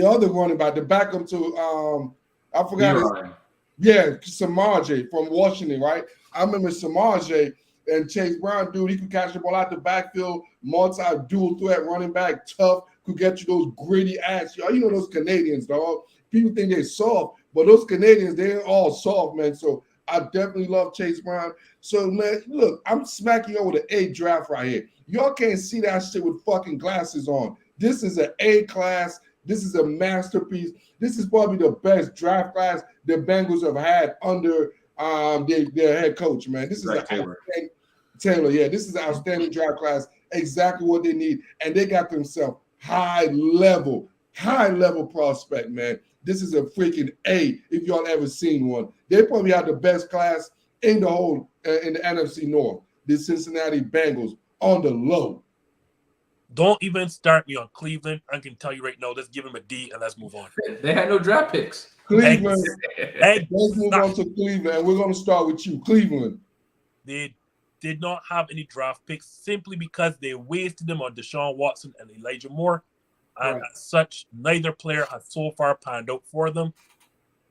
other running back, the backup to I forgot his name. Yeah, Samaje from Washington, right? I remember Samaje and Chase Brown, dude. He could catch the ball out the backfield, multi-dual threat running back, tough. Could get you those gritty ass, you know those Canadians, dog. people think they're soft, but those Canadians, they're all soft, man. So I definitely love Chase Brown. So, man, look, I'm smacking over the A draft right here. Y'all can't see that shit with fucking glasses on. This is an A class. This is a masterpiece. This is probably the best draft class the Bengals have had under their head coach, man. This is Zach Taylor. Yeah, this is an outstanding draft class. Exactly what they need. And they got themselves high level prospect, man. This is a freaking A if y'all ever seen one. They probably have the best class in the whole in the NFC North. The Cincinnati Bengals on the low. Don't even start me on Cleveland. I can tell you right now, let's give him a D and let's move on. They had no draft picks. Cleveland. Let's move on to Cleveland. And we're going to start with you, Cleveland. They did not have any draft picks simply because they wasted them on Deshaun Watson and Elijah Moore. And as such, neither player has so far panned out for them.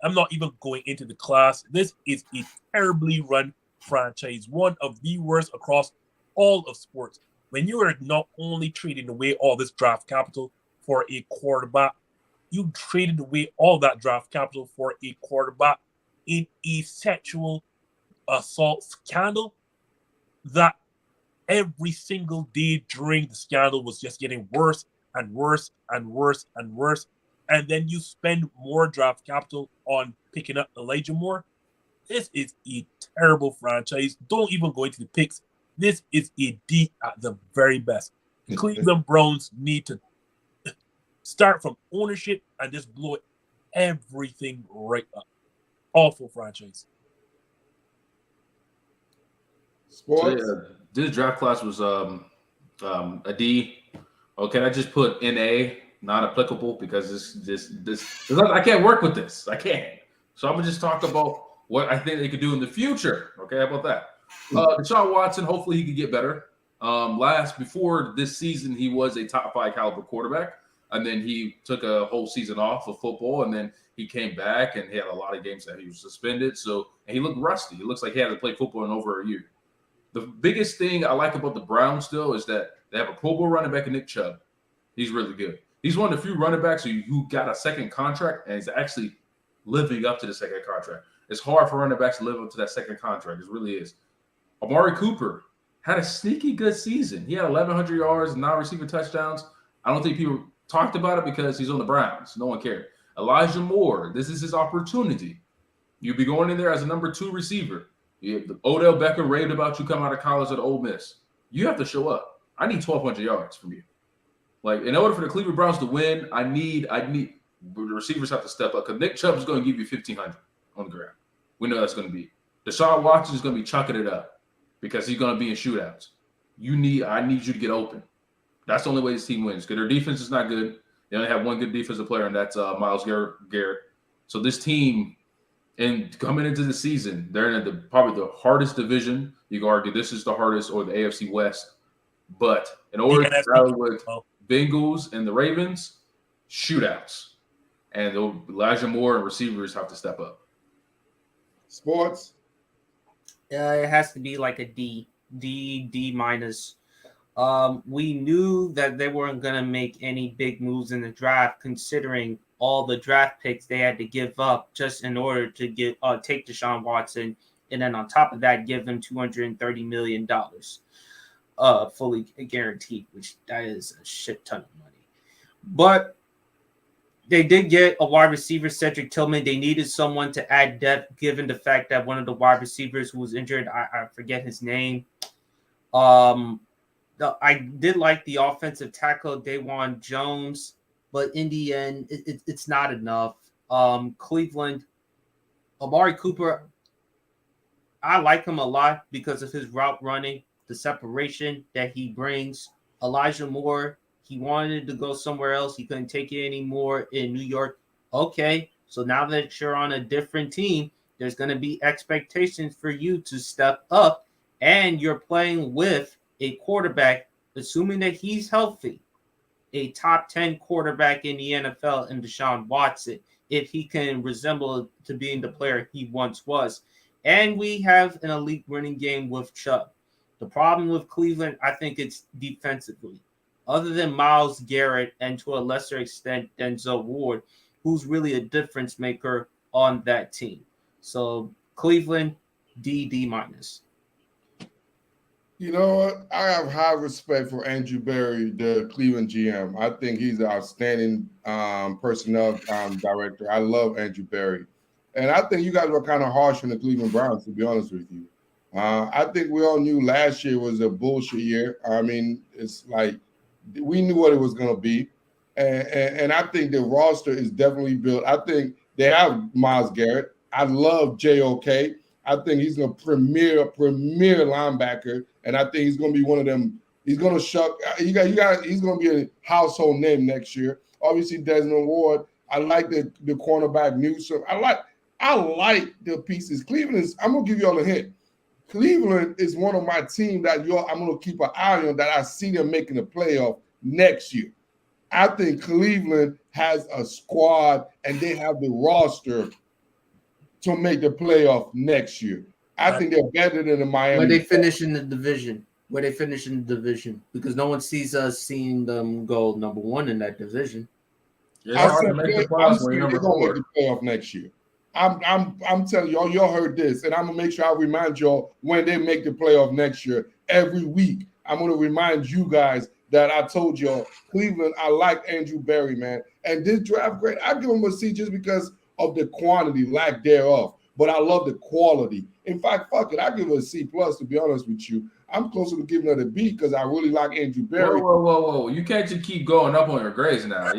I'm not even going into the class. This is a terribly run franchise, one of the worst across all of sports. When you are not only trading away all this draft capital for a quarterback, you traded away all that draft capital for a quarterback in a sexual assault scandal that every single day during the scandal was just getting worse and worse and worse and worse. And then you spend more draft capital on picking up Elijah Moore. This is a terrible franchise. Don't even go into the picks. This is a D at the very best. The Cleveland Browns need to start from ownership and just blow everything right up. Awful franchise. Sports. So, yeah, this draft class was a D. Okay, I just put NA, not applicable, because this I can't work with this. I can't. So I'm gonna just talk about what I think they could do in the future. Okay, how about that? Deshaun Watson, hopefully he could get better. Before this season, he was a top 5 caliber quarterback, and then he took a whole season off of football, and then he came back and he had a lot of games that he was suspended. And he looked rusty. It looks like he hadn't played football in over a year. The biggest thing I like about the Browns still is that they have a Pro Bowl running back in Nick Chubb. He's really good. He's one of the few running backs who got a second contract and is actually living up to the second contract. It's hard for running backs to live up to that second contract. It really is. Amari Cooper had a sneaky good season. He had 1,100 yards, non-receiver touchdowns. I don't think people talked about it because he's on the Browns. No one cared. Elijah Moore, this is his opportunity. You'll be going in there as a number 2 receiver. Odell Beckham raved about you coming out of college at Ole Miss. You have to show up. I need 1,200 yards from you. Like, in order for the Cleveland Browns to win, I need the receivers have to step up because Nick Chubb is going to give you 1,500 on the ground. We know that's going to be. Deshaun Watson is going to be chucking it up because he's going to be in shootouts. I need you to get open. That's the only way this team wins because their defense is not good. They only have one good defensive player, and that's Myles Garrett. So this team, and coming into the season, they're in probably the hardest division. You can argue this is the hardest, or the AFC West. But in order to battle with Bengals and the Ravens, shootouts. And Elijah Moore and receivers have to step up. Sports. It has to be like a D minus. We knew that they weren't going to make any big moves in the draft, considering all the draft picks they had to give up just in order to take Deshaun Watson, and then on top of that, give him $230 million, fully guaranteed, which that is a shit ton of money. But they did get a wide receiver, Cedric Tillman. They needed someone to add depth, given the fact that one of the wide receivers who was injured, I forget his name. I did like the offensive tackle, Dawan Jones, but in the end, it's not enough. Cleveland, Amari Cooper, I like him a lot because of his route running, the separation that he brings. Elijah Moore, he wanted to go somewhere else. He couldn't take it anymore in New York. Okay, so now that you're on a different team, there's going to be expectations for you to step up, and you're playing with a quarterback, assuming that he's healthy, a top 10 quarterback in the NFL in Deshaun Watson, if he can resemble to being the player he once was. And we have an elite running game with Chubb. The problem with Cleveland, I think it's defensively. Other than Myles Garrett and to a lesser extent Denzel Ward, who's really a difference maker on that team. So Cleveland, D minus. You know what? I have high respect for Andrew Berry, the Cleveland GM. I think he's an outstanding personnel director. I love Andrew Berry. And I think you guys were kind of harsh on the Cleveland Browns, to be honest with you. I think we all knew last year was a bullshit year. I mean, it's like we knew what it was going to be. And I think the roster is definitely built. I think they have Myles Garrett. I love JOK. I think he's a premier linebacker, and I think he's going to be one of them. He's going to shuck. He's going to be a household name next year. Obviously, Desmond Ward. I like the cornerback Newsome. I like the pieces. Cleveland is. I'm going to give you all a hint. Cleveland is one of my team that I'm going to keep an eye on. That I see them making the playoff next year. I think Cleveland has a squad, and they have the roster to make the playoff next year. I think they're better than the Miami. Where they finish in the division. Because no one sees us seeing them go number one in that division. It's hard to make the playoffs when you're number 4. Make the playoff next year. I'm telling y'all heard this, and I'm gonna make sure I remind y'all when they make the playoff next year. Every week, I'm gonna remind you guys that I told y'all Cleveland. I like Andrew Berry, man, and this draft grade, I give him a C just because of the quantity, lack thereof. But I love the quality. In fact, fuck it, I give it a C plus. To be honest with you, I'm closer to giving it a B because I really like Andrew Berry. Whoa! You can't just keep going up on your grades now.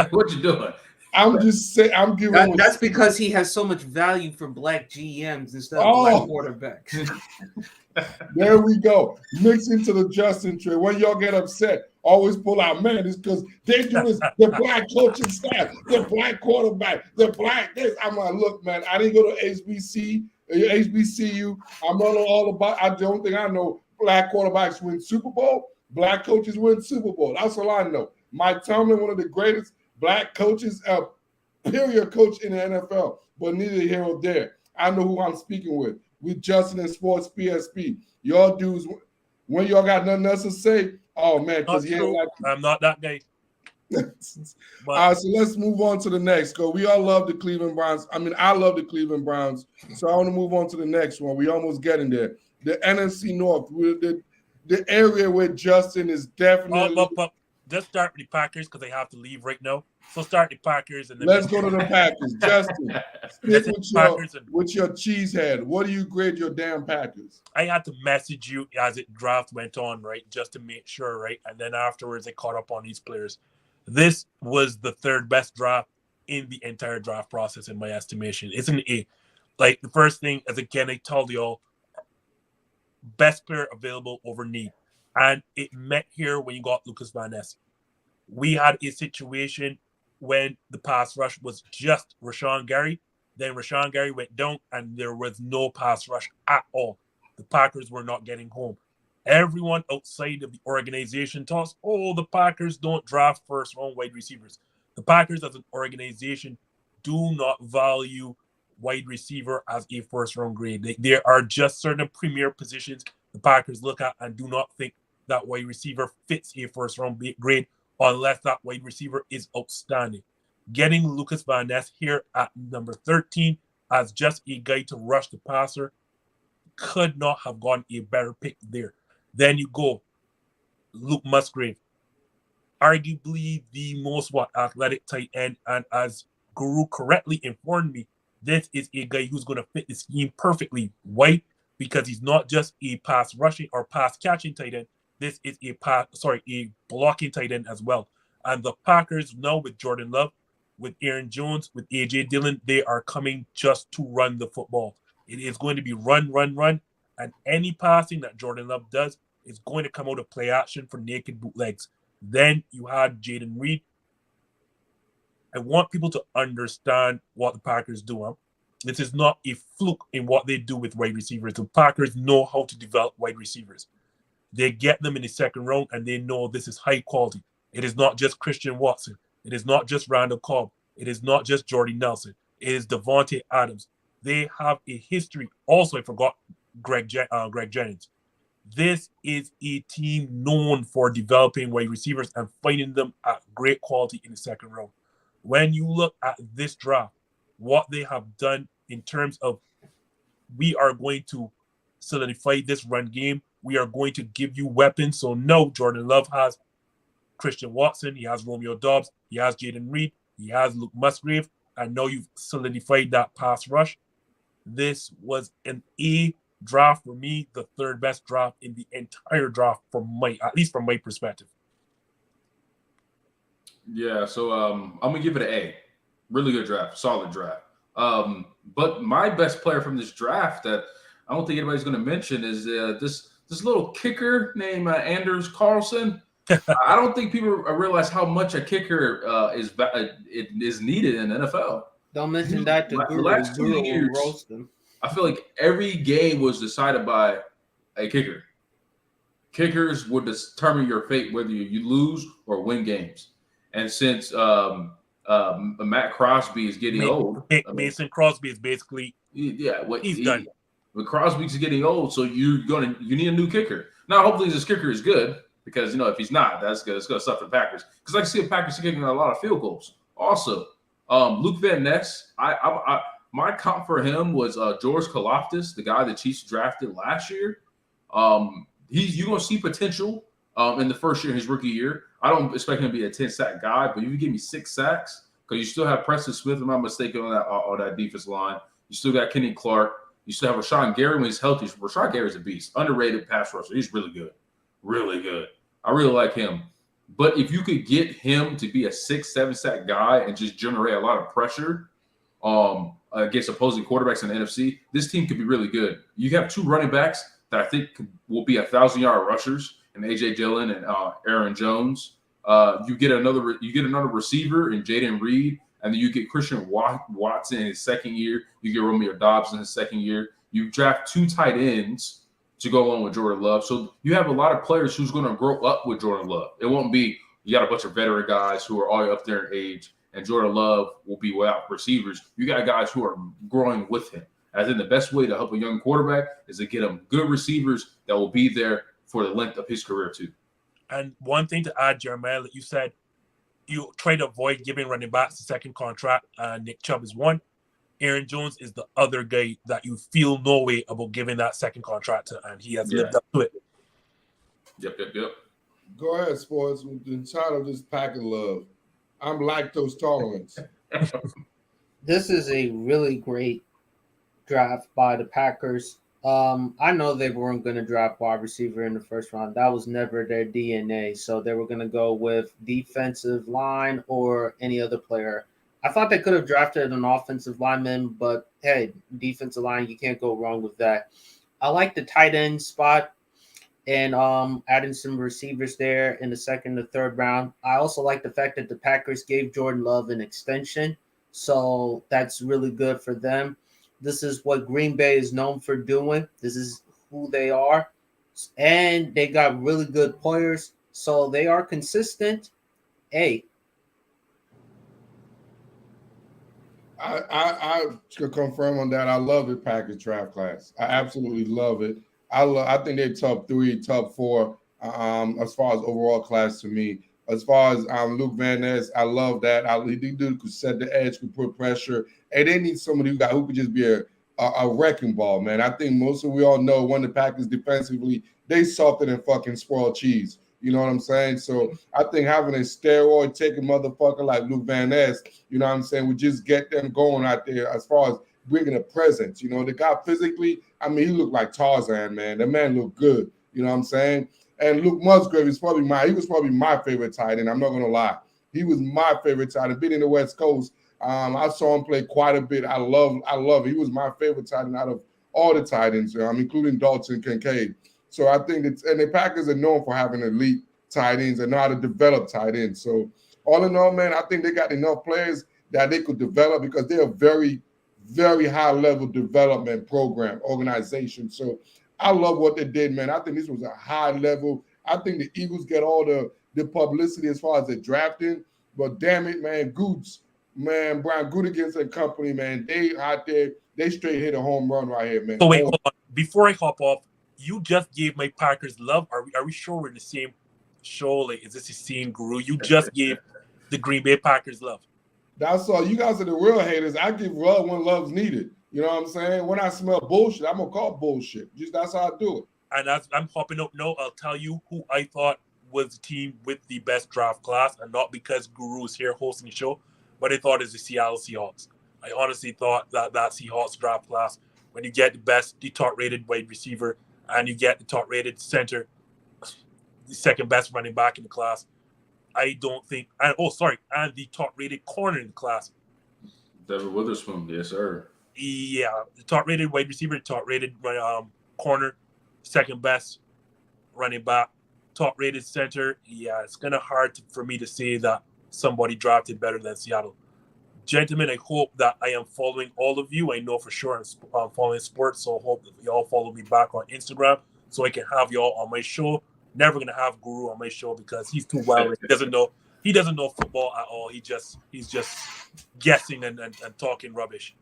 What you doing? I'm just saying. I'm giving. That's because he has so much value for black GMs instead of black quarterbacks. There we go. Mix into the Justin trade. When y'all get upset, always pull out, man, it's because they do this. The black coaching staff, the black quarterback, the black this. I'm like, look, man, I didn't go to HBCU. I'm not all about. I don't think I know black quarterbacks win Super Bowl. Black coaches win Super Bowl. That's all I know. Mike Tomlin, one of the greatest black coaches, period coach in the NFL, but neither here or there. I know who I'm speaking with Justin and Sports PSP. Y'all dudes, when y'all got nothing else to say, oh man, because he ain't like I'm not that guy. All right, so let's move on to the next. Go. We all love the Cleveland Browns. I mean, I love the Cleveland Browns. So I want to move on to the next one. We almost getting there. The NFC North, the area where Justin is definitely. Just start with the Packers because they have to leave right now. So start the Packers and then let's go to the Packers. Justin, stick with your cheesehead. What do you grade your damn Packers? I had to message you as it draft went on, right, just to make sure, right, and then afterwards I caught up on these players. This was the third best draft in the entire draft process, in my estimation. It's an A. Like the first thing, as again I told y'all, best player available over need. And it met here when you got Lucas Van Ness. We had a situation when the pass rush was just Rashawn Gary. Then Rashawn Gary went down and there was no pass rush at all. The Packers were not getting home. Everyone outside of the organization talks, the Packers don't draft first-round wide receivers. The Packers as an organization do not value wide receiver as a first-round grade. There are just certain premier positions the Packers look at and do not think that wide receiver fits a first-round grade unless that wide receiver is outstanding. Getting Lucas Van Ness here at number 13 as just a guy to rush the passer could not have gotten a better pick there. Then you go Luke Musgrave, arguably the most athletic tight end, and as Guru correctly informed me, this is a guy who's going to fit the scheme perfectly. Why? Because he's not just a pass rushing or pass catching tight end. This is a blocking tight end as well. And the Packers now with Jordan Love, with Aaron Jones, with AJ Dillon, they are coming just to run the football. It is going to be run. And any passing that Jordan Love does is going to come out of play action for naked bootlegs. Then you had Jaden Reed. I want people to understand what the Packers do. This is not a fluke in what they do with wide receivers. The Packers know how to develop wide receivers. They get them in the second round, and they know this is high quality. It is not just Christian Watson. It is not just Randall Cobb. It is not just Jordy Nelson. It is Devontae Adams. They have a history. Also, I forgot Greg Jennings. This is a team known for developing wide receivers and finding them at great quality in the second round. when you look at this draft, what they have done in terms of we are going to solidify this run game. We are going to give you weapons. So no, Jordan Love has Christian Watson. He has Romeo Dobbs. He has Jaden Reed. He has Luke Musgrave. And now you've solidified that pass rush. This was an A draft for me, the third best draft in the entire draft at least from my perspective. Yeah, so I'm gonna give it an A. Really good draft, solid draft. But my best player from this draft that I don't think anybody's gonna mention is this little kicker named Anders Carlson. I don't think people realize how much a kicker is needed in the NFL. Don't mention that to Guru. The last 2 years, roast him. I feel like every game was decided by a kicker. Kickers would determine your fate, whether you lose or win games. And since Matt Crosby is getting old, Mason Crosby is basically he's done. But Crosby's getting old, so you need a new kicker. Now, hopefully, this kicker is good because if he's not, that's good. It's going to suffer the Packers because I see the Packers kicking a lot of field goals. Also, Luke Van Ness, my comp for him was George Karlaftis, the guy the Chiefs drafted last year. You're going to see potential in the first year, his rookie year. I don't expect him to be a 10-sack guy, but if you give me 6 sacks, because you still have Preston Smith, if I'm not mistaken, on that defense line. You still got Kenny Clark. You still have Rashawn Gary when he's healthy. Rashawn Gary's a beast. Underrated pass rusher. He's really good. Really good. I really like him. But if you could get him to be a 6-7 sack guy and just generate a lot of pressure against opposing quarterbacks in the NFC, this team could be really good. You have 2 running backs that I think will be 1,000-yard rushers, and A.J. Dillon and Aaron Jones. You get another receiver in Jaden Reed, and then you get Christian Watson in his second year. You get Romeo Dobbs in his second year. You draft 2 tight ends to go along with Jordan Love. So you have a lot of players who's going to grow up with Jordan Love. It won't be you got a bunch of veteran guys who are all up there in age, and Jordan Love will be without receivers. You got guys who are growing with him. I think the best way to help a young quarterback is to get him good receivers that will be there for the length of his career too. And one thing to add, Jeremiah, that you said, you try to avoid giving running backs a second contract. Nick Chubb is one. Aaron Jones is the other guy that you feel no way about giving that second contract to, and he has lived up to it. Yep. Go ahead, sports. Inside of this pack of love, I'm lactose tolerant. This is a really great draft by the Packers. I know they weren't going to draft wide receiver in the first round. That was never their DNA. So they were going to go with defensive line or any other player. I thought they could have drafted an offensive lineman, but hey, defensive line, you can't go wrong with that. I like the tight end spot and adding some receivers there in the second or third round. I also like the fact that the Packers gave Jordan Love an extension. So that's really good for them. This is what Green Bay is known for doing. This is who they are. And they got really good players. So they are consistent. Hey. I could confirm on that. I love the Packers draft class. I absolutely love it. I think they're top 3, top 4 as far as overall class to me. As far as Luke Van Ness, I love that. He could set the edge, could put pressure. And they need somebody who could just be a wrecking ball, man. I think we all know when the Packers defensively, they softer than fucking spoiled cheese. You know what I'm saying? So I think having a steroid taking motherfucker like Luke Van Ness, you know what I'm saying, would just get them going out there as far as bringing a presence. You know, the guy physically, I mean, he looked like Tarzan, man. The man looked good. You know what I'm saying? And Luke Musgrave was probably my favorite tight end. I'm not gonna lie. He was my favorite tight end. Being in the West Coast, I saw him play quite a bit. I love it. He was my favorite tight end out of all the tight ends, including Dalton Kincaid. So I think and the Packers are known for having elite tight ends and know how to develop tight ends. So all in all, man, I think they got enough players that they could develop because they're a very, very high level development program organization. So I love what they did, man. I think this was a high level. I think the Eagles get all the publicity as far as the drafting, but damn it, man, Brian Gutekunst and company, man, they out there, they straight hit a home run right here, man. So wait, hold on. Before I hop off, you just gave my Packers love. Are we sure we're in the same show? Like, is this the same Guru? You just gave the Green Bay Packers love. That's all. You guys are the real haters. I give love when love's needed. You know what I'm saying? When I smell bullshit, I'm gonna call bullshit. Just that's how I do it. And as I'm hopping up now, I'll tell you who I thought was the team with the best draft class, and not because Guru is here hosting the show, but I thought it's the Seattle Seahawks. I honestly thought that Seahawks draft class, when you get the top rated wide receiver, and you get the top rated center, the second best running back in the class, I don't think, and the top rated corner in the class. David Witherspoon, yes, sir. Yeah, the top rated wide receiver, top rated corner, second best running back, top rated center. Yeah, it's kind of hard for me to say that somebody drafted better than Seattle. Gentlemen, I hope that I am following all of you. I know for sure I'm following sports, so I hope that y'all follow me back on Instagram so I can have y'all on my show. Never gonna have Guru on my show because he's too wild. He doesn't know football at all. He's just guessing and talking rubbish.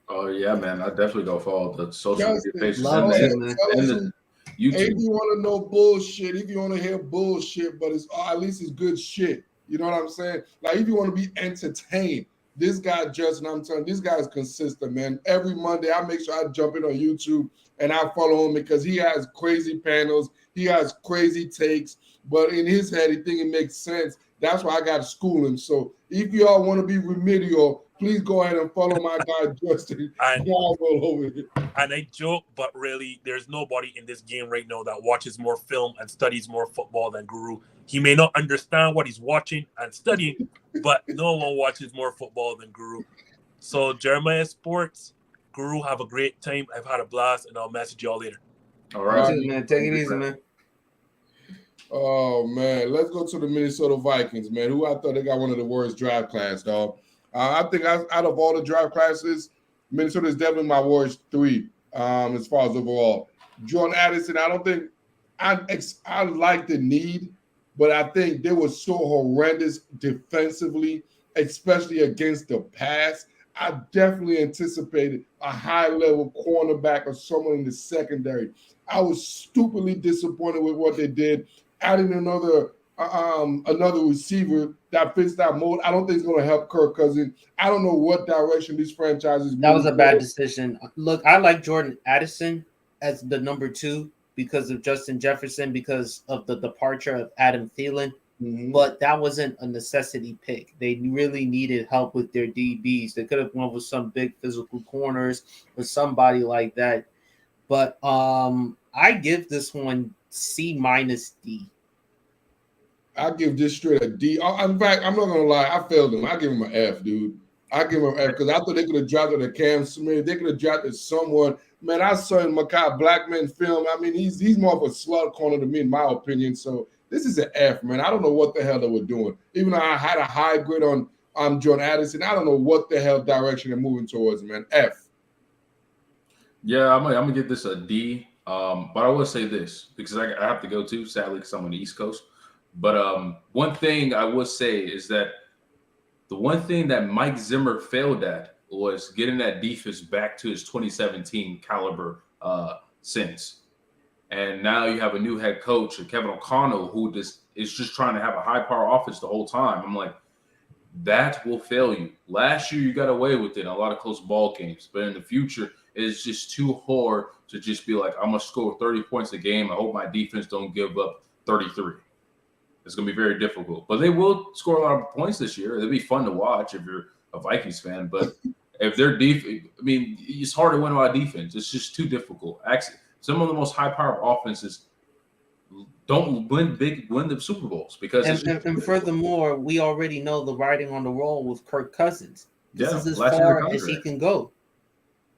Oh yeah, man! I definitely go follow the social media pages Love and it, man. the YouTube. If you want to know bullshit, if you want to hear bullshit, but at least it's good shit. You know what I'm saying? Like if you want to be entertained, this guy Justin, I'm telling you, this guy is consistent, man. Every Monday, I make sure I jump in on YouTube and I follow him because he has crazy panels, he has crazy takes, but in his head, he think it makes sense. That's why I got to school him. So if y'all want to be remedial, please go ahead and follow my guy Justin. And I joke, but really, there's nobody in this game right now that watches more film and studies more football than Guru. He may not understand what he's watching and studying, but no one watches more football than Guru. So Jeremiah Sports, Guru, have a great time. I've had a blast, and I'll message y'all later. All right, man. Take it easy, man. Oh man, let's go to the Minnesota Vikings, man. Who I thought they got one of the worst draft class, dog. I think out of all the draft classes, Minnesota is definitely my worst three as far as overall. Jordan Addison, I don't think I like the need, but I think they were so horrendous defensively, especially against the pass. I definitely anticipated a high-level cornerback or someone in the secondary. I was stupidly disappointed with what they did. Adding another receiver that fits that mold, I don't think it's going to help Kirk Cousins. I don't know what direction these franchises. That was a bad decision. Look, I like Jordan Addison as the number 2 because of Justin Jefferson, because of the departure of Adam Thielen. Mm-hmm. But that wasn't a necessity pick. They really needed help with their DBs. They could have went with some big physical corners or somebody like that. But I give this one C minus D. I give this straight a D. In fact, I'm not gonna lie, I failed him. I give him an F, dude. I give him an F because I thought they could have drafted a Cam Smith. They could have drafted someone. Man, I saw in Mekhi Blackman film. I mean, he's more of a slot corner to me, in my opinion. So this is an F, man. I don't know what the hell they were doing. Even though I had a high grade on Jordan Addison, I don't know what the hell direction they're moving towards, man. F. Yeah, I'm gonna give this a D. But I will say this because I have to go too, sadly, because I'm on the East Coast. But one thing I will say is that the one thing that Mike Zimmer failed at was getting that defense back to his 2017 caliber since. And now you have a new head coach, Kevin O'Connell, who is just trying to have a high-power offense the whole time. I'm like, that will fail you. Last year, you got away with it in a lot of close ball games. But in the future, it's just too hard to just be like, I'm going to score 30 points a game. I hope my defense don't give up 33. It's going to be very difficult. But they will score a lot of points this year. It'll be fun to watch if you're a Vikings fan. But if their defense, I mean, it's hard to win by defense. It's just too difficult. Actually, some of the most high-powered offenses don't win the Super Bowls because and furthermore, we already know the writing on the wall with Kirk Cousins. This is as far as he can go.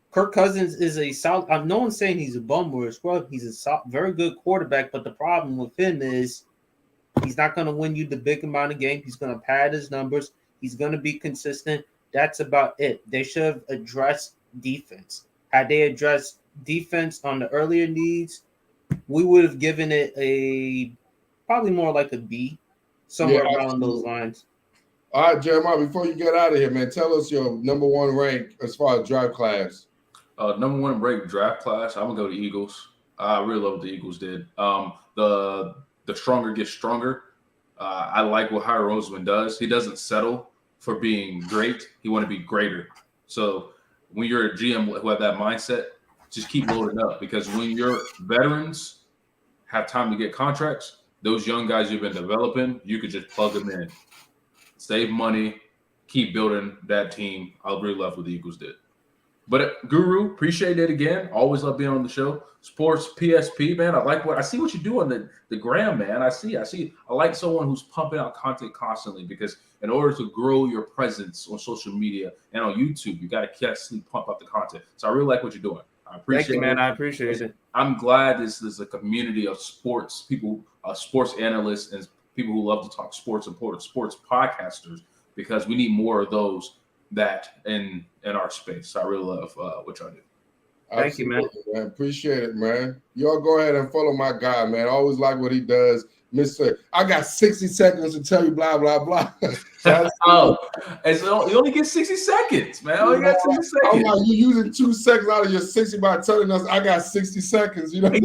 Kirk Cousins is a solid. No one's saying he's a bum or a scrub. He's a very good quarterback, but the problem with him is he's not going to win you the big amount of games. He's going to pad his numbers. He's going to be consistent. That's about it. They should have addressed defense. Had they addressed defense on the earlier needs, we would have given it probably more like a B, somewhere around those lines. All right, Jeremiah, before you get out of here, man, tell us your number 1 rank as far as draft class. Number 1 rank draft class, I'm going to go to Eagles. I really love what the Eagles did. The stronger get stronger. I like what Howard Roseman does. He doesn't settle for being great. He want to be greater. So when you're a GM who have that mindset, just keep loading up, because when your veterans have time to get contracts, those young guys you've been developing, you could just plug them in, save money, keep building that team. I really love what the Eagles did. But Guru, appreciate it again. Always love being on the show. Sports PSP, man. I see what you do on the gram, man. I like someone who's pumping out content constantly, because in order to grow your presence on social media and on YouTube, you got to constantly pump out the content. So I really like what you're doing. I appreciate Thank you, man. it. I appreciate it. I'm glad this is a community of sports people, sports analysts, and people who love to talk sports, important sports podcasters, because we need more of those that in our space. I really love what y'all do. Thank you, man. Appreciate it, man. Y'all go ahead and follow my guy, man. I always like what he does. Mr. I got 60 seconds to tell you blah, blah, blah. Oh, and so you only get 60 seconds, man. You got 60 seconds. I'm like, you using 2 seconds out of your 60 by telling us I got 60 seconds. You know, you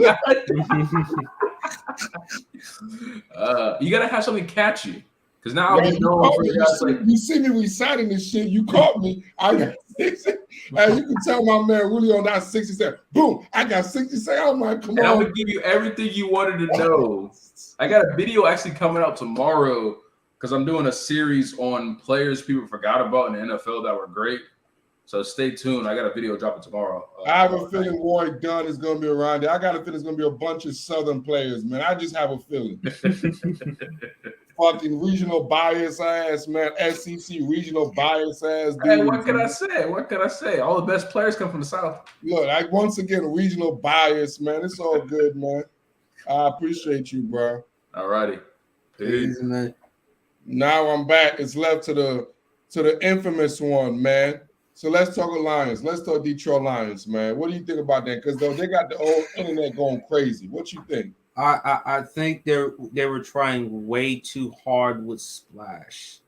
gotta have something catchy. Because now I'll be known for you see me reciting this shit. You caught me. I got 60. And you can tell my man Willie on that 60 seconds. Boom, I got 60 seconds. I'm like, come on. I'm gonna give you everything you wanted to know. I got a video actually coming out tomorrow, because I'm doing a series on players people forgot about in the NFL that were great. So stay tuned. I got a video dropping tomorrow. I have a feeling Roy Dunn is going to be around there. I got a feeling it's going to be a bunch of Southern players, man. I just have a feeling. Fucking regional bias ass, man. SEC regional bias ass. Dude. Hey, what can I say? What can I say? All the best players come from the South. Look, once again, regional bias, man. It's all good, man. I appreciate you, bro. All righty. Peace, man. Now I'm back. It's left to the infamous one, man. So let's talk Lions. Let's talk Detroit Lions, man. What do you think about that? Because they got the old internet going crazy. What you think? I think they were trying way too hard with Splash.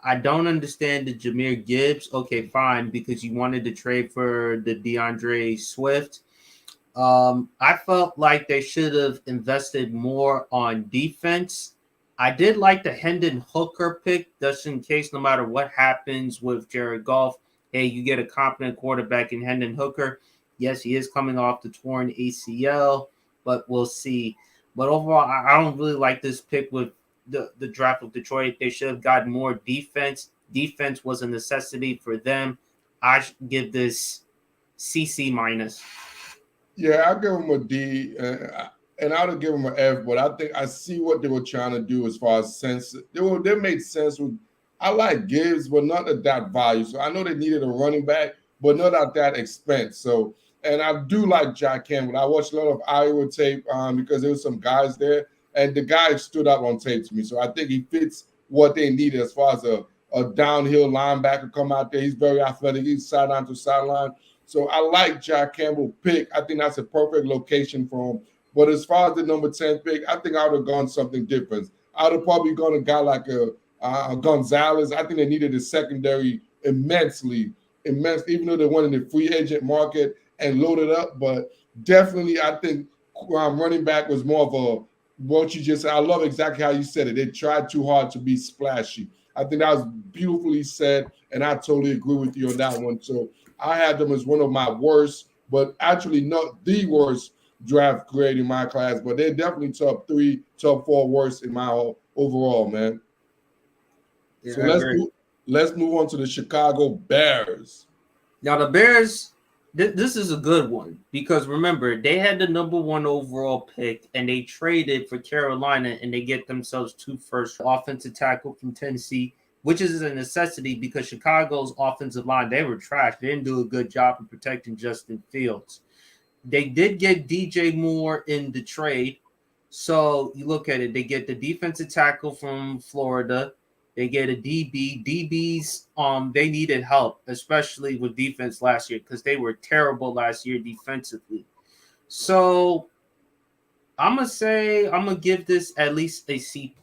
I don't understand the Jahmyr Gibbs. Okay, fine, because you wanted to trade for the DeAndre Swift. I felt like they should have invested more on defense. I did like the Hendon Hooker pick, just in case no matter what happens with Jared Goff, hey, you get a competent quarterback in Hendon Hooker. Yes, he is coming off the torn ACL, but we'll see. But overall, I don't really like this pick with the draft of Detroit. They should have gotten more defense. Defense was a necessity for them. I should give this CC minus. Yeah, I'll give them a D, and I would give them an F. But I think I see what they were trying to do as far as sense. They made sense with. I like Gibbs, but not at that value. So I know they needed a running back, but not at that expense. So, and I do like Jack Campbell. I watched a lot of Iowa tape because there were some guys there, and the guy stood out on tape to me. So I think he fits what they needed as far as a downhill linebacker come out there. He's very athletic. He's sideline to sideline. So I like Jack Campbell pick. I think that's a perfect location for him. But as far as the number 10 pick, I think I would have gone something different. I would have probably gone a guy like a Gonzalez. I think they needed a secondary immensely, even though they went in the free agent market and loaded up. But definitely, I think running back was more of a what you just said. I love exactly how you said it. They tried too hard to be splashy. I think that was beautifully said, and I totally agree with you on that one. So I had them as one of my worst, but actually not the worst draft grade in my class, but they're definitely top 3, top 4 worst in my overall, man. Yeah, so let's move on to the Chicago Bears. Now the Bears, this is a good one because remember they had the number 1 overall pick and they traded for Carolina and they get themselves 2 first offensive tackle from Tennessee, which is a necessity because Chicago's offensive line, they were trash. They didn't do a good job of protecting Justin Fields. They did get DJ Moore in the trade. So you look at it, they get the defensive tackle from Florida. They get a DB. DBs, they needed help, especially with defense last year because they were terrible last year defensively. So I'm gonna give this at least a C+.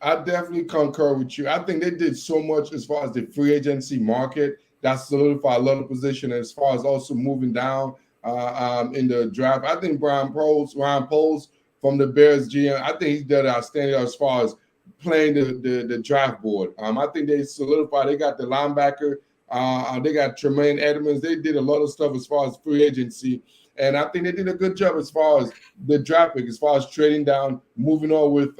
I definitely concur with you. I think they did so much as far as the free agency market that solidified a lot of position as far as also moving down in the draft. I think Ryan Poles from the Bears GM, I think he did outstanding as far as playing the draft board. I think they solidified. They got the linebacker. They got Tremaine Edmonds. They did a lot of stuff as far as free agency, and I think they did a good job as far as the draft pick, as far as trading down, moving on with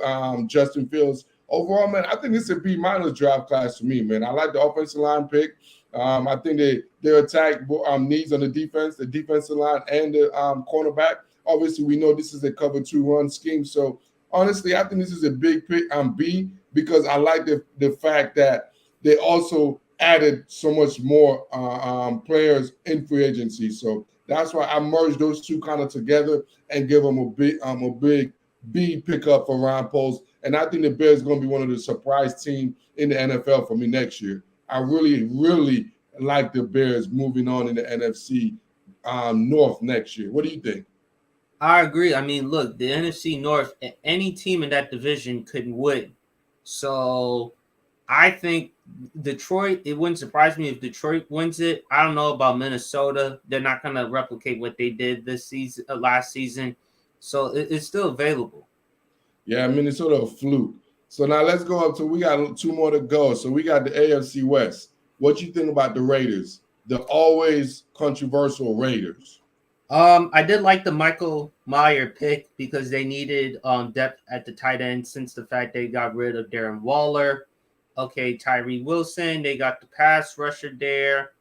Justin Fields. Overall, man, I think this is a B- draft class for me, man. I like the offensive line pick. I think they attack needs on the defensive line, and the cornerback. Obviously, we know this is a cover 2 run scheme, so honestly, I think this is a big pick on B because I like the fact that they also added so much more players in free agency. So that's why I merged those two kind of together and give them a big B pickup for Ron Post. And I think the Bears are going to be one of the surprise team in the NFL for me next year. I really, really like the Bears moving on in the NFC North next year. What do you think? I agree. I mean, look, the NFC North, any team in that division could win. So I think Detroit, it wouldn't surprise me if Detroit wins it. I don't know about Minnesota. They're not going to replicate what they did this season, last season. So it's still available. Yeah, Minnesota a fluke. So now let's go up to, we got 2 more to go. So we got the AFC West. What you think about the Raiders? The always controversial Raiders. I did like the Michael Mayer pick because they needed depth at the tight end since the fact they got rid of Darren Waller. Okay, Tyree Wilson, they got the pass rusher there.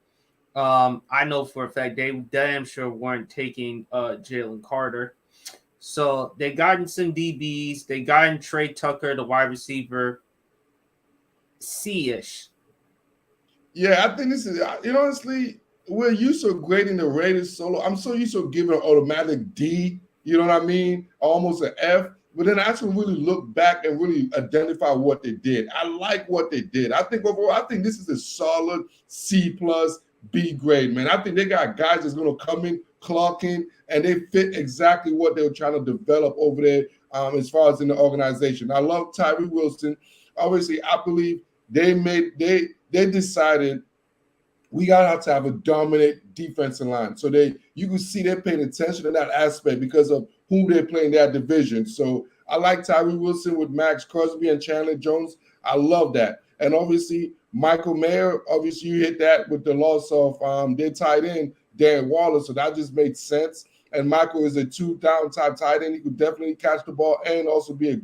I know for a fact they damn sure weren't taking Jalen Carter. So they got in some DBs. They got in Trey Tucker, the wide receiver. C-ish. Yeah, I think this is, honestly, we're used to grading the Raiders solo. I'm so used to giving an automatic D, you know what I mean? Almost an F. But then I actually really look back and really identify what they did. I like what they did. I think overall, I think this is a solid C plus B grade, man. I think they got guys that's going to come in, clock in, and they fit exactly what they were trying to develop over there as far as in the organization. I love Tyree Wilson. Obviously, I believe they decided we gotta have to have a dominant defensive line. So you can see they're paying attention to that aspect because of who they're playing that division. So I like Tyree Wilson with Max Crosby and Chandler Jones. I love that. And obviously, Michael Mayer, obviously you hit that with the loss of their tight end, Darren Waller. So that just made sense. And Michael is a 2-down type tight end. He could definitely catch the ball and also be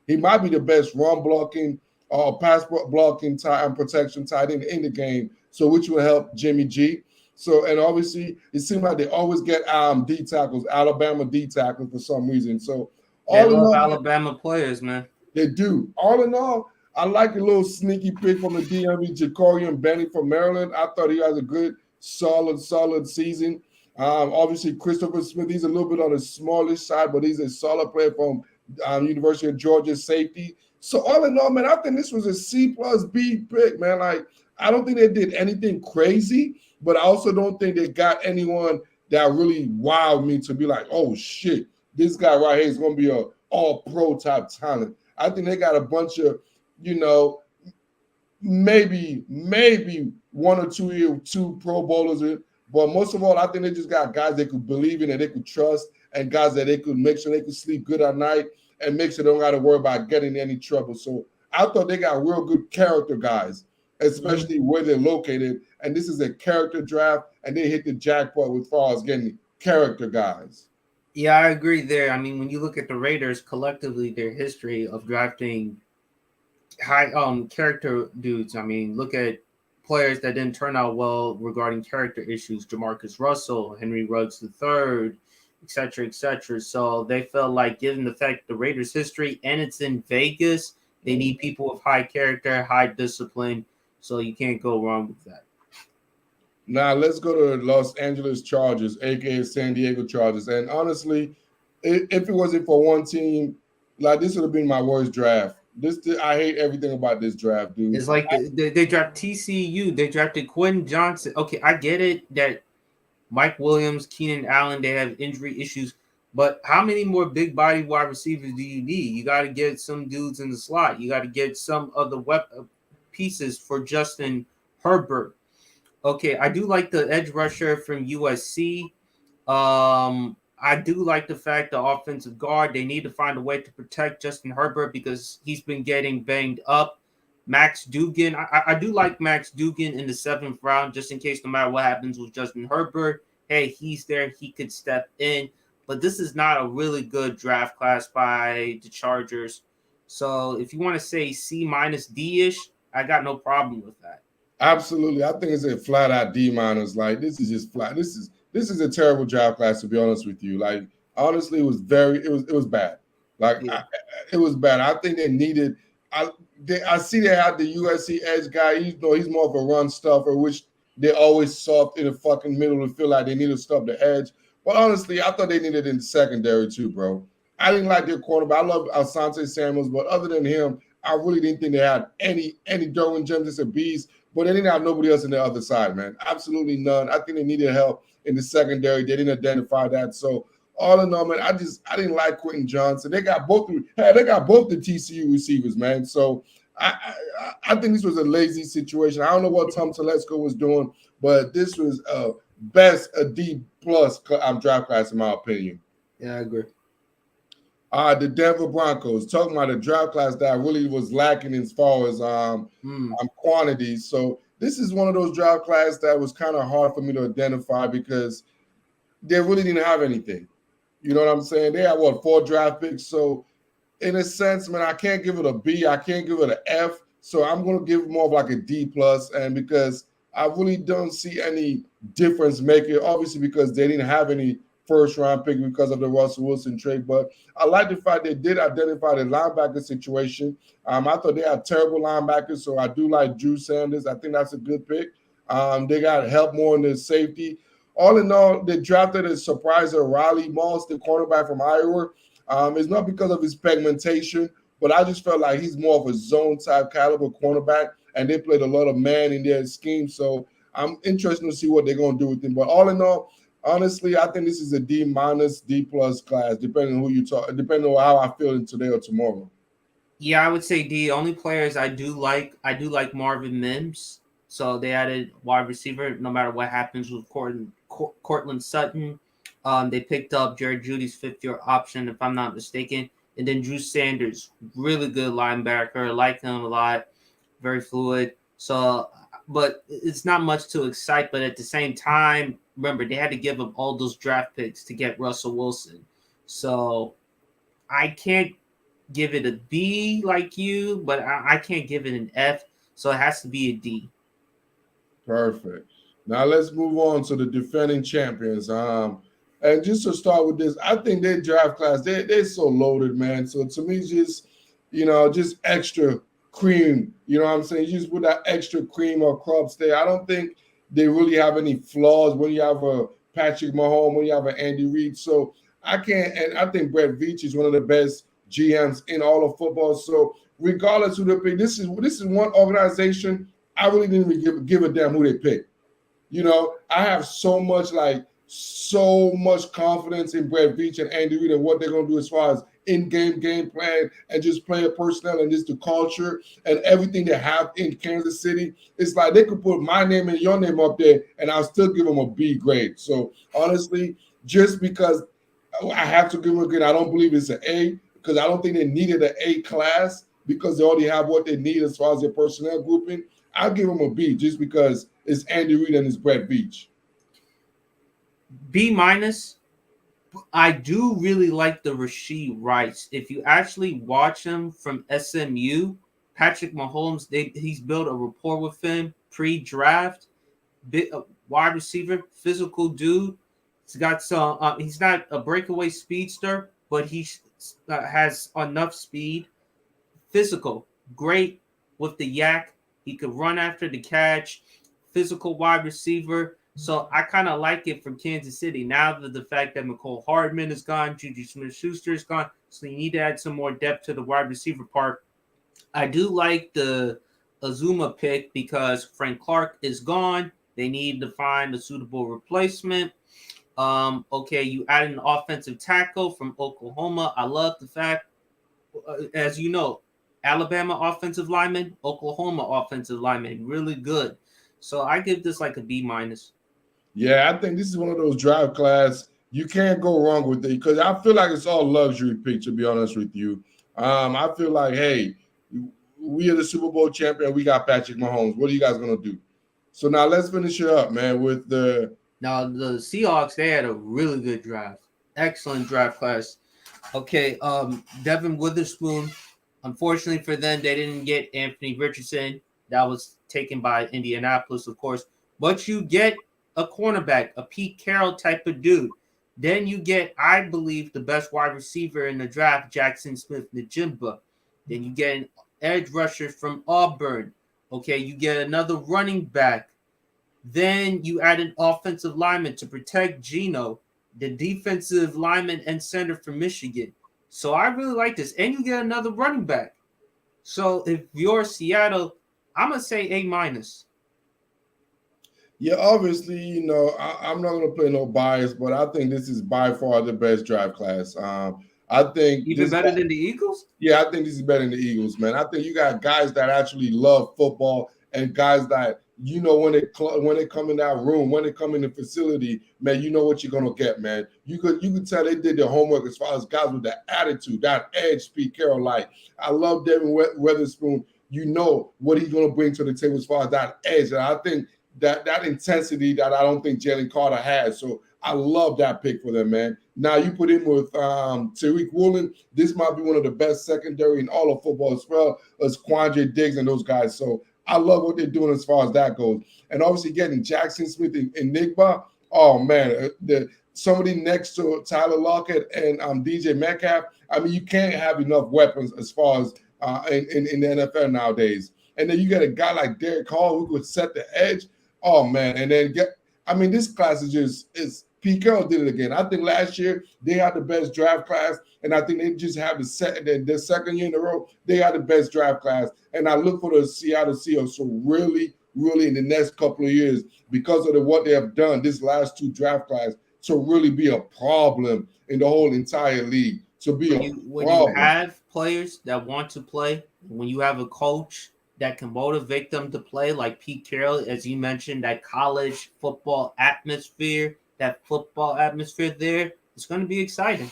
he might be the best run blocking pass blocking and protection tight end in the game. So which will help Jimmy G. So, and obviously it seems like they always get D tackles, Alabama D tackles for some reason. So They love Alabama players, man. They do. All in all, I like a little sneaky pick from the DMV, Jacorian Benny from Maryland. I thought he has a good, solid season. Obviously, Christopher Smith, he's a little bit on the smallish side, but he's a solid player from University of Georgia safety. So all in all, man, I think this was a C plus B pick, man. Like, I don't think they did anything crazy, but I also don't think they got anyone that really wowed me to be like, oh shit, this guy right here is going to be a all-pro type talent. I think they got a bunch of, maybe 1 or 2 Pro Bowlers in. But most of all, I think they just got guys they could believe in and they could trust, and guys that they could make sure they could sleep good at night and make sure they don't got to worry about getting in any trouble. So I thought they got real good character guys, especially where they're located. And this is a character draft, and they hit the jackpot with far as getting character guys. Yeah, I agree there. I mean, when you look at the Raiders collectively, their history of drafting high character dudes. I mean, look at players that didn't turn out well regarding character issues: Jamarcus Russell, Henry Ruggs III, etc., etc. So they felt like, given the fact the Raiders' history and it's in Vegas, they need people with high character, high discipline. So you can't go wrong with that. Now let's go to the Los Angeles Chargers, aka San Diego Chargers. And honestly, if it wasn't for one team, like this would have been my worst draft. I hate everything about this draft, dude. It's like they drafted TCU, they drafted Quentin Johnson. Okay, I get it that Mike Williams, Keenan Allen, they have injury issues, but how many more big body wide receivers do you need? You got to get some dudes in the slot. You got to get some of the pieces for Justin Herbert. Okay, I do like the edge rusher from USC. I do like the fact the offensive guard, they need to find a way to protect Justin Herbert because he's been getting banged up. Max Duggan, I do like Max Duggan in the 7th round, just in case no matter what happens with Justin Herbert, hey, he's there, he could step in. But this is not a really good draft class by the Chargers. So if you want to say C minus D-ish, I got no problem with that. Absolutely. I think it's a flat out D minus. Like, this is just flat. This is a terrible draft class, to be honest with you. Like, honestly, it was bad. Like, Yeah. it was bad. I think they needed. I see they had the USC edge guy. He's more of a run stuffer, which they always soft in the fucking middle and feel like they need to stop the edge. But honestly, I thought they needed it in the secondary too, bro. I didn't like their cornerback. I love Asante Samuels, but other than him, I really didn't think they had any Derwin James as a beast. But they didn't have nobody else on the other side, man. Absolutely none. I think they needed help in the secondary. They didn't identify that. So all in all, man, I didn't like Quentin Johnson. They got both the TCU receivers, man. So I think this was a lazy situation. I don't know what Tom Telesco was doing, but this was best a D plus draft class in my opinion. Yeah, I agree. The Denver Broncos, talking about a draft class that really was lacking as far as quantities. So this is one of those draft classes that was kind of hard for me to identify because they really didn't have anything. You know what I'm saying? They had 4 draft picks. So in a sense, man, I can't give it a B. I can't give it an F. So I'm going to give it more of like a D plus. And because I really don't see any difference maker, obviously because they didn't have any first round pick because of the Russell Wilson trade. But I like the fact they did identify the linebacker situation. I thought they had terrible linebackers, so I do like Drew Sanders. I think that's a good pick. They got help more in the safety. All in all, they drafted a surpriser, Riley Moss, the cornerback from Iowa. It's not because of his pigmentation, but I just felt like he's more of a zone type caliber cornerback, and they played a lot of man in their scheme. So I'm interested to see what they're going to do with him. But all in all, honestly, I think this is a D minus, D plus class, depending on who you talk, depending on how I feel today or tomorrow. Yeah, I would say D. Only players I do like Marvin Mims. So they added wide receiver. No matter what happens with Cortland Sutton, they picked up Jared Judy's 5th-year option, if I'm not mistaken, and then Drew Sanders, really good linebacker. I like him a lot, very fluid. So, but it's not much to excite. But at the same time, remember they had to give up all those draft picks to get Russell Wilson. So I can't give it a B like you, but I can't give it an F. So it has to be a D. Perfect. Now let's move on to the defending champions. And just to start with this, I think their draft class, they're so loaded, man. So to me, just extra cream. You know what I'm saying? You just put that extra cream or crops there. I don't think they really have any flaws when you have a Patrick Mahomes, when you have an Andy Reid. So I think Brett Veach is one of the best GMs in all of football. So regardless who they pick, this is one organization I really didn't even give a damn who they pick. You know, I have so much confidence in Brett Veach and Andy Reid and what they're going to do as far as in-game game plan and just player personnel and just the culture and everything they have in Kansas City. It's like they could put my name and your name up there and I'll still give them a B grade. So honestly, just because I have to give them a grade, I don't believe it's an A because I don't think they needed an A class because they already have what they need as far as their personnel grouping. I'll give them a B just because it's Andy Reid and it's Brett Veach. B minus. I do really like the Rashee Rice. If you actually watch him from SMU, Patrick Mahomes, he's built a rapport with him pre-draft. Wide receiver, physical dude. He's got some. He's not a breakaway speedster, but he has enough speed. Physical, great with the yak. He could run after the catch. Physical wide receiver. So I kind of like it from Kansas City. Now that the fact that McCole Hardman is gone, Juju Smith-Schuster is gone, so you need to add some more depth to the wide receiver part. I do like the Azuma pick because Frank Clark is gone. They need to find a suitable replacement. Okay, you add an offensive tackle from Oklahoma. I love the fact, as you know, Alabama offensive lineman, Oklahoma offensive lineman, really good. So I give this like a B minus. Yeah, I think this is one of those draft class You can't go wrong with it because I feel like it's all luxury pick, to be honest with you. I feel like, hey, we are the Super Bowl champion. We got Patrick Mahomes. What are you guys gonna do? So now let's finish it up, man. With the Now the Seahawks, they had a really good draft, excellent draft class. Okay, Devin Witherspoon. Unfortunately for them, they didn't get Anthony Richardson. That was taken by Indianapolis, of course. But you get a cornerback, a Pete Carroll type of dude. Then you get, I believe, the best wide receiver in the draft, Jackson Smith-Njigba. Then you get an edge rusher from Auburn. Okay, you get another running back. Then you add an offensive lineman to protect Geno, the defensive lineman and center from Michigan. So I really like this. And you get another running back. So if you're Seattle, I'm going to say A minus. yeah, obviously, you know, I'm not gonna play no bias, but I think this is by far the best draft class. I think Even this better than the Eagles? Yeah, I think this is better than the Eagles, man. I think you got guys that actually love football and guys that you know when they come in that room, when they come in the facility, man, you know what you're gonna get, man. You could tell they did their homework as far as guys with that attitude, that edge. Pete Carroll, like I love Devin Witherspoon. You know what he's gonna bring to the table as far as that edge, and I think that intensity that I don't think Jalen Carter has. So I love that pick for them, man. Now you put him with Tariq Woolen. This might be one of the best secondary in all of football as well as Quandre Diggs and those guys. So I love what they're doing as far as that goes. And obviously getting Jackson Smith and Nigba. Oh man, somebody next to Tyler Lockett and DJ Metcalf. I mean, you can't have enough weapons as far as in the NFL nowadays. And then you get a guy like Derek Hall who could set the edge. Oh man, and then this class is Pete Carroll did it again. I think last year they had the best draft class, and I think they just have the second year in a row they had the best draft class. And I look for the Seattle Seahawks to really, really in the next couple of years because of what they have done this last two draft class to really be a problem in the whole entire league. To be when you have players that want to play, when you have a coach that can motivate them to play, like Pete Carroll, as you mentioned, that college football atmosphere, that football atmosphere there, it's going to be exciting.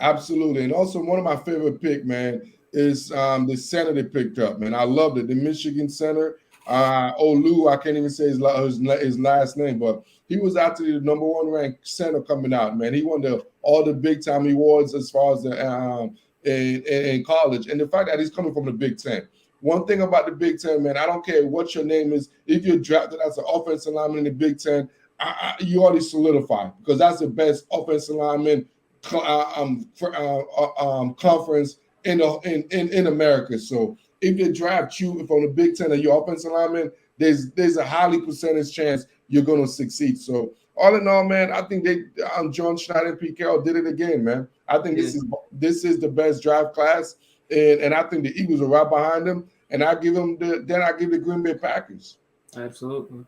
Absolutely. And also one of my favorite pick, man, is the center they picked up, man. I loved it. The Michigan center, Olu, I can't even say his last name, but he was actually the number one ranked center coming out, man. He won all the big time awards as far as in college. And the fact that he's coming from the Big Ten. One thing about the Big Ten, man, I don't care what your name is. If you're drafted as an offensive lineman in the Big Ten, you already solidify because that's the best offensive lineman conference in America. So if they draft you from the Big Ten and you're offensive lineman, there's a highly percentage chance you're going to succeed. So all in all, man, I think John Schneider and Pete Carroll did it again, man. I think this is the best draft class, and I think the Eagles are right behind them. And I give them the Green Bay Packers. Absolutely.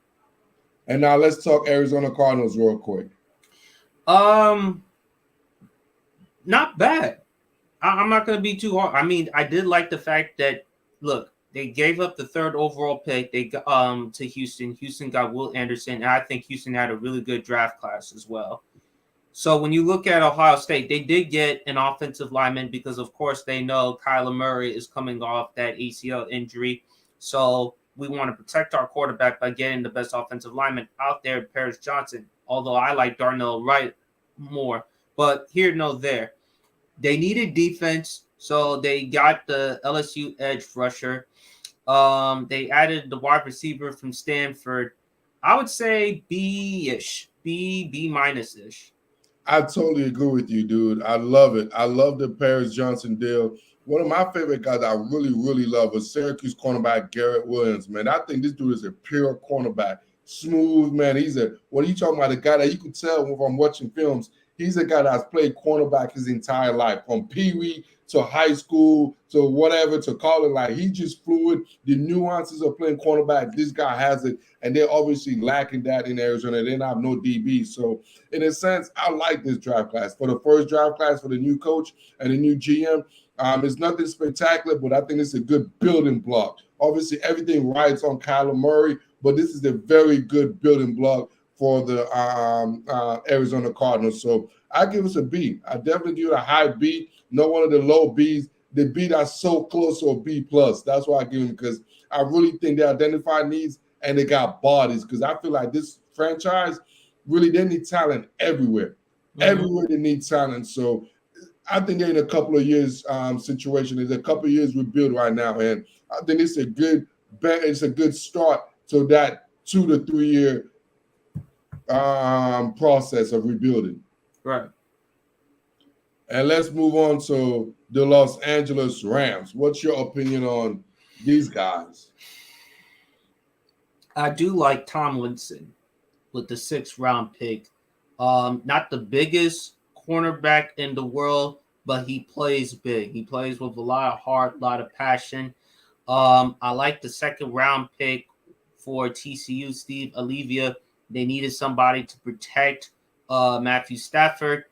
And now let's talk Arizona Cardinals real quick. Not bad. I'm not going to be too hard. I mean, I did like the fact that, look, they gave up the third overall pick. They to Houston. Houston got Will Anderson, and I think Houston had a really good draft class as well. So when you look at Ohio State, they did get an offensive lineman because, of course, they know Kyler Murray is coming off that ACL injury. So we want to protect our quarterback by getting the best offensive lineman out there, Paris Johnson, although I like Darnell Wright more. But here, no, there. They needed defense, so they got the LSU edge rusher. They added the wide receiver from Stanford. I would say B-ish, B minus-ish. I totally agree with you, dude. I love it. I love the Paris Johnson deal. One of my favorite guys I really, really love was Syracuse cornerback Garrett Williams, man. I think this dude is a pure cornerback. Smooth, man. What are you talking about? A guy that you can tell from watching films, he's a guy that's played cornerback his entire life, from Pee-wee to high school to whatever to college. Like, he's just fluid. The nuances of playing cornerback, this guy has it, and they're obviously lacking that in Arizona. They don't have no DB. So, in a sense, I like this draft class. For the first draft class for the new coach and the new GM, it's nothing spectacular, but I think it's a good building block. Obviously, everything rides on Kyler Murray, but this is a very good building block for the Arizona Cardinals. So I give us a B. I definitely give it a high B, not one of the low Bs. The B that's so close to a B plus. That's why I give them, because I really think they identify needs and they got bodies. Because I feel like this franchise really, they need talent everywhere. Everywhere they need talent. So I think they're in a couple of years situation. There's a couple of years rebuild right now, and I think it's a good bet. It's a good start to that 2 to 3 year process of rebuilding. Right. And let's move on to the Los Angeles Rams. What's your opinion on these guys? I do like Tomlinson with the 6th round pick. Not the biggest cornerback in the world, but he plays big. He plays with a lot of heart, a lot of passion. I like the 2nd round pick for TCU, Steve Olivia. They needed somebody to protect Matthew Stafford.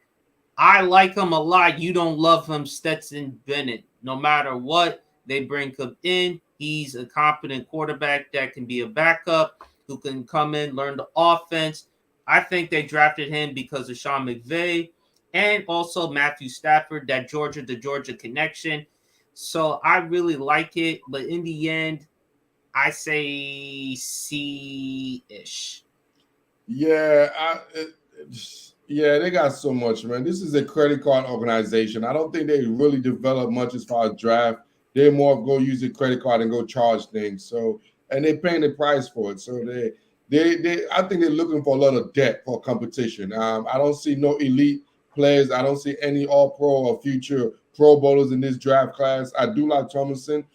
I like him a lot. You don't love him, Stetson Bennett. No matter what, they bring him in. He's a competent quarterback that can be a backup, who can come in, learn the offense. I think they drafted him because of Sean McVay and also Matthew Stafford, that Georgia connection. So I really like it. But in the end, I say C-ish. Yeah, yeah, they got so much, man. This is a credit card organization. I don't think they really develop much as far as draft. They're more of go use a credit card and go charge things. So, and they're paying the price for it. So I think they're looking for a lot of depth for competition. I don't see no elite players. I don't see any All-Pro or future Pro Bowlers in this draft class. I do like Tomlinson.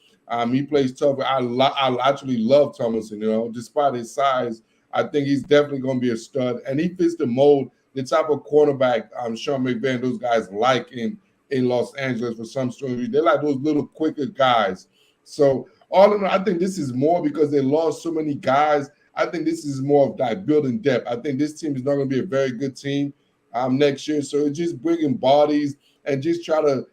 He plays tough. I actually love Tomlinson. You know, despite his size, I think he's definitely going to be a stud, and he fits the mold, the type of cornerback Sean McVay and those guys like in Los Angeles for some story. They're like those little quicker guys. So all in all, I think this is more because they lost so many guys. I think this is more of like building depth. I think this team is not going to be a very good team next year. So it's just bringing bodies and just try to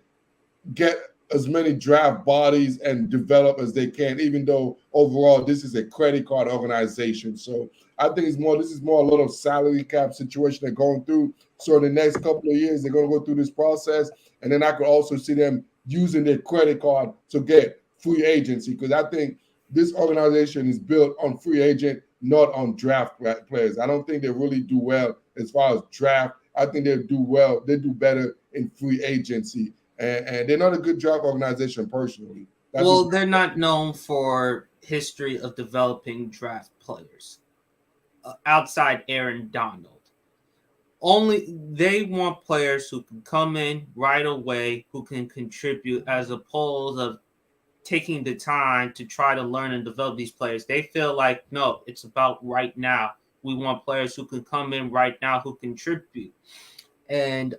get as many draft bodies and develop as they can, even though overall this is a credit card organization. So I think this is more a little salary cap situation they're going through. So in the next couple of years, they're going to go through this process. And then I could also see them using their credit card to get free agency, because I think this organization is built on free agent, not on draft players. I don't think they really do well as far as draft. I think they do well. They do better in free agency. And they're not a good draft organization personally. They're not known for history of developing draft players outside Aaron Donald. Only they want players who can come in right away, who can contribute, as opposed of taking the time to try to learn and develop these players. They feel like, no, it's about right now. We want players who can come in right now, who contribute. And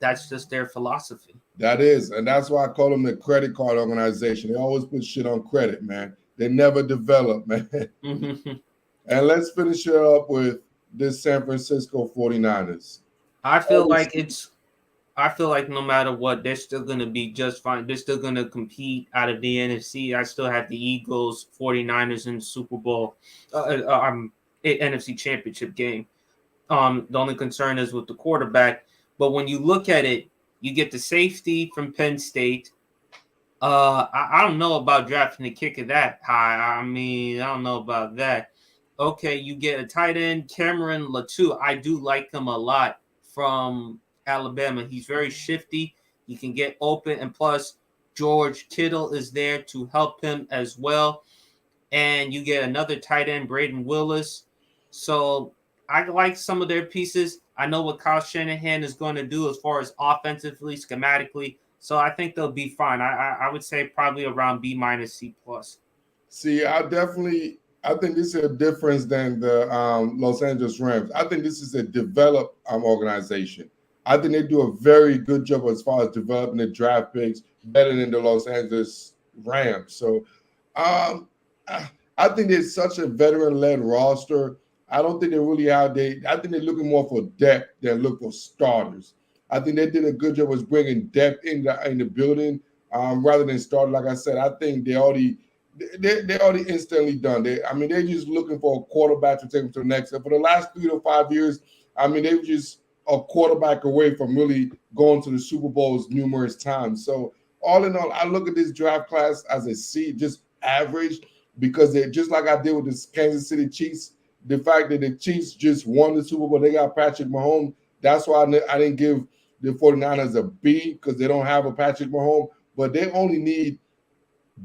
that's just their philosophy. That is, and that's why I call them the credit card organization. They always put shit on credit, man. They never develop, man. And let's finish it up with this San Francisco 49ers. I feel like no matter what, they're still going to be just fine. They're still going to compete out of the NFC. I still have the Eagles, 49ers in the Super Bowl, NFC Championship game. The only concern is with the quarterback. But when you look at it, you get the safety from Penn State. I don't know about drafting the kicker that high. I mean, I don't know about that. Okay, you get a tight end, Cameron Latu. I do like him a lot from Alabama. He's very shifty. He can get open. And plus, George Kittle is there to help him as well. And you get another tight end, Braden Willis. So I like some of their pieces. I know what Kyle Shanahan is going to do as far as offensively, schematically. So I think they'll be fine. I would say probably around B minus C plus. See, I think this is a difference than the Los Angeles Rams. I think this is a developed organization. I think they do a very good job as far as developing the draft picks, better than the Los Angeles Rams. So I think there's such a veteran-led roster. I don't think they really I think they're looking more for depth than look for starters. I think they did a good job of bringing depth in the building rather than starters. Like I said, I think they already they're already instantly done. They're just looking for a quarterback to take them to the next step. For the last 3 to 5 years, they were just a quarterback away from really going to the Super Bowls numerous times. So all in all, I look at this draft class as a C, just average, because they're just like I did with the Kansas City Chiefs. The fact that the Chiefs just won the Super Bowl, they got Patrick Mahomes. That's why I didn't give the 49ers a B, because they don't have a Patrick Mahomes, but they only need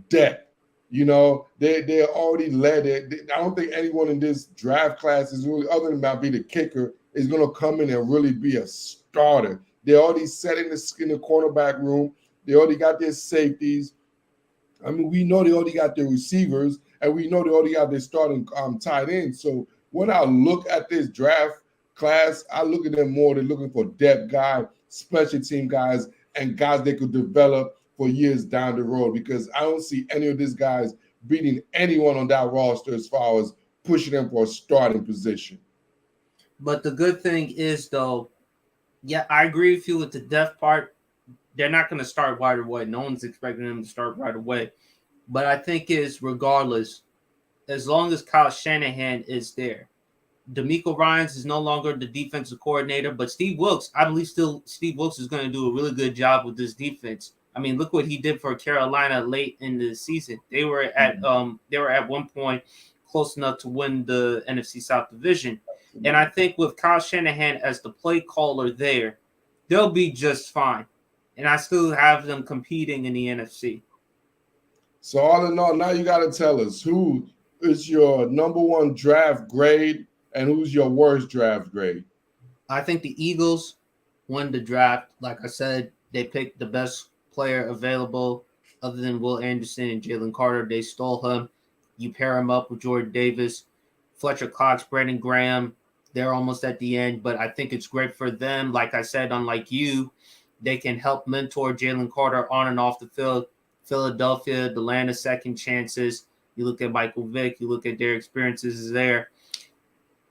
depth. They're already led it. I don't think anyone in this draft class is really, other than be the kicker, is going to come in and really be a starter. They're already set in the cornerback room. They already got their safeties. We know they already got their receivers, and we know they already got their starting tight end. So when I look at this draft class, I look at them more. They're looking for depth guys, special team guys, and guys they could develop for years down the road, because I don't see any of these guys beating anyone on that roster as far as pushing them for a starting position. But the good thing is, though, yeah, I agree with you with the depth part. They're not going to start right away. No one's expecting them to start right away. But I think regardless, as long as Kyle Shanahan is there, DeMeco Ryans is no longer the defensive coordinator, but Steve Wilks, I believe Steve Wilks is going to do a really good job with this defense. Look what he did for Carolina late in the season. They were at one point close enough to win the NFC South division. And I think with Kyle Shanahan as the play caller there, they'll be just fine. And I still have them competing in the NFC. So all in all, now you got to tell us who is your number one draft grade and who's your worst draft grade. I think the Eagles won the draft. Like I said, they picked the best player available other than Will Anderson and Jalen Carter. They stole him. You pair him up with Jordan Davis, Fletcher Cox, Brandon Graham. They're almost at the end, but I think it's great for them. Like I said, unlike you, they can help mentor Jalen Carter on and off the field. Philadelphia, the land of second chances. You look at Michael Vick, you look at their experiences there.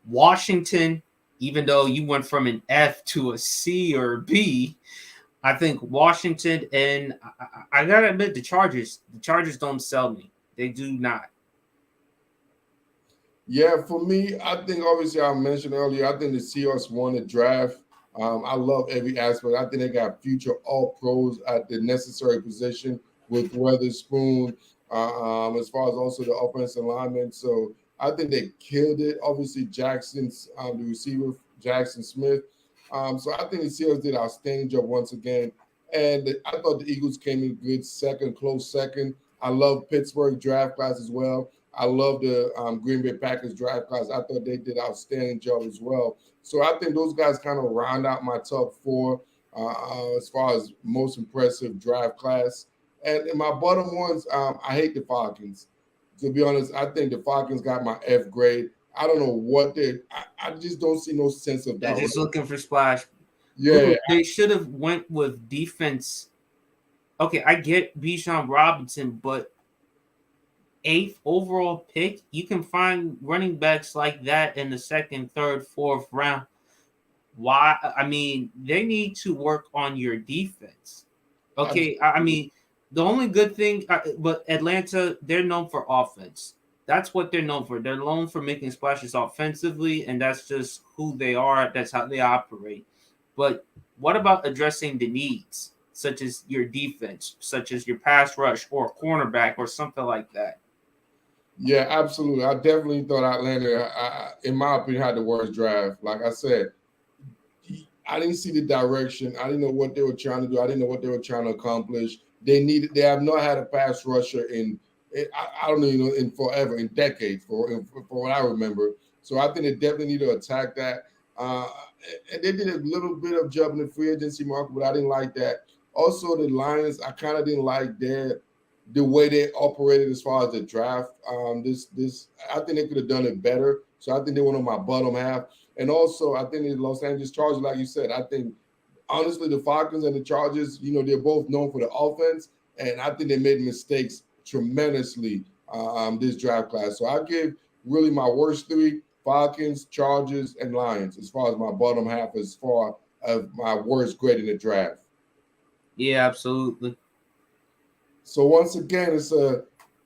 Washington, even though you went from an F to a C or a B, I think Washington, and I got to admit, the Chargers don't sell me. They do not. Yeah, for me, I think obviously I mentioned earlier, I think the Seahawks won the draft. I love every aspect. I think they got future all-pros at the necessary position with Weatherspoon, as far as also the offensive linemen. So I think they killed it. Obviously, Jackson's the receiver, Jackson Smith. So I think the Seahawks did outstanding job once again. And I thought the Eagles came in good second, close second. I love Pittsburgh draft class as well. I love the Green Bay Packers draft class. I thought they did an outstanding job as well. So I think those guys kind of round out my top four as far as most impressive draft class. And in my bottom ones, I hate the Falcons. To be honest, I think the Falcons got my F grade. I don't know what I just don't see no sense of that. They're just looking for splash. Yeah. They should have went with defense. Okay, I get Bijan Robinson, but 8th overall pick, you can find running backs like that in the 2nd, 3rd, 4th round. Why? They need to work on your defense. Okay, the only good thing, but Atlanta, they're known for offense. That's what they're known for. They're known for making splashes offensively, and that's just who they are. That's how they operate. But what about addressing the needs, such as your defense, such as your pass rush or a cornerback or something like that? Yeah, absolutely. I definitely thought Atlanta, in my opinion, had the worst draft. Like I said, I didn't see the direction. I didn't know what they were trying to do. I didn't know what they were trying to accomplish. They have not had a pass rusher I don't know, in forever, in decades, for what I remember. So I think they definitely need to attack that. And they did a little bit of job in the free agency market, but I didn't like that. Also, the Lions, I kind of didn't like the way they operated as far as the draft. I think they could have done it better. So I think they went on my bottom half. And also, I think the Los Angeles Chargers, like you said, I think honestly the Falcons and the Chargers, they're both known for the offense, and I think they made mistakes tremendously this draft class. So I give really my worst three: Falcons, Chargers, and Lions, as far as my bottom half, as far as my worst grade in the draft. Yeah, absolutely. So once again, it's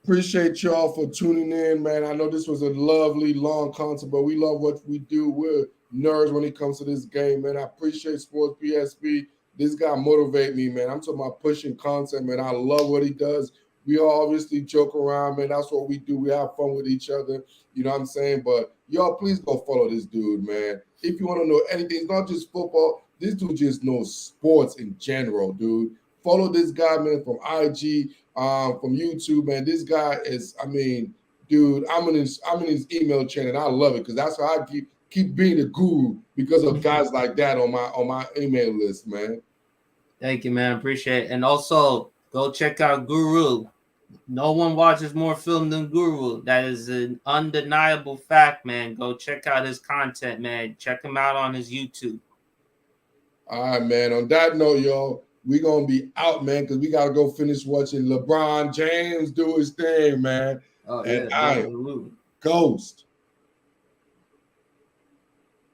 Appreciate y'all for tuning in, man. I know this was a lovely, long concert, but we love what we do. We're nerds when it comes to this game, man. I appreciate Sports PSP. This guy motivate me, man. I'm talking about pushing content, man. I love what he does. We all obviously joke around, man. That's what we do. We have fun with each other. You know what I'm saying? But y'all, please go follow this dude, man. If you want to know anything, it's not just football. This dude just knows sports in general, dude. Follow this guy, man, from IG, from YouTube, man. This guy is, I mean, dude, I'm in his email chain, and I love it because that's how I keep being the guru because of guys like that on my email list, man. Thank you, man. Appreciate it. And also go check out Guru. No one watches more film than Guru. That is an undeniable fact, man. Go check out his content, man. Check him out on his YouTube. All right, man. On that note, y'all, we're going to be out, man, because we got to go finish watching LeBron James do his thing, man. Oh, and yeah, I am absolutely. Ghost.